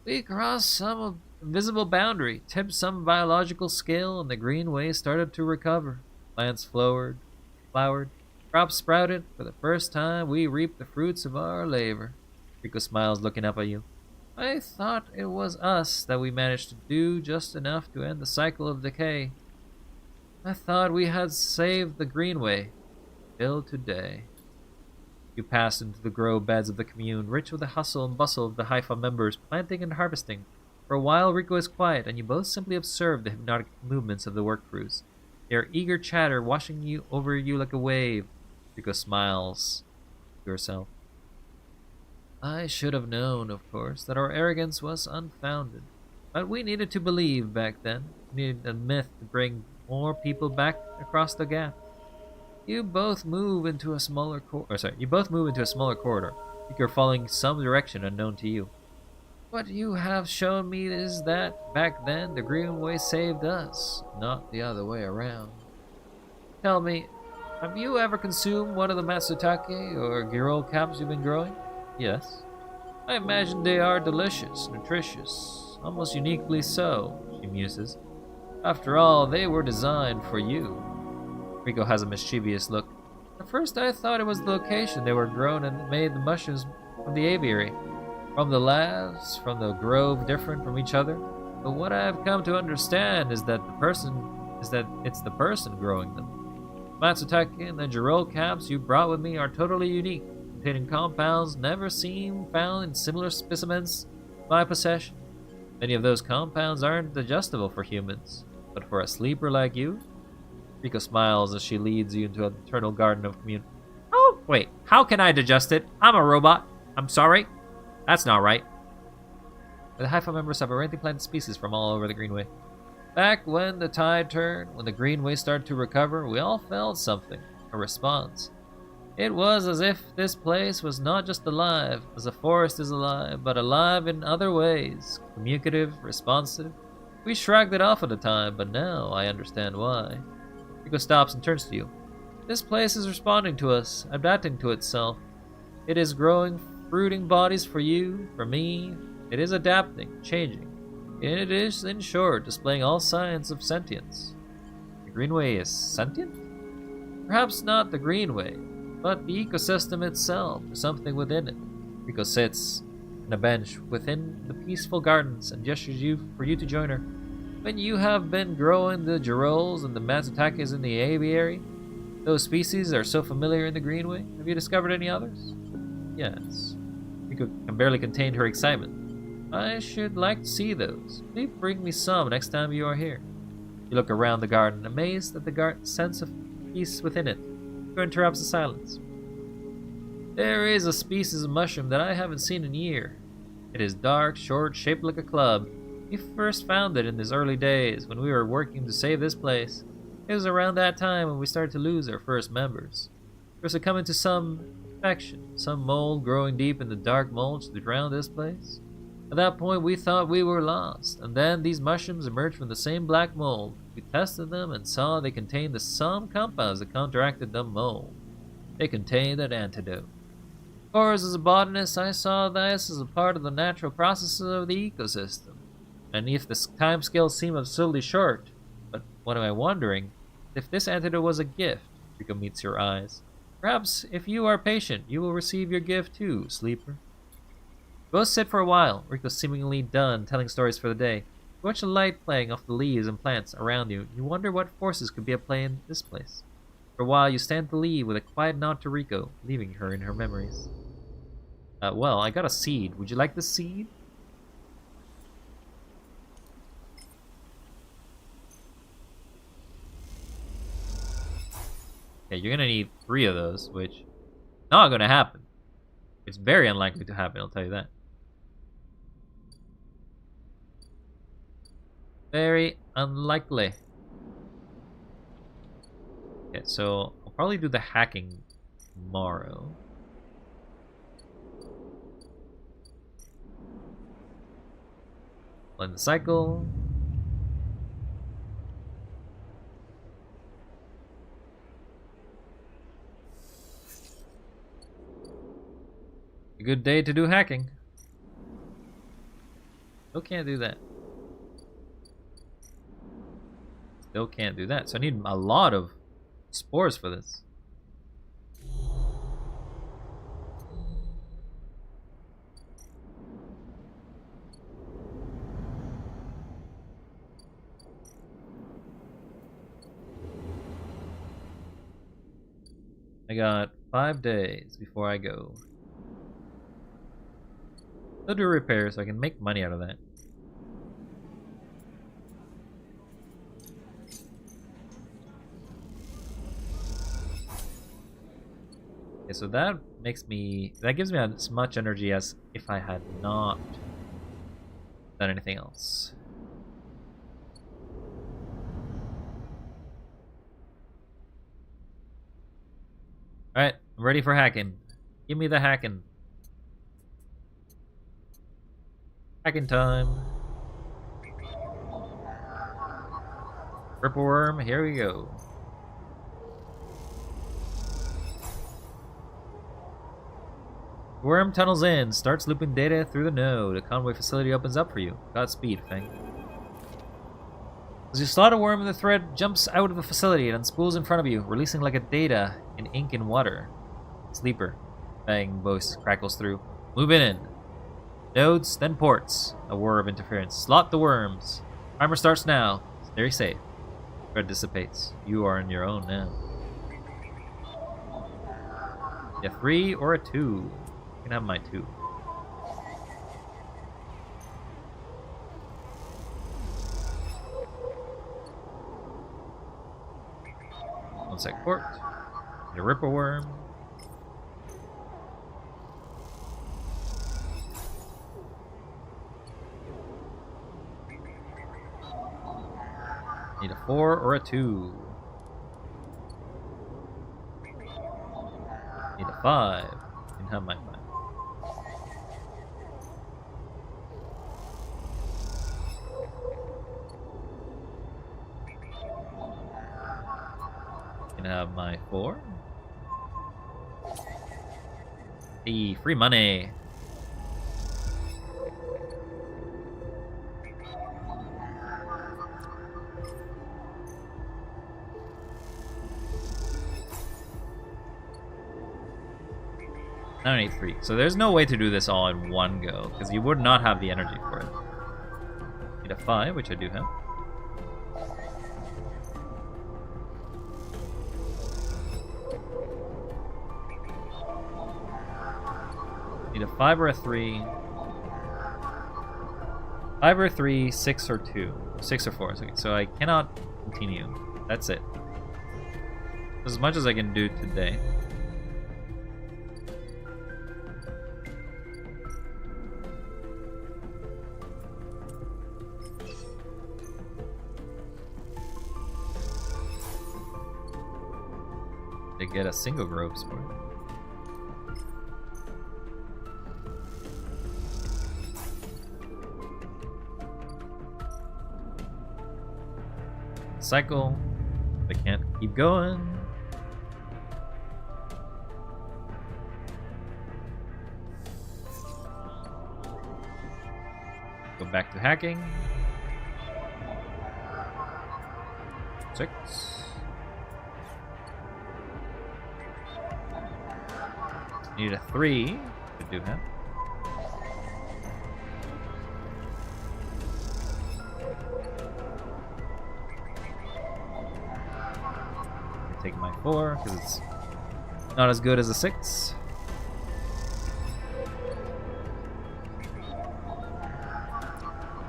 We crossed some invisible boundary, tipped some biological scale, and the greenway started to recover. Plants flowered, crops sprouted. For the first time, we reaped the fruits of our labor. Rico smiles, looking up at you. I thought it was us that we managed to do just enough to end the cycle of decay. I thought we had saved the greenway. Till today. You passed into the grow beds of the commune, rich with the hustle and bustle of the Haifa members, planting and harvesting. For a while, Rico is quiet, and you both simply observe the hypnotic movements of the work crews. Their eager chatter washing over you like a wave. Rico smiles to herself. I should have known, of course, that our arrogance was unfounded. But we needed to believe back then. We needed a myth to bring more people back across the gap. You both move into a smaller corridor. You're following some direction unknown to you. What you have shown me is that back then the greenway saved us, not the other way around. Tell me, have you ever consumed one of the matsutake or girol caps you've been growing? Yes. I imagine they are delicious, nutritious, almost uniquely so, she muses. After all, they were designed for you. Rico has a mischievous look. At first I thought it was the location they were grown and made the mushrooms from the aviary. From the labs, from the grove different from each other. But what I have come to understand is that it's the person growing them. Matsutake and the girol caps you brought with me are totally unique, containing compounds never seen found in similar specimens in my possession. Many of those compounds aren't digestible for humans, but for a sleeper like you. Rico smiles as she leads you into an eternal garden of commune. Oh, wait, how can I digest it? I'm a robot. I'm sorry. That's not right. The Haifa members have a plant species from all over the greenway. Back when the tide turned, when the greenway started to recover, we all felt something, a response. It was as if this place was not just alive, as a forest is alive, but alive in other ways, communicative, responsive. We shrugged it off at the time, but now I understand why. Rico stops and turns to you. This place is responding to us, adapting to itself. It is growing, fruiting bodies for you, for me. It is adapting, changing. And it is, in short, displaying all signs of sentience. The greenway is sentient? Perhaps not the Greenway, but the ecosystem itself, or something within it. Rico sits on a bench within the peaceful gardens and gestures for you to join her. When you have been growing the girolles and the matsutakes in the aviary, those species are so familiar in the Greenway. Have you discovered any others? Yes. Rico can barely contain her excitement. I should like to see those. Please bring me some next time you are here. You look around the garden, amazed at the garden's sense of peace within it. Rico interrupts the silence. There is a species of mushroom that I haven't seen in a year. It is dark, short, shaped like a club. We first found it in these early days when we were working to save this place. It was around that time when we started to lose our first members. We were succumbing to some infection, some mold growing deep in the dark mulch that drowned this place. At that point we thought we were lost, and then these mushrooms emerged from the same black mold. We tested them and saw they contained some compounds that counteracted the mold. They contained an antidote. Of course, as a botanist, I saw this as a part of the natural processes of the ecosystem. And if the timescales seem absurdly short, but what am I wondering? If this antidote was a gift, Rico meets your eyes. Perhaps, if you are patient, you will receive your gift too, sleeper. Both sit for a while, Rico seemingly done telling stories for the day. You watch the light playing off the leaves and plants around you. You wonder what forces could be at play in this place. For a while, you stand to leave with a quiet nod to Rico, leaving her in her memories. Well, I got a seed. Would you like the seed? Okay, you're gonna need 3 of those, which not gonna happen. It's very unlikely to happen, I'll tell you that. Very unlikely. Okay, so I'll probably do the hacking tomorrow. Blend the cycle. A good day to do hacking. Still can't do that. Still can't do that. So I need a lot of spores for this. I got 5 days before I go. I'll do repairs so I can make money out of that. Okay, so that gives me as much energy as if I had not done anything else. Alright, I'm ready for hacking. Give me the hacking. Hacking time. Purple worm, here we go. Worm tunnels in, starts looping data through the node. A convoy facility opens up for you. Godspeed, Fang. As you slot a worm, the thread jumps out of the facility and unspools in front of you, releasing like a data in ink and water. Sleeper. Fang voice crackles through. Moving in. Nodes, then ports. A whir of interference. Slot the worms. Timer starts now. Very safe. Thread dissipates. You are on your own now. A 3 or a 2. You can have my 2. One sec port. Need a ripper worm. Need a 4 or a 2. Need a 5. You can have my 5. You can have my 4. Hey, free money. 983. So there's no way to do this all in one go, because you would not have the energy for it. Need a 5, which I do have. Need a 5 or a 3. 5 or 3, 6 or 2. 6 or 4. Okay, so I cannot continue. That's it. As much as I can do today. To get a single grove sport. Cycle. I can't keep going. Go back to hacking. 6. Need a 3 to do that. Take my 4 because it's not as good as a 6.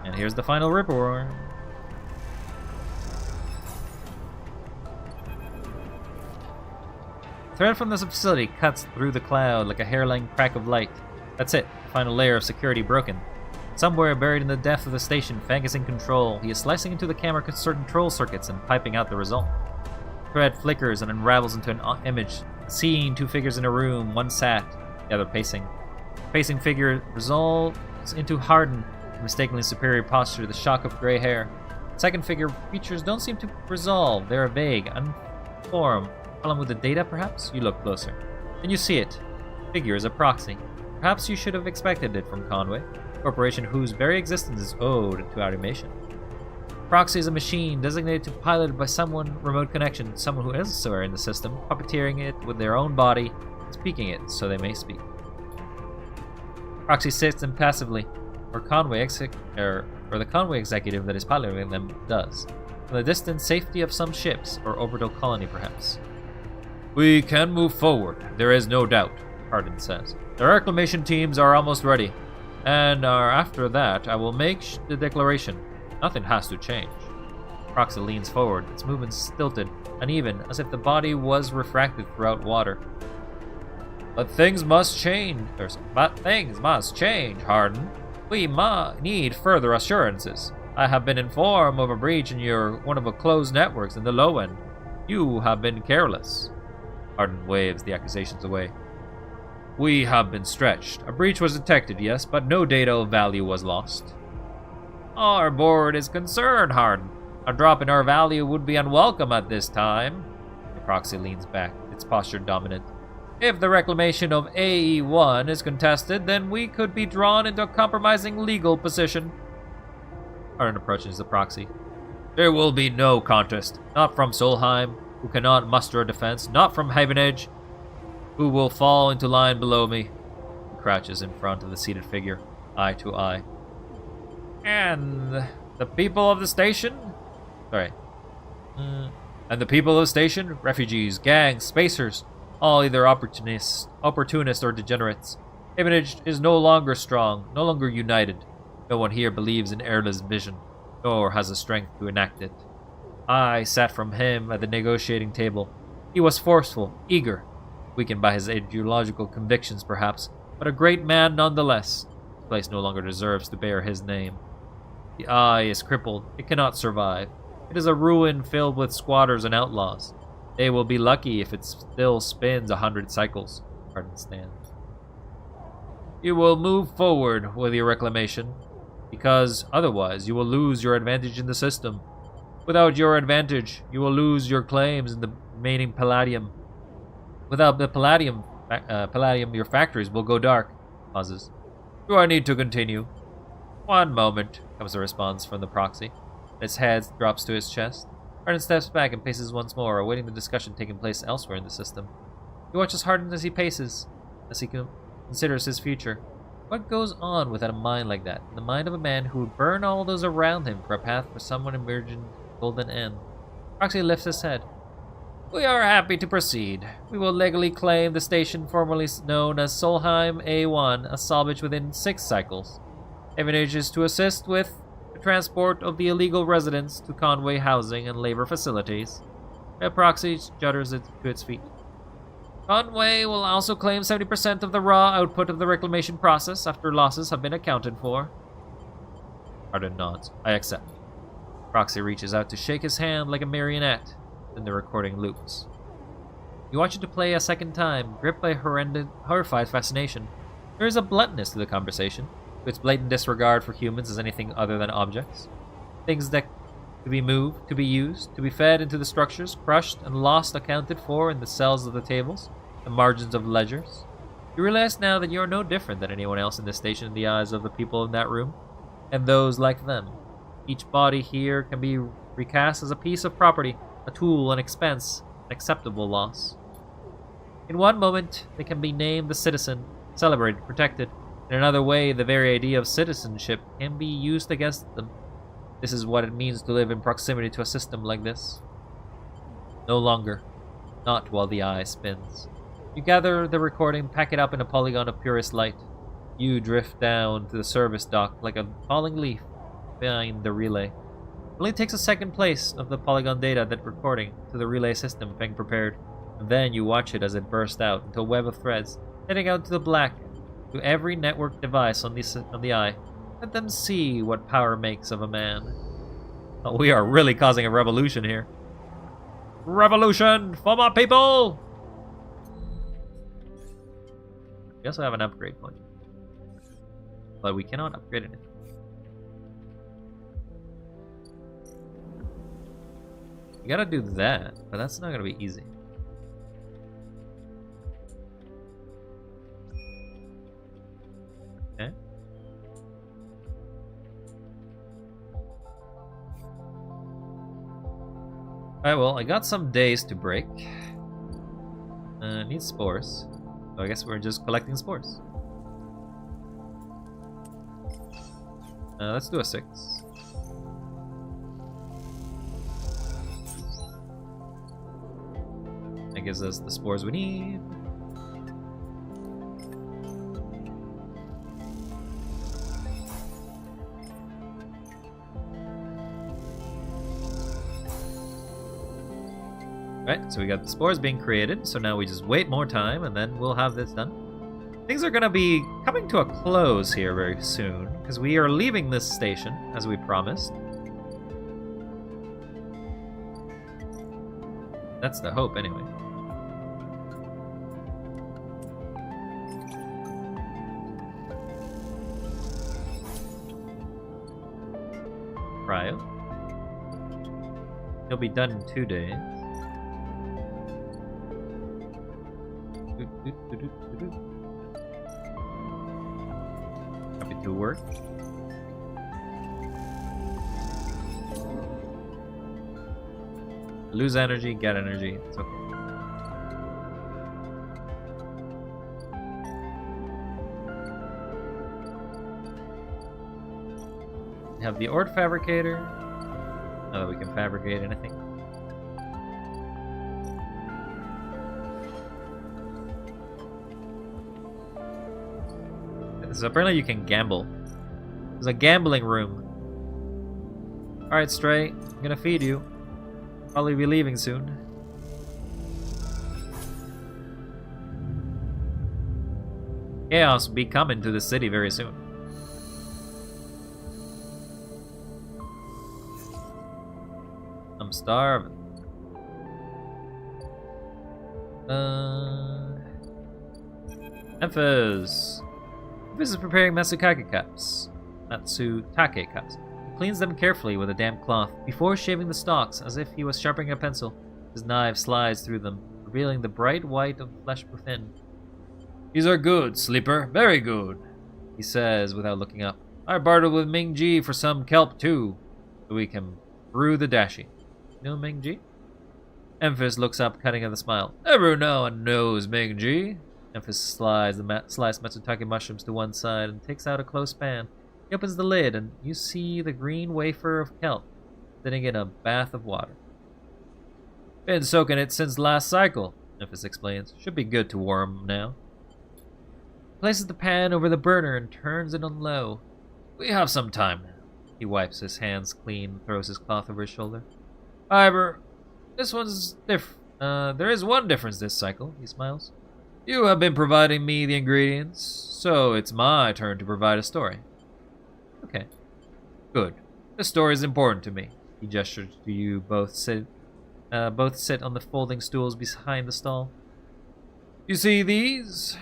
And here's the final ripper. Thread from this facility cuts through the cloud like a hairline crack of light. That's it. The final layer of security broken. Somewhere buried in the depth of the station, Fang is in control. He is slicing into the camera control circuits and piping out the result. Thread flickers and unravels into an image. Seeing 2 figures in a room, one sat, the other pacing. The pacing figure resolves into hardened, mistakenly superior posture, the shock of gray hair. Second figure features don't seem to resolve. They are vague, unformed. Problem with the data, perhaps? You look closer. And you see it. Figure is a proxy. Perhaps you should have expected it from Conway, a corporation whose very existence is owed to automation. Proxy is a machine designated to piloted by someone remote connection, someone who is somewhere in the system, puppeteering it with their own body, speaking it so they may speak. Proxy sits impassively, or the Conway executive that is piloting them does. From the distant safety of some ships, or orbital colony perhaps. We can move forward, there is no doubt, Hardin says. The reclamation teams are almost ready, and after that I will make the declaration. Nothing has to change. Proxy leans forward, its movements stilted, uneven, as if the body was refracted throughout water. But things must change, Hardin. We need further assurances. I have been informed of a breach in one of the closed networks in the low end. You have been careless. Hardin waves the accusations away. We have been stretched. A breach was detected, yes, but no data of value was lost. Our board is concerned, Hardin. A drop in our value would be unwelcome at this time. The proxy leans back, its posture dominant. If the reclamation of AE-1 is contested, then we could be drawn into a compromising legal position. Hardin approaches the proxy. There will be no contest. Not from Solheim, who cannot muster a defense. Not from Havenedge, who will fall into line below me. He crouches in front of the seated figure, eye to eye. And the people of the station? Sorry. And the people of the station? Refugees, gangs, spacers. All either opportunists or degenerates. Havenedge is no longer strong, no longer united. No one here believes in Erla's vision, nor has the strength to enact it. I sat from him at the negotiating table. He was forceful, eager, weakened by his ideological convictions perhaps, but a great man nonetheless. The place no longer deserves to bear his name. The eye is crippled, it cannot survive. It is a ruin filled with squatters and outlaws. They will be lucky if it still spins 100 cycles. Hardin stands. You will move forward with your reclamation, because otherwise you will lose your advantage in the system. Without your advantage, you will lose your claims in the remaining palladium. Without the palladium, your factories will go dark. Pauses. Do I need to continue? One moment, comes a response from the proxy. Its head drops to his chest. Hardin steps back and paces once more, awaiting the discussion taking place elsewhere in the system. He watches Hardin as he paces, as he considers his future. What goes on within a mind like that? The mind of a man who would burn all those around him for a path for someone emerging golden end. Proxy lifts his head. We are happy to proceed. We will legally claim the station formerly known as Solheim A1 as salvage within 6 cycles. Evidence is to assist with the transport of the illegal residents to Conway housing and labor facilities. A proxy judders to its feet. Conway will also claim 70% of the raw output of the reclamation process after losses have been accounted for. Arden nods. I accept. Proxy reaches out to shake his hand like a marionette. Then the recording loops. You watch it to play a second time, gripped by horrified fascination. There is a bluntness to the conversation, to its blatant disregard for humans as anything other than objects. Things that to be moved, to be used, to be fed into the structures, crushed and lost accounted for in the cells of the tables, the margins of ledgers. You realize now that you are no different than anyone else in this station in the eyes of the people in that room, and those like them. Each body here can be recast as a piece of property, a tool, an expense, an acceptable loss. In one moment, they can be named the citizen, celebrated, protected. In another way, the very idea of citizenship can be used against them. This is what it means to live in proximity to a system like this. No longer. Not while the eye spins. You gather the recording, pack it up in a polygon of purest light. You drift down to the service dock like a falling leaf behind the relay. It only takes a second place of the polygon data that recording to the relay system being prepared, and then you watch it as it bursts out into a web of threads, heading out to the black, to every network device on the eye. Let them see what power makes of a man. Oh, we are really causing a revolution here. Revolution for my people! We also have an upgrade point, but we cannot upgrade anything. We gotta do that, but that's not gonna be easy. Okay. Alright, well, I got some days to break. I need spores. So I guess we're just collecting spores. Let's do a 6. That gives us the spores we need. Right, so we got the spores being created, so now we just wait more time and then we'll have this done. Things are gonna be coming to a close here very soon, because we are leaving this station, as we promised. That's the hope, anyway. Cryo. He'll be done in 2 days. Happy to work. Lose energy, get energy. It's okay. We have the ore fabricator. Now that we can fabricate anything. So apparently you can gamble. There's a gambling room. Alright, Stray. I'm gonna feed you. Probably be leaving soon. Chaos will be coming to the city very soon. I'm starving. Memphis. This is preparing Matsutake cups. Matsutake cups. He cleans them carefully with a damp cloth before shaving the stalks, as if he was sharpening a pencil. His knife slides through them, revealing the bright white of flesh within. These are good, Sleeper. Very good, he says without looking up. I bartered with Ming-Ji for some kelp too, so we can brew the dashi. You know Ming-Ji? Memphis looks up, cutting at the smile. Everyone knows Ming-Ji. Memphis slides the sliced matsutake mushrooms to one side and takes out a close pan. He opens the lid, and you see the green wafer of kelp sitting in a bath of water. Been soaking it since last cycle, Memphis explains. Should be good to warm now. Places the pan over the burner and turns it on low. We have some time now. He wipes his hands clean and throws his cloth over his shoulder. However, this one's different. There is one difference this cycle, he smiles. You have been providing me the ingredients, so it's my turn to provide a story. Okay. Good. This story is important to me. He gestures to you both sit on the folding stools behind the stall. You see these?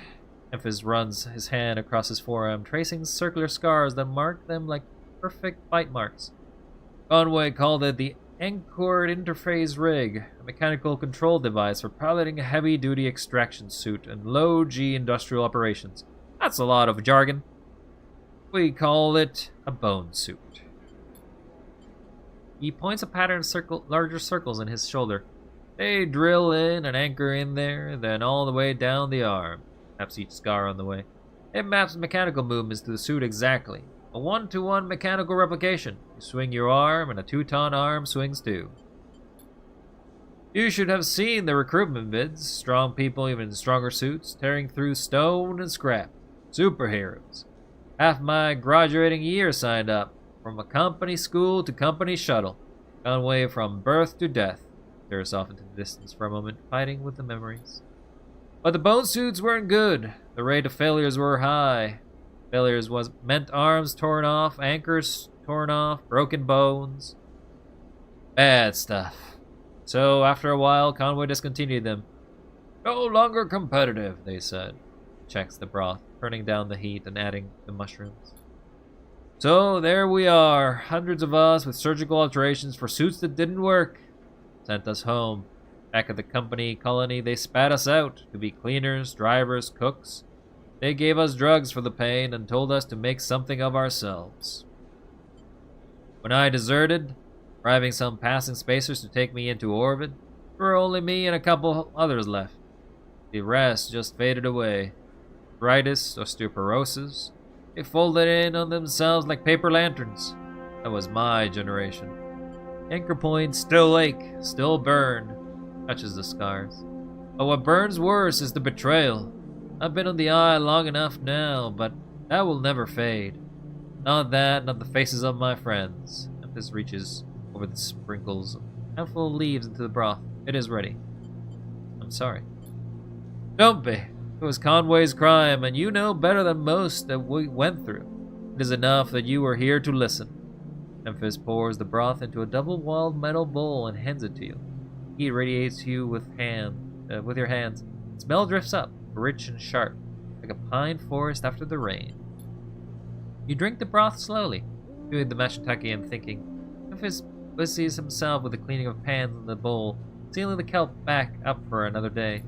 Memphis runs his hand across his forearm, tracing circular scars that mark them like perfect bite marks. Conway called it the Anchored Interface Rig, a mechanical control device for piloting a heavy-duty extraction suit and low-G industrial operations. That's a lot of jargon. We call it a bone suit. He points a pattern larger circles in his shoulder. They drill in and anchor in there, then all the way down the arm. Maps each scar on the way. It maps mechanical movements to the suit exactly. A 1-to-1 mechanical replication. You swing your arm, and a 2-ton arm swings too. You should have seen the recruitment bids. Strong people, even in stronger suits, tearing through stone and scrap. Superheroes. Half my graduating year signed up. From a company school to company shuttle. Conway from birth to death. Stares off into the distance for a moment, fighting with the memories. But the bone suits weren't good. The rate of failures were high. Failures meant arms torn off, anchors torn off, broken bones. Bad stuff. So after a while, Conway discontinued them. No longer competitive, they said. Checks the broth, turning down the heat and adding the mushrooms. So there we are, hundreds of us with surgical alterations for suits that didn't work. Sent us home. Back at the company colony, they spat us out to be cleaners, drivers, cooks. They gave us drugs for the pain and told us to make something of ourselves. When I deserted, driving some passing spacers to take me into orbit, there were only me and a couple others left. The rest just faded away. Arthritis, osteoporosis, they folded in on themselves like paper lanterns. That was my generation. Anchor points still ache, still burn. Touches the scars. But what burns worse is the betrayal. I've been on the eye long enough now, but that will never fade. Not that, not the faces of my friends. Memphis reaches over the sprinkles, a handful of leaves into the broth. It is ready. I'm sorry. Don't be. It was Conway's crime, and you know better than most that we went through. It is enough that you were here to listen. Memphis pours the broth into a double-walled metal bowl and hands it to you. Heat radiates you with your hands. Smell drifts up, rich and sharp, like a pine forest after the rain. You drink the broth slowly, chewing the matsutake and thinking. Memphis busies himself with the cleaning of pans in the bowl, sealing the kelp back up for another day.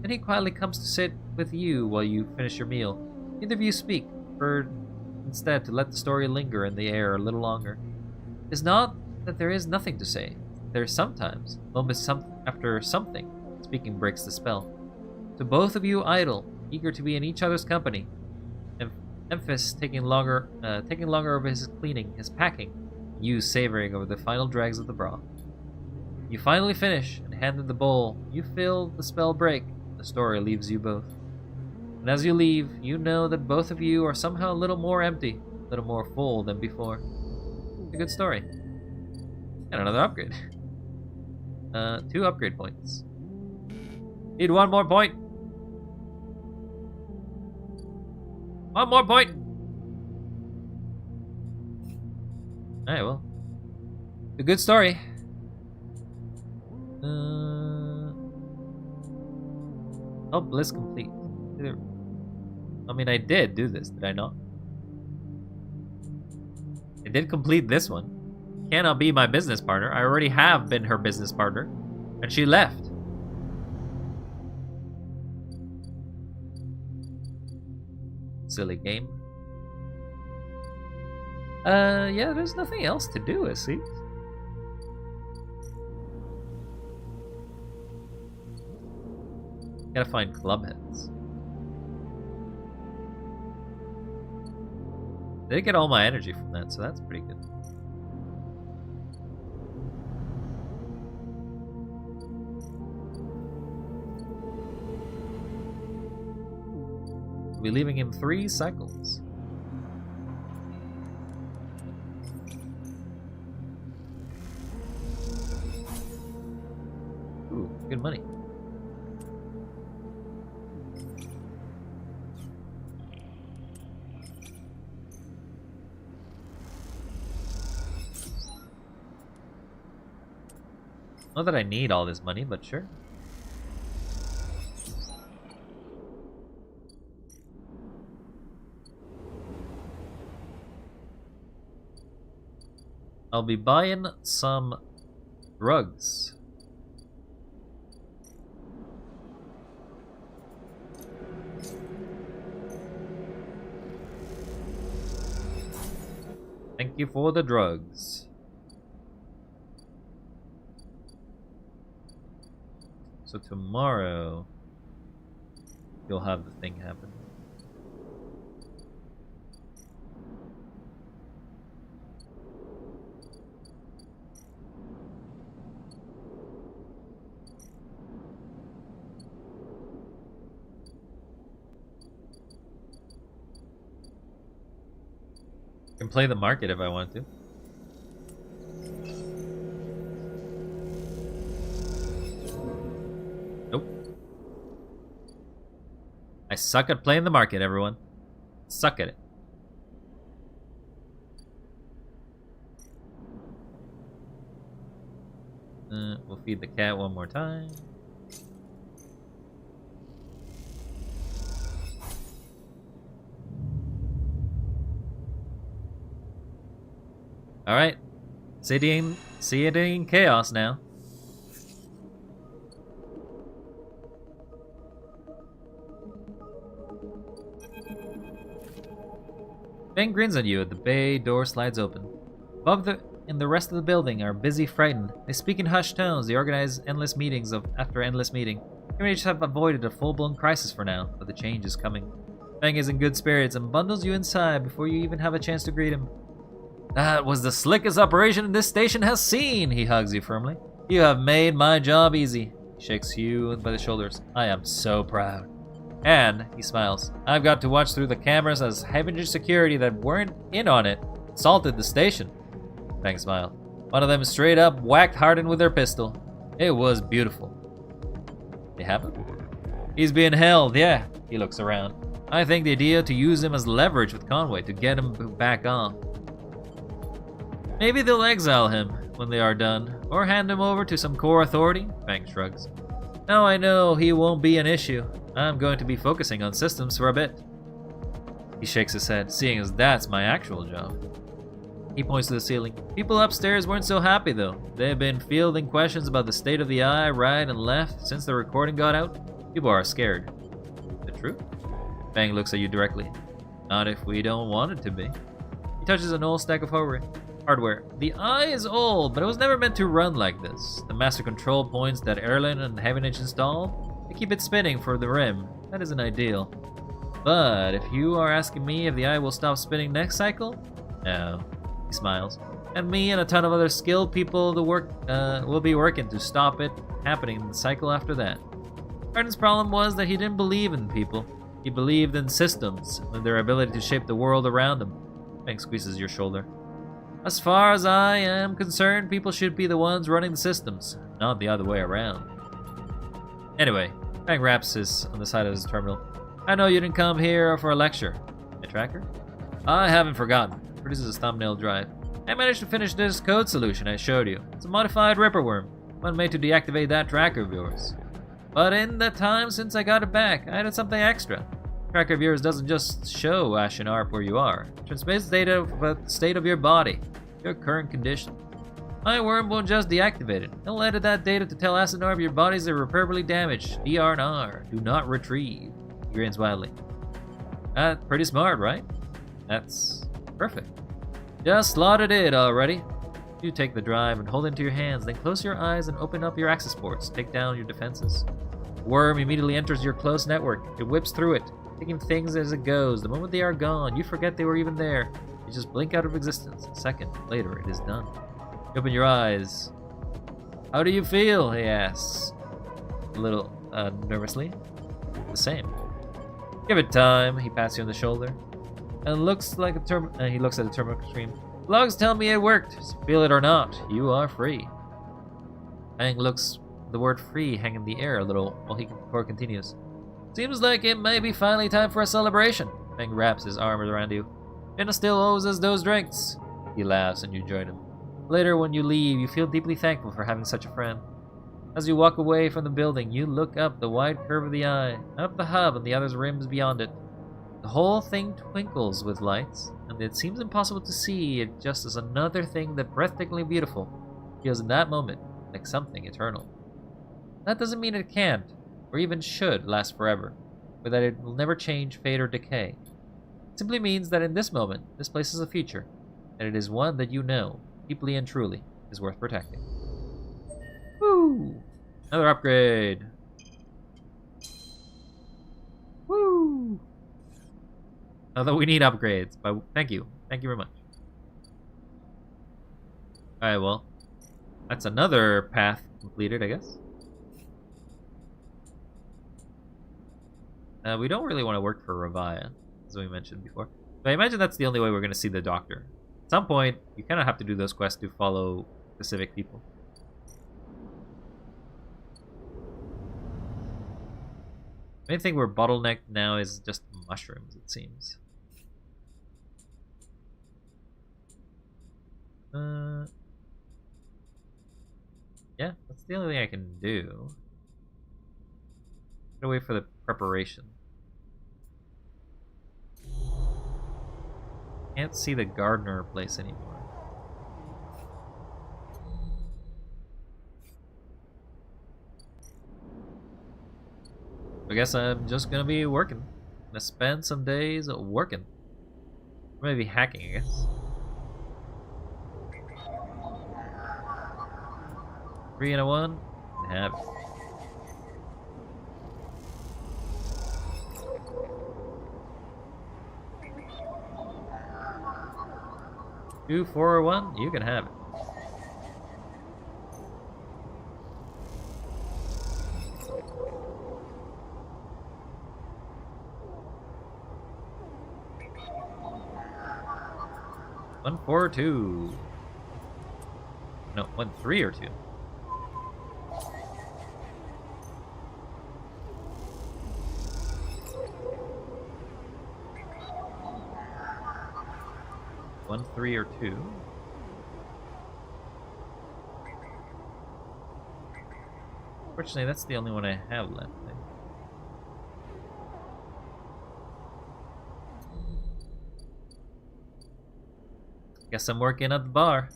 Then he quietly comes to sit with you while you finish your meal. Neither of you speak, prefer instead to let the story linger in the air a little longer. It is not that there is nothing to say. There are sometimes moments after something. Speaking breaks the spell. So both of you idle, eager to be in each other's company. Memphis taking longer over his cleaning, his packing, you savoring over the final dregs of the broth. You finally finish and hand in the bowl. You feel the spell break. The story leaves you both. And as you leave, you know that both of you are somehow a little more empty, a little more full than before. It's a good story. And another upgrade. 2 upgrade points. Need 1 more point. 1 more point. Alright, well. A good story. Oh, bliss complete. I mean, I did do this, did I not? I did complete this one. Cannot be my business partner. I already have been her business partner. And she left. Silly game. Yeah, there's nothing else to do, it seems. Gotta find club heads. They get all my energy from that, so that's pretty good. We'll be leaving him 3 cycles. Ooh, good money. Not that I need all this money, but sure. I'll be buying some drugs. Thank you for the drugs. So tomorrow, you'll have the thing happen. I can play the market if I want to. Nope. I suck at playing the market, everyone. Suck at it. We'll feed the cat one more time. Alright. See it in chaos now. Ben grins at you as the bay door slides open. In the rest of the building are busy, frightened. They speak in hushed tones. They organize endless meetings after endless meeting. Human agents have avoided a full-blown crisis for now, but the change is coming. Feng is in good spirits and bundles you inside before you even have a chance to greet him. That was the slickest operation this station has seen, he hugs you firmly. You have made my job easy. He shakes you by the shoulders. I am so proud. And, he smiles, I've got to watch through the cameras as Heavenly security that weren't in on it assaulted the station. Feng smiled. One of them straight up whacked Hardin with their pistol. It was beautiful. It happened? He's being held, yeah. He looks around. I think the idea to use him as leverage with Conway to get him back on. Maybe they'll exile him when they are done, or hand him over to some core authority, Feng shrugs. Now I know he won't be an issue. I'm going to be focusing on systems for a bit. He shakes his head, seeing as that's my actual job. He points to the ceiling. People upstairs weren't so happy though. They've been fielding questions about the state of the eye, right and left, since the recording got out. People are scared. Is it true? Feng looks at you directly. Not if we don't want it to be. He touches an old stack of hardware. The eye is old, but it was never meant to run like this. The master control points that Erlen and Heavenage installed, they keep it spinning for the rim. That isn't ideal. But if you are asking me if the eye will stop spinning next cycle, no. He smiles. And me and a ton of other skilled people will be working to stop it happening in the cycle after that. Arden's problem was that he didn't believe in people. He believed in systems and their ability to shape the world around them. Feng squeezes your shoulder. As far as I am concerned, people should be the ones running the systems, not the other way around. Anyway, Feng raps his on the side of his terminal. I know you didn't come here for a lecture. A tracker? I haven't forgotten. Produces his thumbnail drive. I managed to finish this code solution I showed you. It's a modified Ripper worm, one made to deactivate that tracker of yours. But in the time since I got it back, I added something extra. Tracker of yours doesn't just show Ash and Arp where you are. It transmits data about the state of your body, your current condition. My worm won't just deactivate it. It'll edit that data to tell Ash and Arp your bodies are irreparably damaged. DR&R. Do not retrieve. He grins wildly. Pretty smart, right? That's perfect. Just slotted it already. You take the drive and hold it into your hands, then close your eyes and open up your access ports. Take down your defenses. The worm immediately enters your close network. It whips through it, taking things as it goes. The moment they are gone, you forget they were even there. You just blink out of existence. A second later, it is done. You open your eyes. How do you feel? He asks, a little nervously. The same. Give it time. He pats you on the shoulder, and looks like a he looks at the terminal screen. Logs tell me it worked. Feel it or not, you are free. Fang looks the word free hang in the air a little while before continues. Seems like it may be finally time for a celebration. Fang wraps his arms around you. Jenna still owes us those drinks. He laughs and you join him. Later, when you leave, you feel deeply thankful for having such a friend. As you walk away from the building, you look up the wide curve of the eye, up the hub and the other rims beyond it. The whole thing twinkles with lights, and it seems impossible to see it just as another thing that breathtakingly beautiful feels in that moment like something eternal. That doesn't mean it can't, or even should, last forever, or that it will never change, fade, or decay. It simply means that in this moment, this place is a future, and it is one that you know, deeply and truly, is worth protecting. Woo! Another upgrade! Woo! Although we need upgrades, but thank you. Thank you very much. Alright, well, that's another path completed, I guess. We don't really want to work for Ravaya, as we mentioned before. But I imagine that's the only way we're going to see the Doctor. At some point, you kind of have to do those quests to follow specific people. The main thing we're bottlenecked now is just mushrooms, it seems. Yeah, that's the only thing I can do. Gotta wait for the preparation. Can't see the gardener place anymore. I guess I'm just gonna be working. I'm gonna spend some days working. Or maybe hacking, I guess. 3 and a 1. Have it. Two, 4, or 1, you can have it. One, 4, or 2. No, 1, 3, or 2. One, 3, or 2. Fortunately, that's the only one I have left. I think. Guess I'm working at the bar.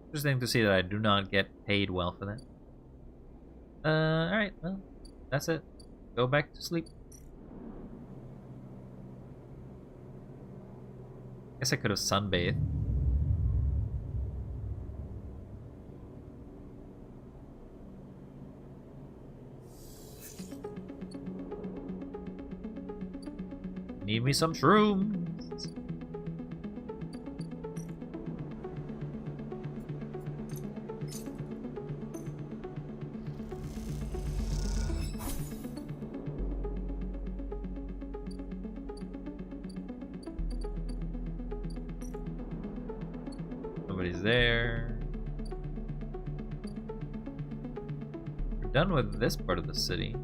Interesting to see that I do not get paid well for that. Alright, well, that's it. Go back to sleep. Guess I could have sunbathed. Need me some shrooms. Nobody's there. We're done with this part of the city.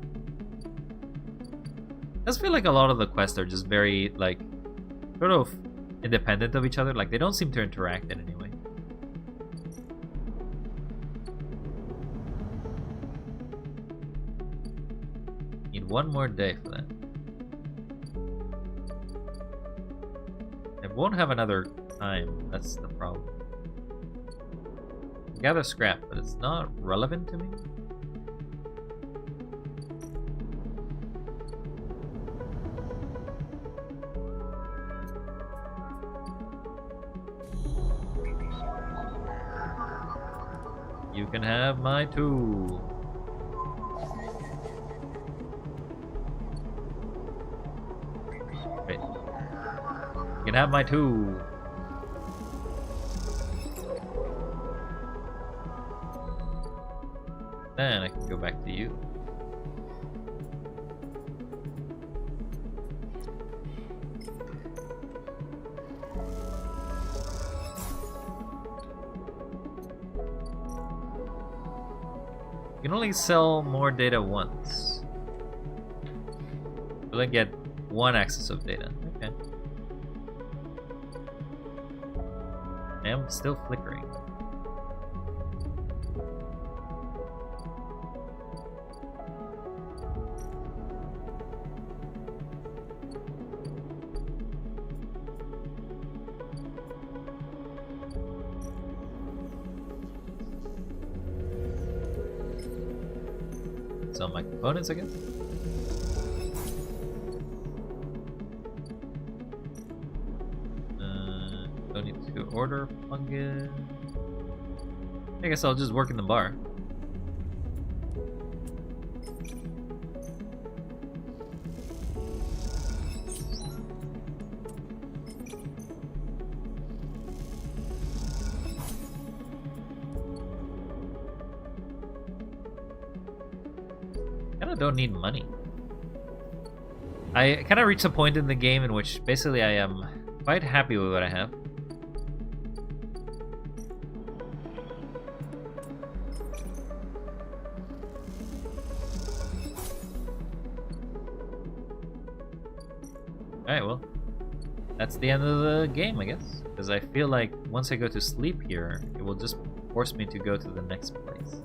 I just feel like a lot of the quests are just very, like, sort of independent of each other. Like, they don't seem to interact in any way. Need one more day for that. I won't have another time, that's the problem. Gather scrap, but it's not relevant to me. You can have my tool. Wait. You can have my two. Then I can go back to you. You can only sell more data once. You'll only get one access of data. Okay. I am still flickering. Sell my components again. Don't need to order fungus. I guess I'll just work in the bar. I don't need money. I kind of reached a point in the game in which basically I am quite happy with what I have. Alright, well, that's the end of the game, I guess. Because I feel like once I go to sleep here, it will just force me to go to the next place.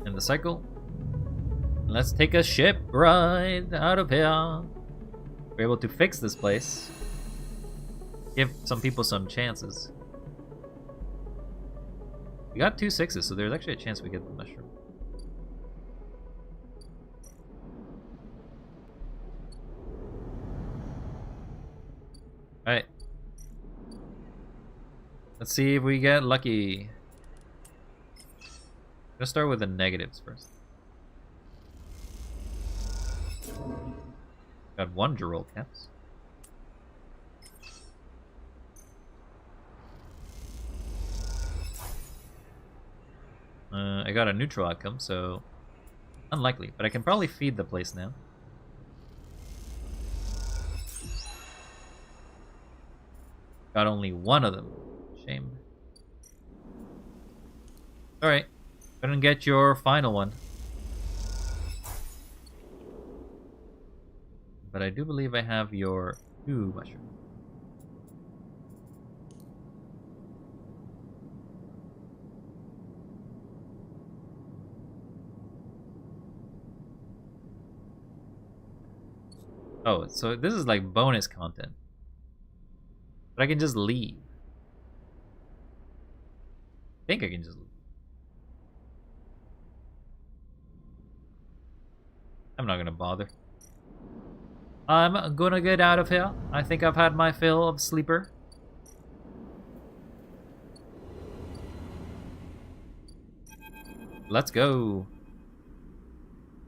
In the cycle. Let's take a ship ride out of here. We're able to fix this place. Give some people some chances. We got 2 6s, so there's actually a chance we get the mushroom. Alright. Let's see if we get lucky. Let's start with the negatives first. Got 1 Gerol caps. I got a neutral outcome, so unlikely, but I can probably feed the place now. Got only 1 of them. Shame. Alright. Gonna get your final one. But I do believe I have your 2 mushrooms. Oh, so this is like bonus content. But I can just leave. I think I can just leave. I'm not gonna bother. I'm gonna get out of here. I think I've had my fill of sleeper. Let's go.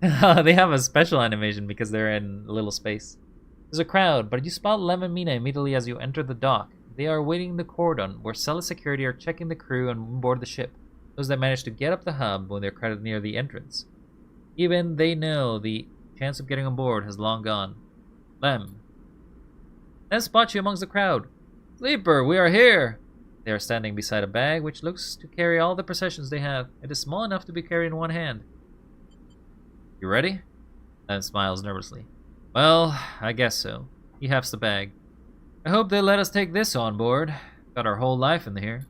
They have a special animation because they're in a little space. There's a crowd, but you spot Lem and Mina immediately as you enter the dock. They are waiting the cordon, where Celis security are checking the crew on board the ship. Those that manage to get up the hub when they're crowded near the entrance. Even they know the chance of getting on board has long gone. Lem. Let's spot you amongst the crowd. Sleeper, we are here! They are standing beside a bag which looks to carry all the possessions they have. It is small enough to be carried in one hand. You ready? Lem smiles nervously. Well, I guess so. He hefts the bag. I hope they let us take this on board. Got our whole life in here.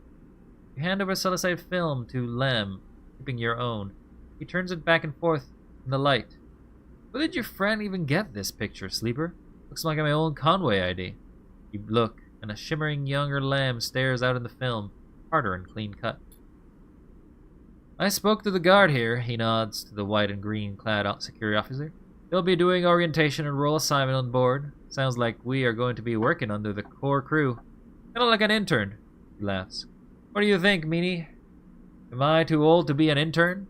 You hand over celestite film to Lem, keeping your own. He turns it back and forth in the light. Where did your friend even get this picture, Sleeper? Looks like my old Conway ID. You look, and a shimmering younger Lem stares out in the film, harder and clean cut. I spoke to the guard here, he nods to the white and green clad security officer. They'll be doing orientation and role assignment on board. Sounds like we are going to be working under the core crew. Kinda like an intern, he laughs. What do you think, Meanie? Am I too old to be an intern?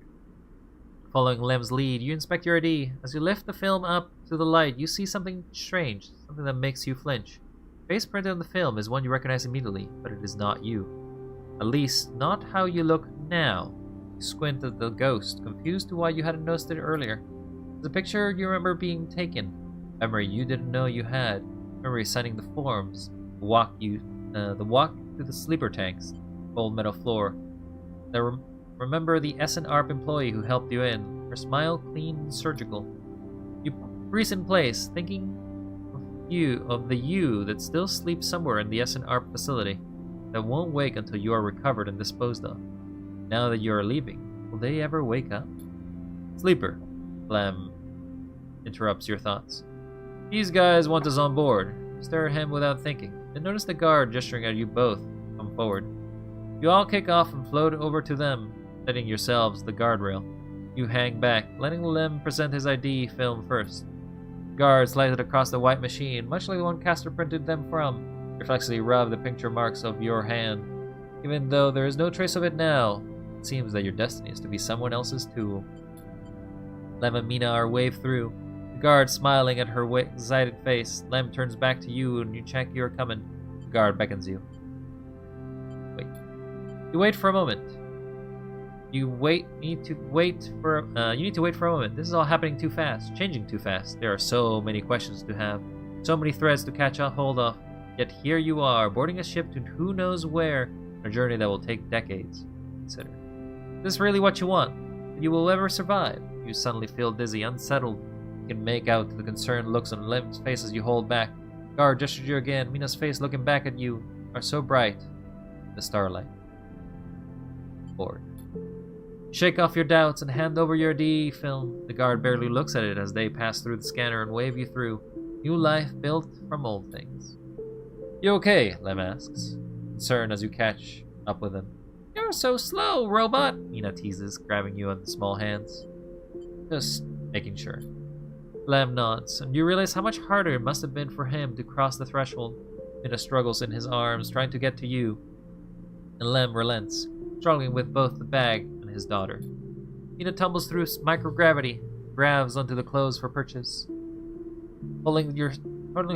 Following Lem's lead, you inspect your ID. As you lift the film up to the light, you see something strange, something that makes you flinch. The face printed on the film is one you recognize immediately, but it is not you. At least, not how you look now. You squint at the ghost, confused to why you hadn't noticed it earlier. It's a picture you remember being taken. Memory you didn't know you had. Memory signing the forms. The walk through the sleeper tanks. Cold metal floor. Remember the S&ARP employee who helped you in. Her smile clean and surgical. You freeze in place, thinking of the you that still sleeps somewhere in the S&ARP facility, that won't wake until you are recovered and disposed of. Now that you are leaving, will they ever wake up? Sleeper, Lem interrupts your thoughts. These guys want us on board. You stare at him without thinking, and notice the guard gesturing at you both. Come forward. You all kick off and float over to them, setting yourselves the guardrail. You hang back, letting Lem present his ID film first. Guard slides it across the white machine, much like the one Castor printed them from. Reflexively rub the picture marks of your hand. Even though there is no trace of it now, it seems that your destiny is to be someone else's tool. Lem and Mina are waved through. The guard smiling at her excited face. Lem turns back to you and you check you're coming. The guard beckons you. Wait. You wait for a moment. You need to wait for a moment. This is all happening too fast, changing too fast. There are so many questions to have, so many threads to catch a hold of. Yet here you are, boarding a ship to who knows where, on a journey that will take decades. Consider. Is this really what you want? That you will ever survive? You suddenly feel dizzy, unsettled. You can make out the concerned looks on Lem's face as you hold back. Guard gestures you again. Mina's face looking back at you are so bright. The starlight. Board. Shake off your doubts and hand over your D film. The guard barely looks at it as they pass through the scanner and wave you through. New life built from old things. You okay? Lem asks, concerned as you catch up with him. You're so slow, robot, Mina teases, grabbing you on the small hands. Just making sure. Lem nods, and you realize how much harder it must have been for him to cross the threshold. Mina struggles in his arms, trying to get to you. And Lem relents, struggling with both the bag his daughter. Mina tumbles through microgravity, grabs onto the clothes for purchase. Pulling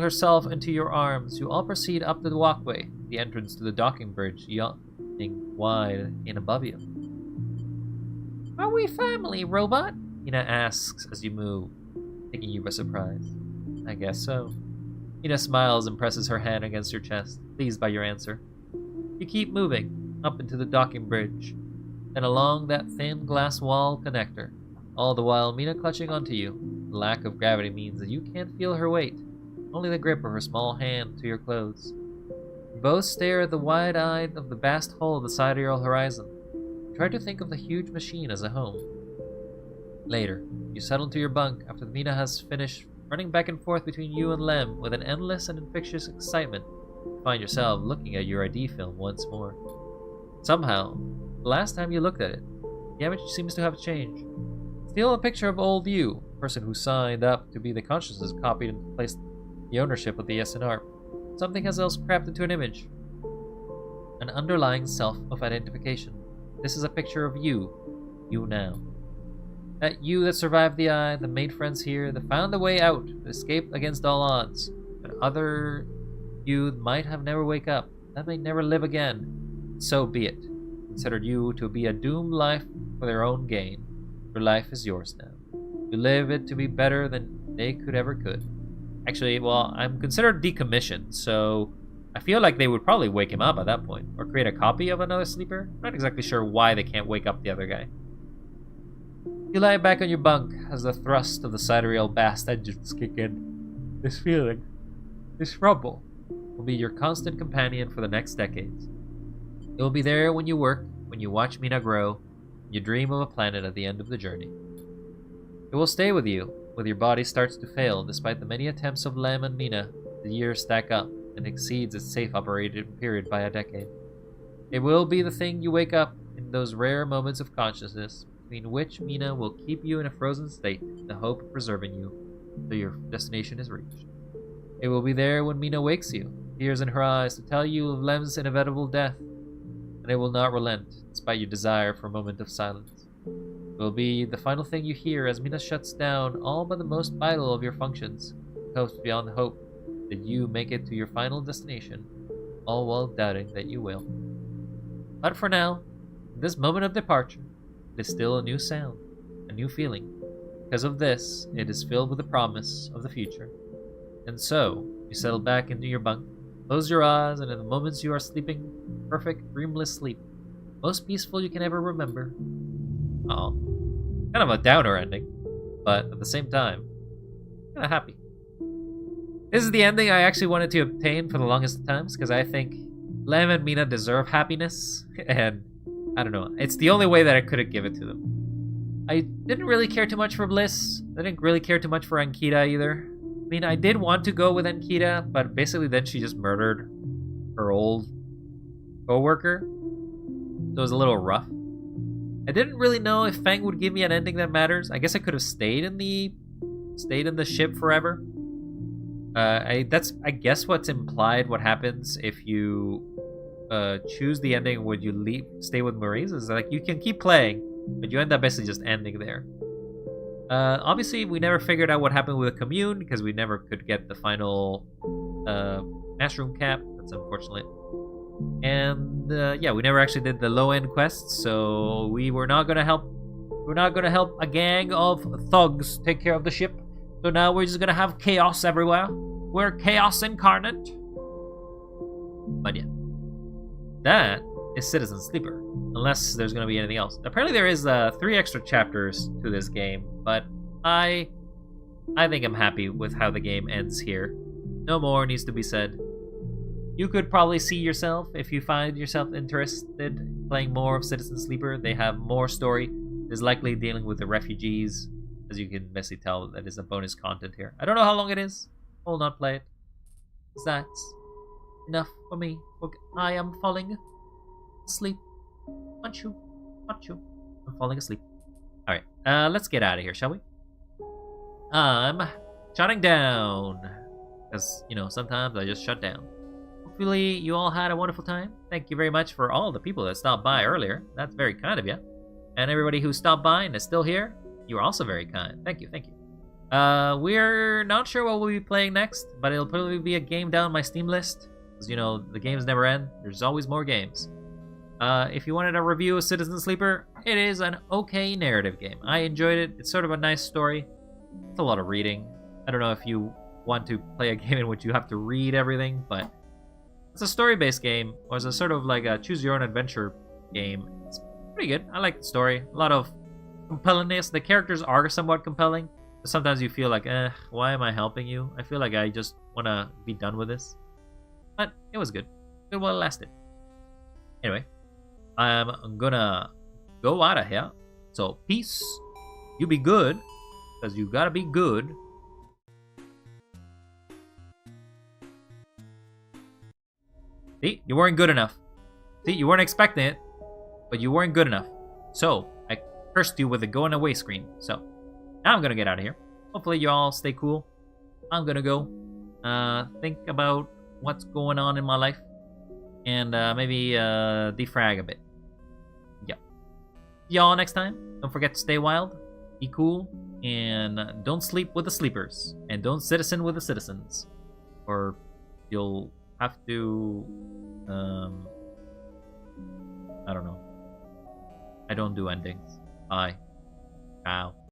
herself into your arms, you all proceed up the walkway, the entrance to the docking bridge, yawning wide in above you. Are we family, robot? Mina asks as you move, taking you by surprise. I guess so. Mina smiles and presses her hand against your chest, pleased by your answer. You keep moving, up into the docking bridge, and along that thin glass wall connector, all the while Mina clutching onto you. The lack of gravity means that you can't feel her weight, only the grip of her small hand to your clothes. You both stare at the wide-eyed of the vast hole at the sidereal horizon. You try to think of the huge machine as a home. Later, you settle into your bunk after Mina has finished running back and forth between you and Lem with an endless and infectious excitement. You find yourself looking at your ID film once more. Somehow, the last time you looked at it, the image seems to have changed. Still a picture of old you, the person who signed up to be the consciousness copied and placed the ownership of the SNR. Something has else crept into an image. An underlying self of identification. This is a picture of you now. That you that survived the eye, that made friends here, that found a way out, that escaped against all odds. But other you might have never wake up, that may never live again. So be it. Considered you to be a doomed life for their own gain. Your life is yours now. You live it to be better than they could. Actually, well, I'm considered decommissioned, so I feel like they would probably wake him up at that point, or create a copy of another sleeper. I'm not exactly sure why they can't wake up the other guy. You lie back on your bunk as the thrust of the sidereal blast engines kick in. This feeling, this rumble, will be your constant companion for the next decades. It will be there when you work, when you watch Mina grow, and you dream of a planet at the end of the journey. It will stay with you, when your body starts to fail despite the many attempts of Lem and Mina. The years stack up and exceeds its safe operating period by a decade. It will be the thing you wake up in those rare moments of consciousness, between which Mina will keep you in a frozen state in the hope of preserving you till your destination is reached. It will be there when Mina wakes you, tears in her eyes, to tell you of Lem's inevitable death, and it will not relent, despite your desire for a moment of silence. Will be the final thing you hear as Mina shuts down all but the most vital of your functions. Hopes beyond hope that you make it to your final destination, all while doubting that you will. But for now, this moment of departure, it is still a new sound, a new feeling. Because of this, it is filled with the promise of the future. And so, you settle back into your bunk, close your eyes, and in the moments you are sleeping, perfect, dreamless sleep, most peaceful you can ever remember. Oh, kind of a downer ending, but at the same time, kind of happy. This is the ending I actually wanted to obtain for the longest of times, because I think Lem and Mina deserve happiness, and I don't know, it's the only way that I could have given to them. I didn't really care too much for Bliss. I didn't really care too much for Ankita either. I mean, I did want to go with Ankita, but basically then she just murdered her old co-worker. So it was a little rough. I didn't really know if Fang would give me an ending that matters. I guess I could have stayed in the ship forever. I guess what's implied. What happens if you choose the ending? Would you stay with Maurice? Is like you can keep playing, but you end up basically just ending there. Obviously, we never figured out what happened with the commune because we never could get the final mushroom cap. That's unfortunate. And yeah, we never actually did the low-end quests, so we were not gonna help. We're not gonna help a gang of thugs take care of the ship. So now we're just gonna have chaos everywhere. We're chaos incarnate. But yeah, that is Citizen Sleeper. Unless there's gonna be anything else. Apparently there is 3 extra chapters to this game, but I think I'm happy with how the game ends here. No more needs to be said. You could probably see yourself, if you find yourself interested in playing more of Citizen Sleeper. They have more story. Is likely dealing with the refugees. As you can basically tell, that is a bonus content here. I don't know how long it is. I will not play it. That's enough for me. I am falling asleep. Aren't you? I'm falling asleep. Alright, let's get out of here, shall we? I'm shutting down. Because, you know, sometimes I just shut down. Hopefully you all had a wonderful time. Thank you very much for all the people that stopped by earlier. That's very kind of you. And everybody who stopped by and is still here, you're also very kind. Thank you. We're not sure what we'll be playing next, but it'll probably be a game down my Steam list. Because, you know, the games never end. There's always more games. If you wanted a review of Citizen Sleeper, it is an okay narrative game. I enjoyed it. It's sort of a nice story. It's a lot of reading. I don't know if you want to play a game in which you have to read everything, but it's a story-based game, or it's a sort of like a choose-your-own-adventure game. It's pretty good. I like the story. A lot of compellingness. The characters are somewhat compelling, but sometimes you feel like, why am I helping you? I feel like I just want to be done with this. But it was good. Good while it lasted. Anyway, I'm gonna go out of here. So, peace. You be good, because you gotta be good. See, you weren't good enough. See, you weren't expecting it, but you weren't good enough. So, I cursed you with a going away screen. So, now I'm gonna get out of here. Hopefully you all stay cool. I'm gonna go think about what's going on in my life. And maybe defrag a bit. Yeah. See y'all next time. Don't forget to stay wild, be cool, and don't sleep with the sleepers. And don't citizen with the citizens. Or you'll have to I don't know. I don't do endings. Bye. Ciao.